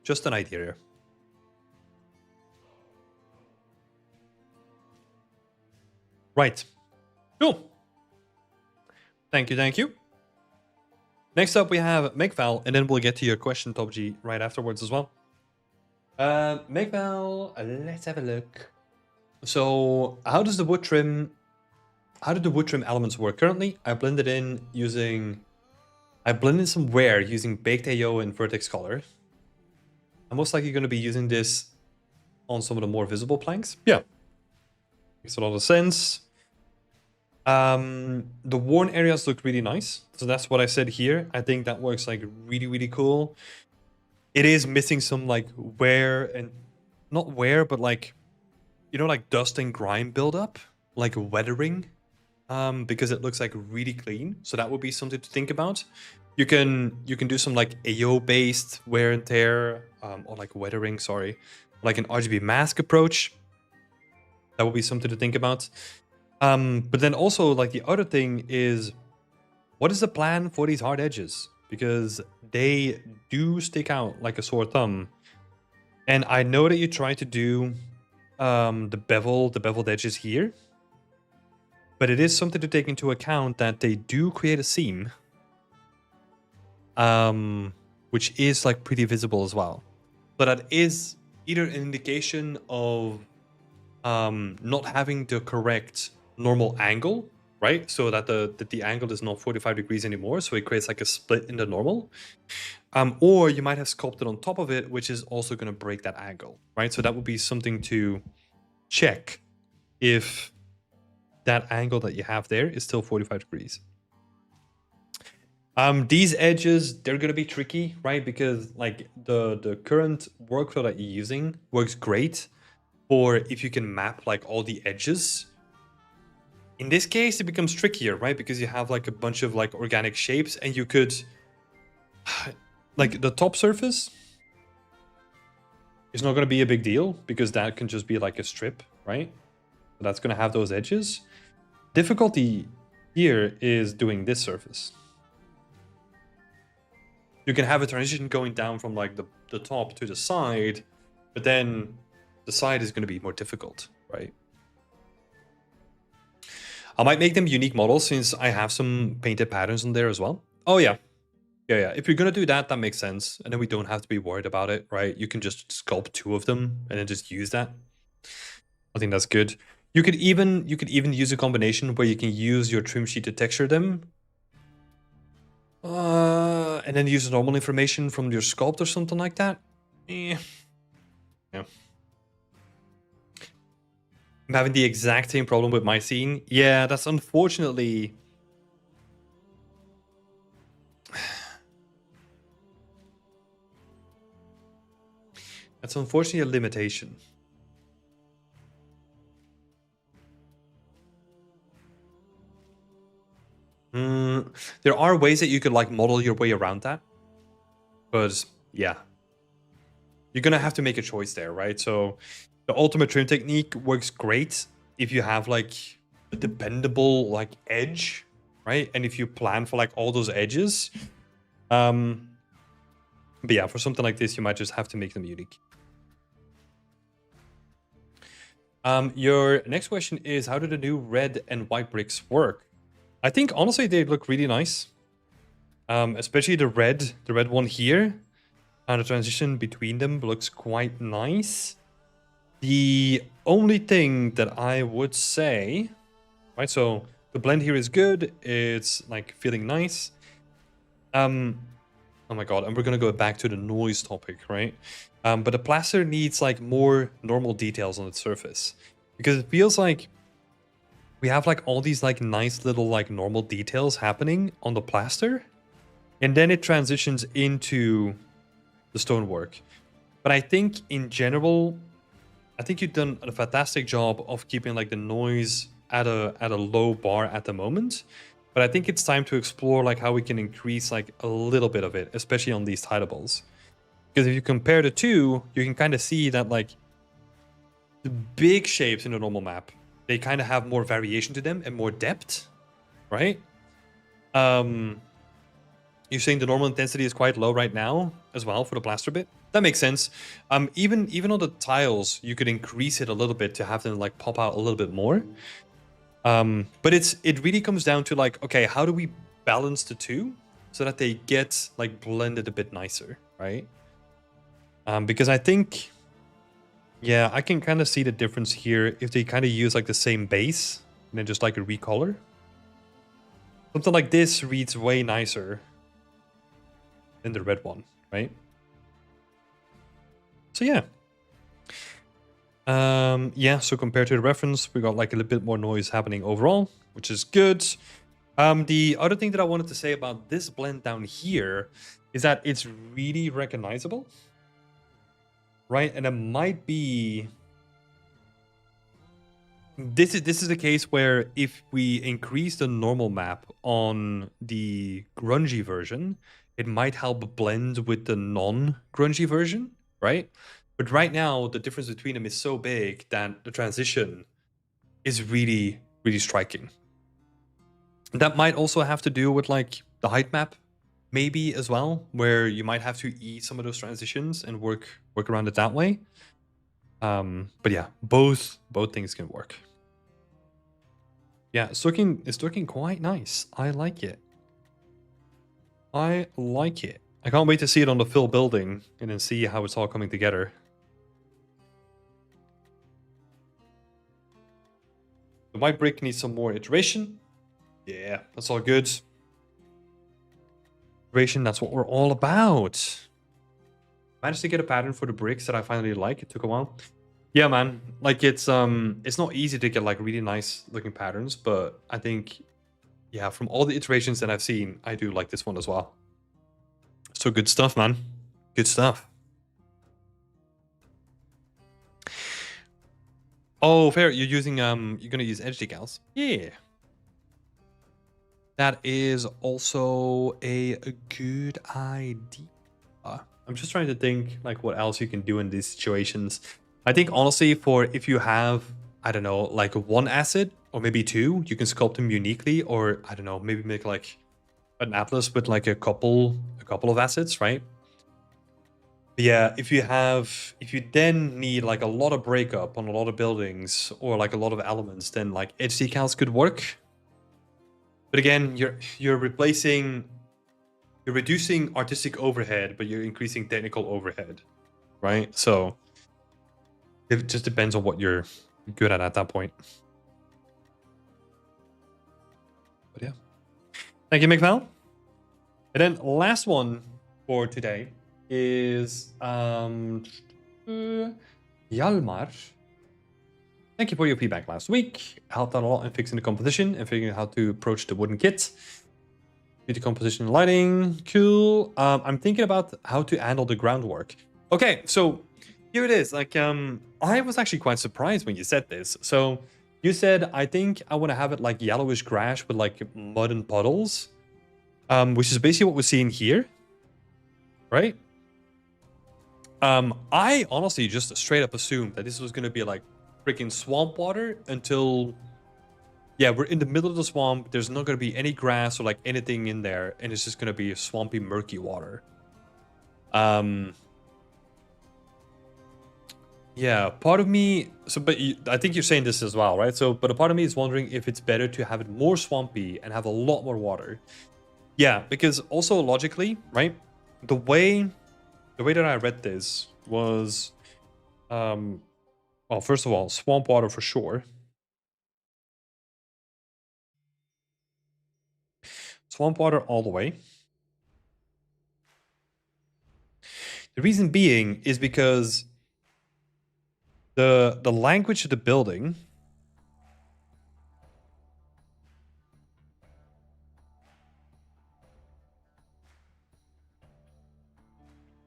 Just an idea here. Right. Cool. Thank you, thank you. Next up, we have Megval, and then we'll get to your question, Top G, right afterwards as well. Megval, let's have a look. So, how did the wood trim elements work? Currently, I blended in some wear using Baked AO and Vertex Color. I'm most likely going to be using this on some of the more visible planks. Yeah. Makes a lot of sense. The worn areas look really nice. So that's what I said here. I think that works like really, really cool. It is missing some like wear, and not wear, but like, you know, like dust and grime buildup, like weathering, because it looks like really clean. So that would be something to think about. You can do some like AO based wear and tear, or like weathering, sorry, like an RGB mask approach. That would be something to think about. But then also like the other thing is, what is the plan for these hard edges? Because they do stick out like a sore thumb. And I know that you try to do the beveled edges here, but it is something to take into account that they do create a seam, which is like pretty visible as well. So that is either an indication of not having the correct normal angle, right? So that the angle is not 45 degrees anymore, so it creates like a split in the normal. Or you might have sculpted on top of it, which is also going to break that angle, right? So that would be something to check if that angle that you have there is still 45 degrees. These edges, they're going to be tricky, right? Because like the current workflow that you're using works great for if you can map like all the edges. In this case, it becomes trickier, right? Because you have like a bunch of like organic shapes, and you could like the top surface is not going to be a big deal because that can just be like a strip, right? So that's going to have those edges. Difficulty here is doing this surface. You can have a transition going down from like the top to the side, but then the side is going to be more difficult, right? I might make them unique models since I have some painted patterns on there as well. Oh yeah. Yeah. If you're going to do that, that makes sense. And then we don't have to be worried about it, right? You can just sculpt 2 of them and then just use that. I think that's good. You could even use a combination where you can use your trim sheet to texture them. And then use the normal information from your sculpt or something like that. Yeah. I'm having the exact same problem with my scene. Yeah, that's unfortunately... That's unfortunately a limitation. There are ways that you could like model your way around that. But yeah, you're gonna have to make a choice there, right? So the ultimate trim technique works great if you have like a dependable like edge, right? And if you plan for like all those edges. But yeah, for something like this, you might just have to make them unique. Your next question is, how do the new red and white bricks work? I think honestly they look really nice. Especially the red one here. And the transition between them looks quite nice. The only thing that I would say, right? So the blend here is good. It's like feeling nice. Oh my god, and we're gonna go back to the noise topic, right? But the plaster needs like more normal details on its surface, because it feels like we have like all these like nice little like normal details happening on the plaster, and then it transitions into the stonework. But I think in general, I think you've done a fantastic job of keeping like the noise at a low bar at the moment. But I think it's time to explore like how we can increase like a little bit of it, especially on these tidables. Because if you compare the two, you can kind of see that like the big shapes in the normal map, they kind of have more variation to them and more depth, right? You're saying the normal intensity is quite low right now as well for the plaster bit. That makes sense. Even on the tiles, you could increase it a little bit to have them like pop out a little bit more. But it really comes down to like, okay, how do we balance the two so that they get like blended a bit nicer, right? Because I think, yeah, I can kind of see the difference here if they kind of use like the same base and then just like a recolor. Something like this reads way nicer than the red one, right? So yeah. Yeah, so compared to the reference, we got like a little bit more noise happening overall, which is good. The other thing that I wanted to say about this blend down here is that it's really recognizable, right? And it might be... This is a case where if we increase the normal map on the grungy version, it might help blend with the non-grungy version, right? But right now, the difference between them is so big that the transition is really, really striking. That might also have to do with like the height map, maybe as well, where you might have to eat some of those transitions and work around it that way. But yeah, both things can work. Yeah, it's looking quite nice. I like it. I like it. I can't wait to see it on the full building and then see how it's all coming together. The white brick needs some more iteration. Yeah, that's all good. Iteration, that's what we're all about. Managed to get a pattern for the bricks that I finally like. It took a while. Yeah, man. Like it's not easy to get like really nice looking patterns, but I think, yeah, from all the iterations that I've seen, I do like this one as well. So good stuff, man. Good stuff. Oh, fair. You're using you're gonna use edge decals. Yeah. That is also a good idea. I'm just trying to think like what else you can do in these situations. I think honestly, for if you have, I don't know, like one asset or maybe two, you can sculpt them uniquely, or I don't know, maybe make like an atlas with like a couple of assets, right? But yeah, if you then need like a lot of breakup on a lot of buildings or like a lot of elements, then like edge decals could work. But again, you're reducing artistic overhead, but you're increasing technical overhead, right? So it just depends on what you're good at that point. But yeah. Thank you, McVal. And then last one for today is Hjalmar. Thank you for your feedback last week. Helped out a lot in fixing the composition and figuring out how to approach the wooden kit. Do the composition and lighting. Cool. I'm thinking about how to handle the groundwork. Okay, so here it is. Like, I was actually quite surprised when you said this. So you said, I think I want to have it like yellowish grass with like mud and puddles, which is basically what we're seeing here, right? I honestly just straight up assumed that this was going to be like freaking swamp water until, yeah, we're in the middle of the swamp. There's not going to be any grass or like anything in there, and it's just going to be swampy, murky water. Yeah, part of me. So, but I think you're saying this as well, right? So, but a part of me is wondering if it's better to have it more swampy and have a lot more water. Yeah, because also logically, right? The way that I read this was, well, first of all, swamp water for sure. Swamp water all the way. The reason being is because the language of the building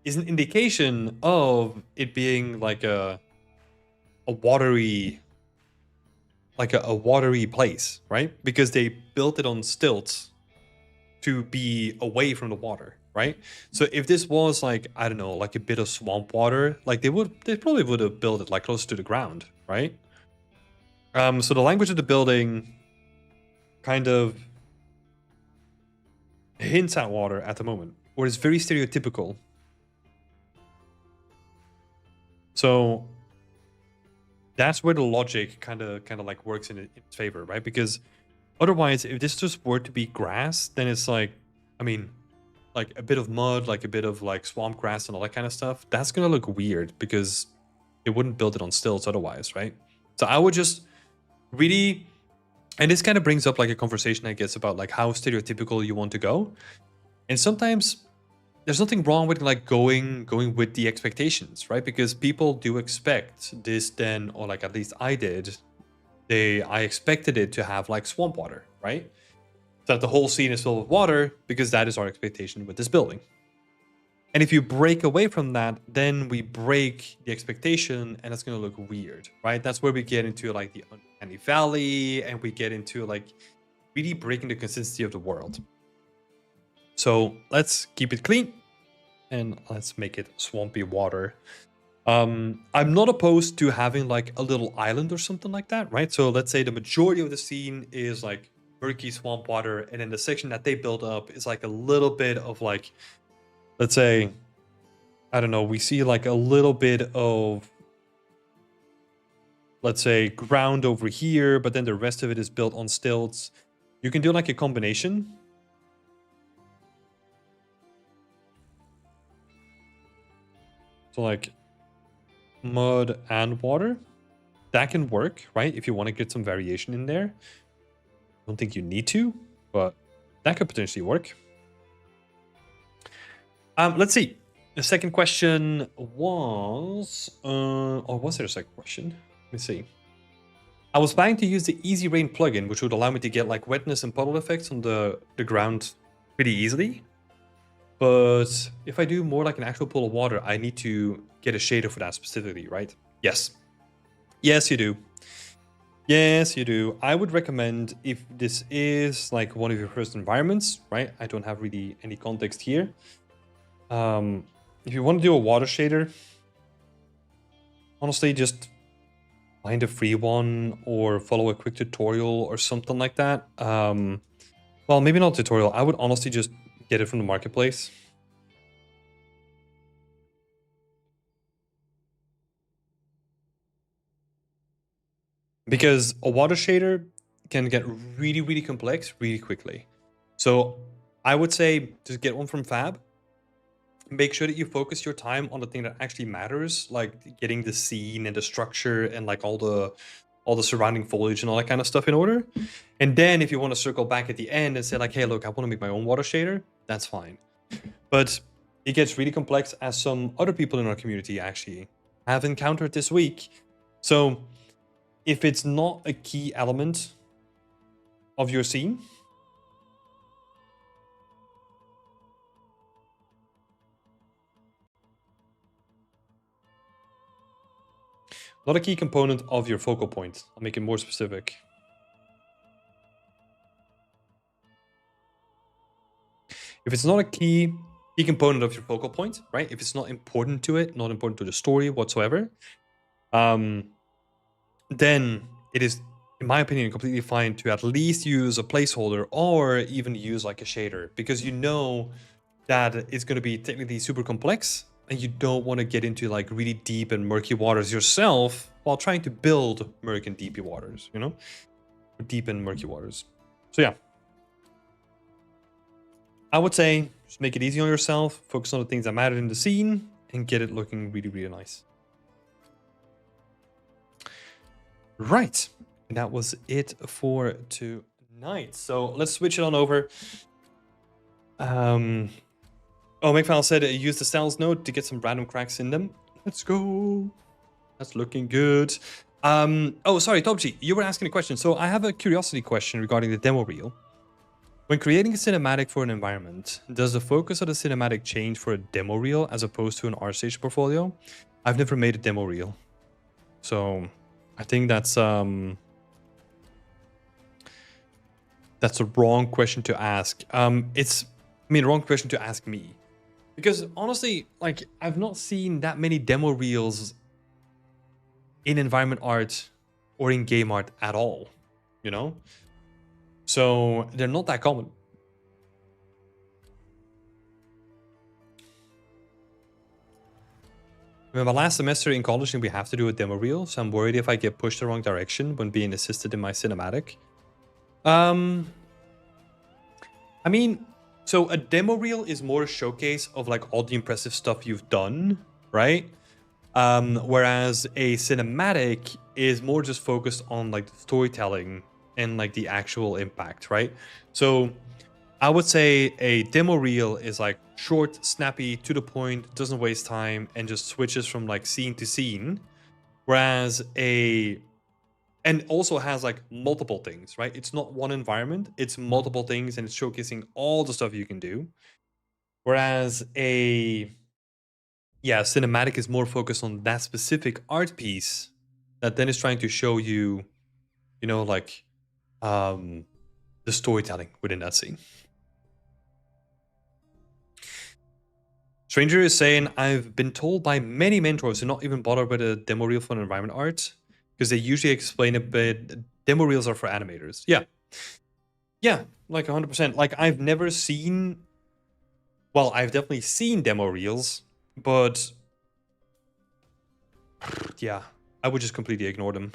is an indication of it being like a watery, like a watery place, right? Because they built it on stilts to be away from the water, right? So if this was like, I don't know, like a bit of swamp water, like they probably would have built it like close to the ground, right? So the language of the building kind of hints at water at the moment, or is very stereotypical. So that's where the logic kind of like works in its favor, right? Because otherwise, if this just were to be grass, then it's like, I mean, like a bit of mud, like a bit of like swamp grass and all that kind of stuff. That's gonna look weird because it wouldn't build it on stilts otherwise, right? So I would just really, and this kind of brings up like a conversation, I guess, about like how stereotypical you want to go. And sometimes there's nothing wrong with like going with the expectations, right? Because people do expect this then, or like at least I did. I expected it to have like swamp water, right? That the whole scene is filled with water because that is our expectation with this building. And if you break away from that, then we break the expectation and it's going to look weird, right? That's where we get into like the uncanny valley and we get into like really breaking the consistency of the world. So let's keep it clean and let's make it swampy water. I'm not opposed to having like a little island or something like that, right? So let's say the majority of the scene is like murky swamp water, and then the section that they build up is like a little bit of like, let's say, I don't know, we see like a little bit of, let's say, ground over here, but then the rest of it is built on stilts. You can do like a combination. So like mud and water, that can work, right? If you want to get some variation in there. I don't think you need to, but that could potentially work. Let's see. The second question was, or was there a second question? Let me see. I was planning to use the Easy Rain plugin, which would allow me to get like wetness and puddle effects on the ground pretty easily. But if I do more like an actual pool of water, I need to get a shader for that specifically, right? Yes. Yes, you do. Yes, you do. I would recommend, if this is like one of your first environments, right? I don't have really any context here. If you want to do a water shader, honestly, just find a free one or follow a quick tutorial or something like that. Well, maybe not tutorial. I would honestly just get it from the marketplace. Because a water shader can get really, really complex really quickly. So I would say just get one from Fab. Make sure that you focus your time on the thing that actually matters, like getting the scene and the structure and like all the surrounding foliage and all that kind of stuff in order. And then if you want to circle back at the end and say like, hey, look, I want to make my own water shader, that's fine. But it gets really complex, as some other people in our community actually have encountered this week. So if it's not a key element of your scene, not a key component of your focal point. I'll make it more specific. If it's not a key component of your focal point, right? If it's not important to it, not important to the story whatsoever, then it is, in my opinion, completely fine to at least use a placeholder or even use like a shader, because you know that it's going to be technically super complex and you don't want to get into like really deep and murky waters yourself while trying to build murky and deep waters, you know? Deep and murky waters. So yeah. I would say just make it easy on yourself, focus on the things that matter in the scene, and get it looking really, really nice. Right. And that was it for tonight. So let's switch it on over. Oh, McFile said use the cells node to get some random cracks in them. Let's go. That's looking good. Oh, sorry, Topji, you were asking a question. So I have a curiosity question regarding the demo reel. When creating a cinematic for an environment, does the focus of the cinematic change for a demo reel as opposed to an ArtStation portfolio? I've never made a demo reel, so I think that's a wrong question to ask. Wrong question to ask me, because honestly, like I've not seen that many demo reels in environment art or in game art at all, you know. So they're not that common. In my last semester in college, we have to do a demo reel, so I'm worried if I get pushed the wrong direction when being assisted in my cinematic. I mean, so a demo reel is more a showcase of like all the impressive stuff you've done, right? Whereas a cinematic is more just focused on like the storytelling and like the actual impact, right? So I would say a demo reel is like short, snappy, to the point, doesn't waste time, and just switches from like scene to scene. Whereas and also has like multiple things, right? It's not one environment, it's multiple things, and it's showcasing all the stuff you can do. Whereas cinematic is more focused on that specific art piece that then is trying to show you, you know, like the storytelling within that scene. Stranger is saying, I've been told by many mentors to not even bother with a demo reel for an environment art because they usually explain a bit. Demo reels are for animators. Yeah. Yeah, like 100%. Like I've never seen, well, I've definitely seen demo reels, but yeah, I would just completely ignore them.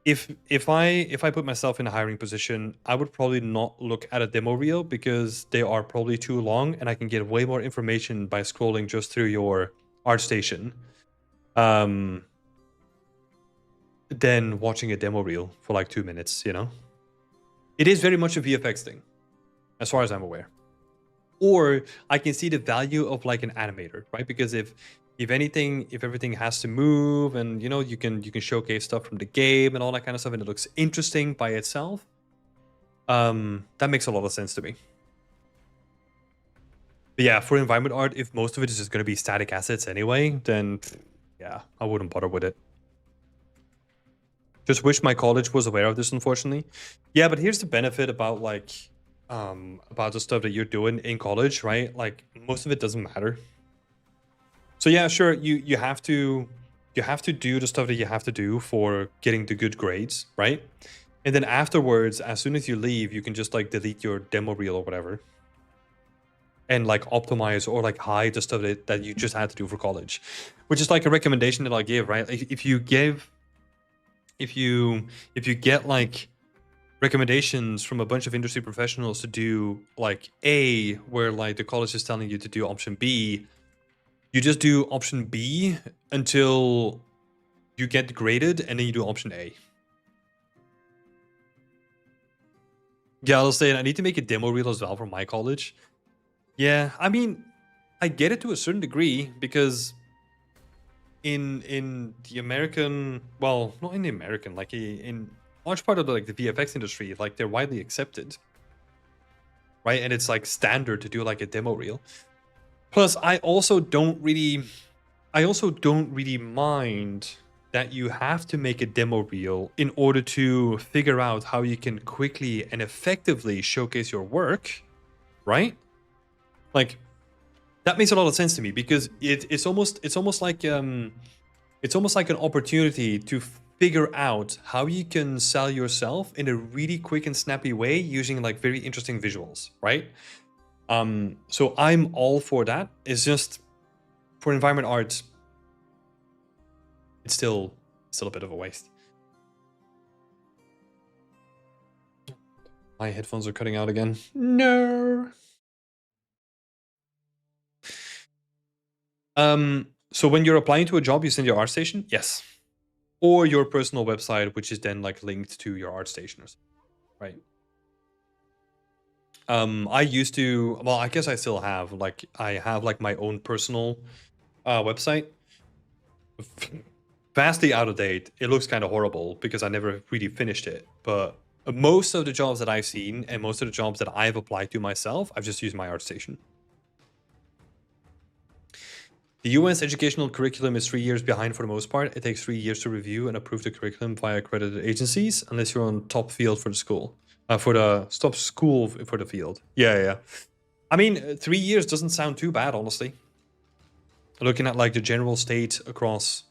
If I put myself in a hiring position, I would probably not look at a demo reel because they are probably too long and I can get way more information by scrolling just through your ArtStation than watching a demo reel for like 2 minutes, you know? It is very much a VFX thing, as far as I'm aware. Or I can see the value of like an animator, right? Because if everything has to move and you know you can showcase stuff from the game and all that kind of stuff and it looks interesting by itself, that makes a lot of sense to me. But yeah, for environment art, if most of it is just going to be static assets anyway, then yeah, I wouldn't bother with it. Just wish my college was aware of this, unfortunately. Yeah, but here's the benefit about like about the stuff that you're doing in college, right? Like most of it doesn't matter. So yeah, sure, you have to do the stuff that you have to do for getting the good grades, right? And then afterwards, as soon as you leave, you can just like delete your demo reel or whatever. And like optimize or like hide the stuff that you just had to do for college. Which is like a recommendation that I give, right? If you get like recommendations from a bunch of industry professionals to do like A, where like the college is telling you to do option B, you just do option B until you get graded, and then you do option A. Yeah, I'll say I need to make a demo reel as well for my college. Yeah, I mean, I get it to a certain degree because in the American, well, not in the American, like in large part of like the VFX industry, like they're widely accepted, right? And it's like standard to do like a demo reel. Plus, I also don't really mind that you have to make a demo reel in order to figure out how you can quickly and effectively showcase your work, right? Like that makes a lot of sense to me because it's almost like an opportunity to figure out how you can sell yourself in a really quick and snappy way using like very interesting visuals, right? So I'm all for that. It's just for environment art, it's still a bit of a waste. My headphones are cutting out again. No. So when you're applying to a job, you send your ArtStation? Yes. Or your personal website, which is then like linked to your ArtStation, right? I used to, well, I guess I still have, like, I have like my own personal website. Vastly out of date. It looks kind of horrible because I never really finished it. But most of the jobs that I've seen and most of the jobs that I've applied to myself, I've just used my ArtStation. The US educational curriculum is 3 years behind for the most part. It takes 3 years to review and approve the curriculum via accredited agencies, unless you're on top field for the school. For the top school for the field. Yeah. I mean, 3 years doesn't sound too bad, honestly. Looking at like the general state across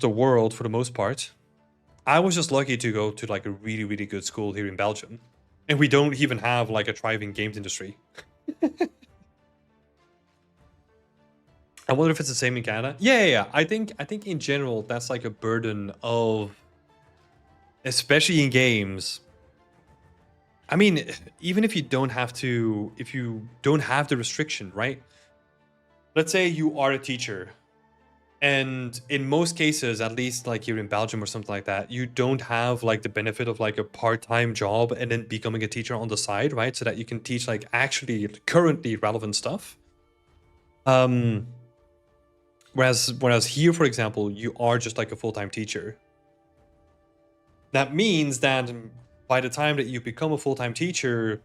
the world for the most part. I was just lucky to go to like a really, really good school here in Belgium. And we don't even have like a thriving games industry. I wonder if it's the same in Canada. Yeah. I think in general that's like a burden of, especially in games. I mean, even if you don't have to, if you don't have the restriction, right? Let's say you are a teacher, and in most cases, at least like here in Belgium or something like that, you don't have like the benefit of like a part-time job and then becoming a teacher on the side, right? So that you can teach like actually currently relevant stuff. Whereas here, for example, you are just like a full-time teacher. That means that by the time that you become a full-time teacher,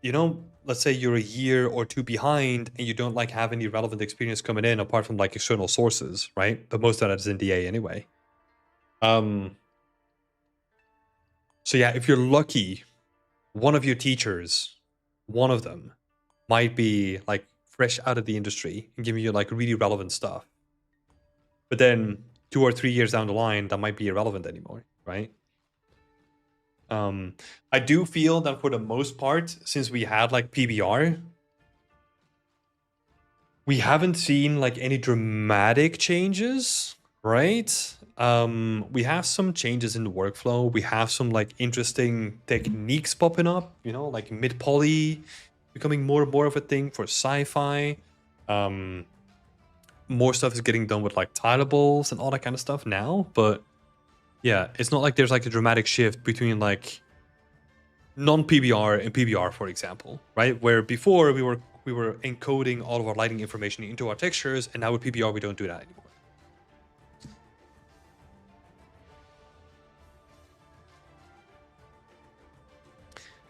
you know, let's say you're a year or two behind and you don't like have any relevant experience coming in apart from like external sources, right? But most of that is in DA anyway. So yeah, if you're lucky, one of your teachers, one of them might be like fresh out of the industry and giving you like really relevant stuff. But then 2 or 3 years down the line, that might be irrelevant anymore, right? I do feel that for the most part, since we had like PBR, we haven't seen like any dramatic changes, right? We have some changes in the workflow. We have some like interesting techniques popping up, you know, like mid-poly becoming more and more of a thing for sci-fi. More stuff is getting done with like tilables and all that kind of stuff now, but yeah, it's not like there's like a dramatic shift between like non-PBR and PBR, for example, right? Where before we were encoding all of our lighting information into our textures, and now with PBR we don't do that anymore.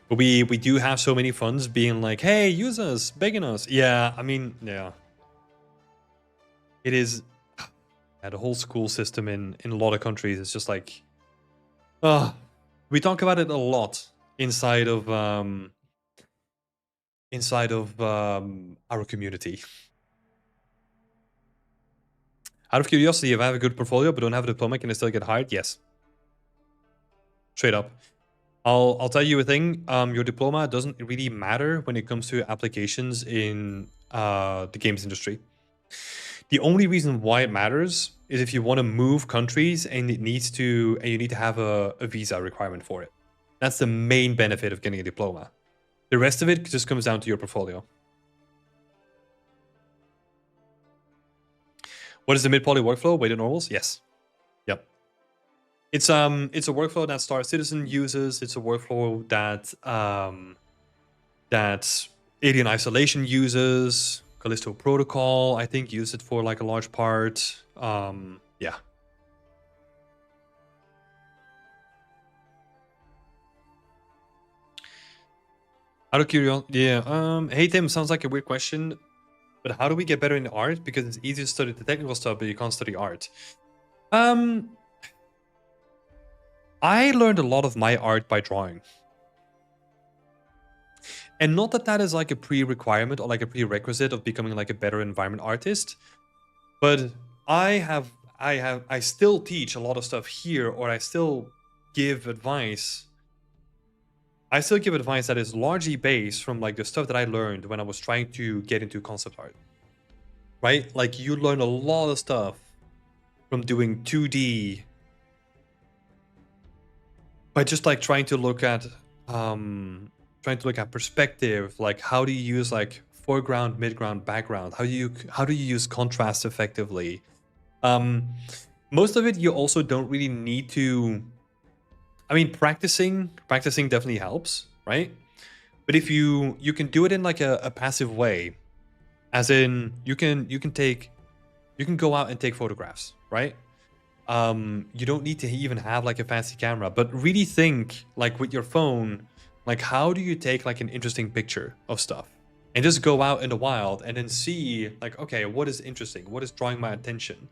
But we do have so many funds being like, hey, use us, begging us. Yeah, I mean, yeah. It is, yeah, the whole school system in a lot of countries is just like, we talk about it a lot inside of our community. Out of curiosity, if I have a good portfolio but don't have a diploma, can I still get hired? Yes. Straight up. I'll tell you a thing. Your diploma doesn't really matter when it comes to applications in the games industry. The only reason why it matters is if you want to move countries and you need to have a visa requirement for it. That's the main benefit of getting a diploma. The rest of it just comes down to your portfolio. What is the mid-poly workflow? Weighted normals? Yes. Yep. It's a workflow that Star Citizen uses. It's a workflow that Alien Isolation uses. Callisto Protocol, I think, used it for like a large part. Yeah. Out of curiosity, yeah. Hey Tim, sounds like a weird question, but how do we get better in art? Because it's easy to study the technical stuff, but you can't study art. I learned a lot of my art by drawing. And not that that is like a pre-requirement or like a prerequisite of becoming like a better environment artist, but I still teach a lot of stuff here, or I still give advice. I still give advice that is largely based from like the stuff that I learned when I was trying to get into concept art. Right? Like you learn a lot of stuff from doing 2D by just like trying to look at perspective, like how do you use like foreground, midground, background? How do you use contrast effectively? Most of it you also don't really need to. I mean, practicing definitely helps, right? But if you can do it in like a passive way, as in you can go out and take photographs, right? You don't need to even have like a fancy camera, but really think like with your phone, like how do you take like an interesting picture of stuff, and just go out in the wild and then see like, okay, what is interesting, what is drawing my attention,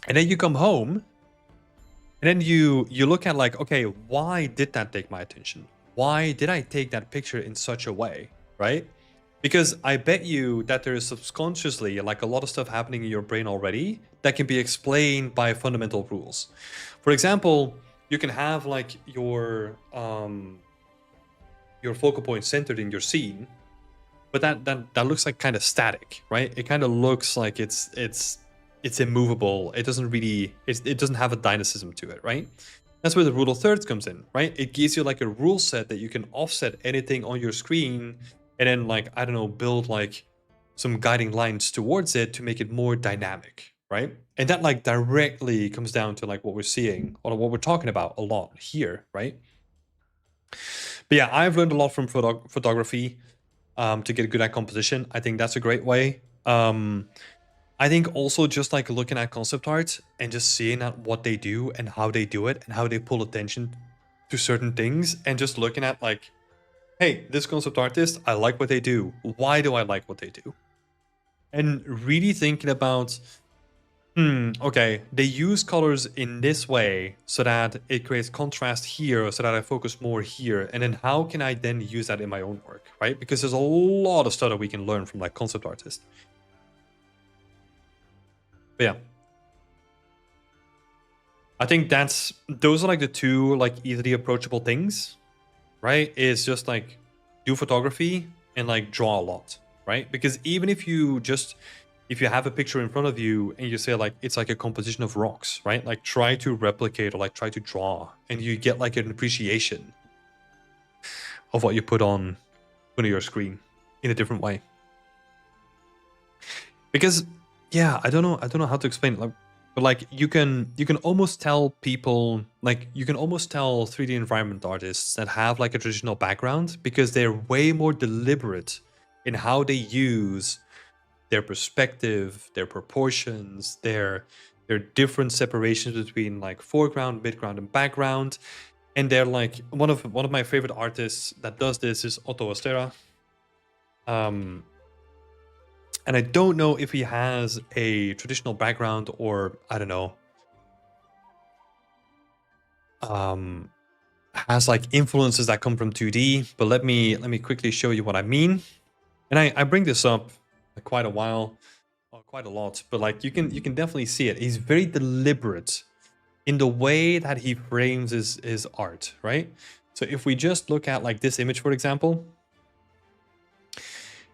and then you come home and then you look at like, okay, why did that take my attention? Why did I take that picture in such a way, right? Because I bet you that there is subconsciously like a lot of stuff happening in your brain already that can be explained by fundamental rules. For example, you can have like your focal point centered in your scene, but that looks like kind of static, right? It kind of looks like it's immovable. It doesn't really it doesn't have a dynamism to it, right? That's where the rule of thirds comes in, right? It gives you like a rule set that you can offset anything on your screen and then like, I don't know, build like some guiding lines towards it to make it more dynamic, right? And that like directly comes down to like what we're seeing or what we're talking about a lot here, right? But yeah, I've learned a lot from photography to get good at composition. I think that's a great way. I think also just like looking at concept art and just seeing at what they do and how they do it and how they pull attention to certain things, and just looking at like, hey, this concept artist, I like what they do. Why do I like what they do? And really thinking about, okay, they use colors in this way so that it creates contrast here, so that I focus more here. And then how can I then use that in my own work, right? Because there's a lot of stuff that we can learn from like concept artists. But yeah, I think those are like the two like easily approachable things, right? Is just like do photography and like draw a lot, right? Because even if you have a picture in front of you and you say like it's like a composition of rocks, right? Like try to replicate or like try to draw, and you get like an appreciation of what you put on your screen in a different way. Because yeah, I don't know how to explain it. Like, but like you can almost tell people, like you can almost tell 3D environment artists that have like a traditional background, because they're way more deliberate in how they use their perspective, their proportions, their different separations between like foreground, midground, and background. And they're like one of my favorite artists that does this is Otto Ostera. And I don't know if he has a traditional background or I don't know, has like influences that come from 2D. But let me quickly show you what I mean. And I bring this up quite a while, or quite a lot, but like you can definitely see it. He's very deliberate in the way that he frames his art, right? So if we just look at like this image, for example,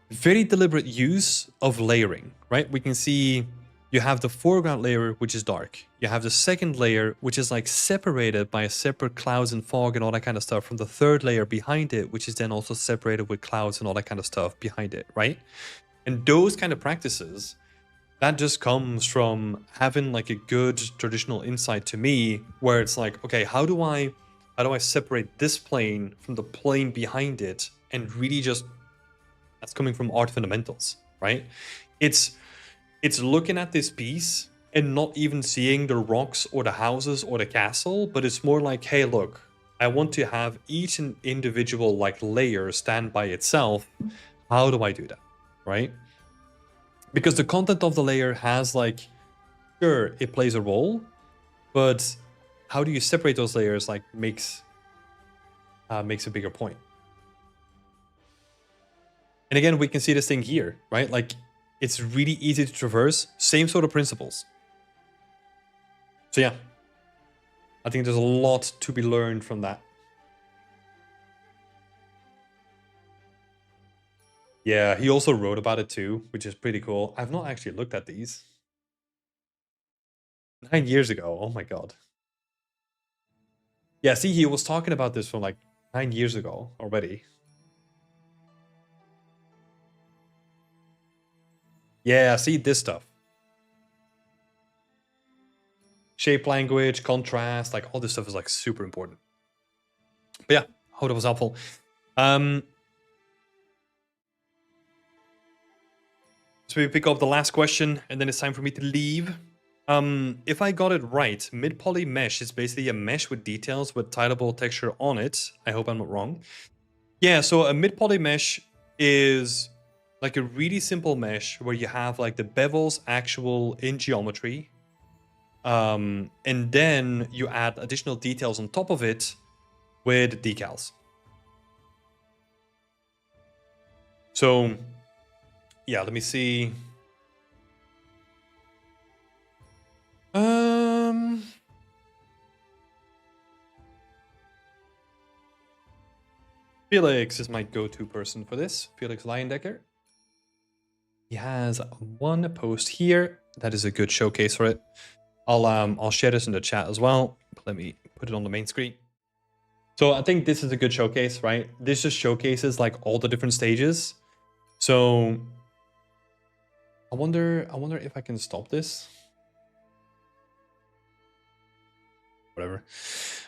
very deliberate use of layering, right? We can see you have the foreground layer, which is dark. You have the second layer, which is like separated by separate clouds and fog and all that kind of stuff, from the third layer behind it, which is then also separated with clouds and all that kind of stuff behind it, right? And those kind of practices, that just comes from having like a good traditional insight to me, where it's like, okay, how do I separate this plane from the plane behind it and really just That's coming from art fundamentals, right? It's looking at this piece and not even seeing the rocks or the houses or the castle, but it's more like, hey, look, I want to have each and individual like layer stand by itself. How do I do that, right? Because the content of the layer has like, sure, it plays a role, but how do you separate those layers like makes a bigger point. And again, we can see this thing here, right? Like, it's really easy to traverse. Same sort of principles. So yeah, I think there's a lot to be learned from that. Yeah, he also wrote about it too, which is pretty cool. I've not actually looked at these. 9 years ago, oh my god. Yeah, see, he was talking about this from like 9 years ago already. Yeah, see this stuff. Shape language, contrast, like all this stuff is like super important. But yeah, hope that was helpful. So we pick up the last question, and then it's time for me to leave. If I got it right, mid-poly mesh is basically a mesh with details with tileable texture on it. I hope I'm not wrong. Yeah, so a mid-poly mesh is like a really simple mesh where you have like the bevels actual in geometry. And then you add additional details on top of it with decals. So yeah, let me see. Felix is my go-to person for this. Felix Leyendecker. He has one post here. That is a good showcase for it. I'll share this in the chat as well. Let me put it on the main screen. So I think this is a good showcase, right? This just showcases like all the different stages. So I wonder if I can stop this. Whatever.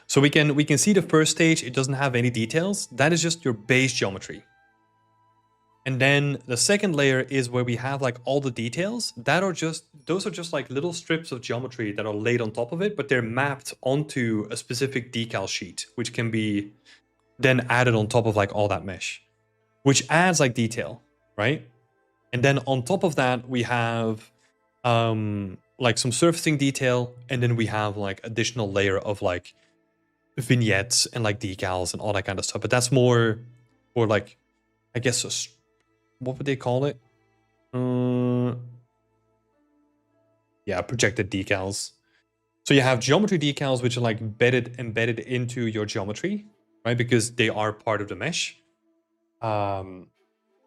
So we can see the first stage, it doesn't have any details. That is just your base geometry. And then the second layer is where we have like all the details. Those are just like little strips of geometry that are laid on top of it, but they're mapped onto a specific decal sheet, which can be then added on top of like all that mesh, which adds like detail, right? And then on top of that, we have like some surfacing detail, and then we have like additional layer of like vignettes and like decals and all that kind of stuff. But that's more, or like, I guess, what would they call it? Yeah, projected decals. So you have geometry decals, which are like embedded into your geometry, right? Because they are part of the mesh. And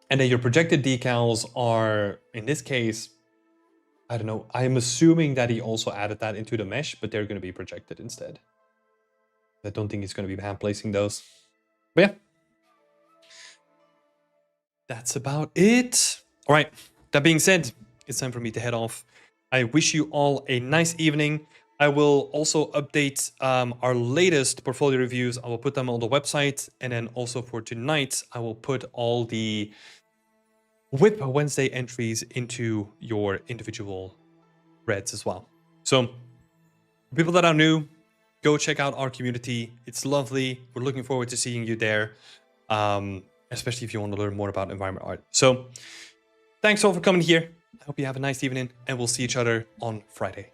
then your projected decals are, in this case, I don't know. I'm assuming that he also added that into the mesh, but they're going to be projected instead. I don't think he's going to be hand placing those. But yeah. That's about it. All right. That being said, it's time for me to head off. I wish you all a nice evening. I will also update our latest portfolio reviews. I will put them on the website. And then also for tonight, I will put all the Whip Wednesday entries into your individual threads as well. So people that are new, go check out our community. It's lovely. We're looking forward to seeing you there, especially if you want to learn more about environment art. So thanks all for coming here. I hope you have a nice evening, and we'll see each other on Friday.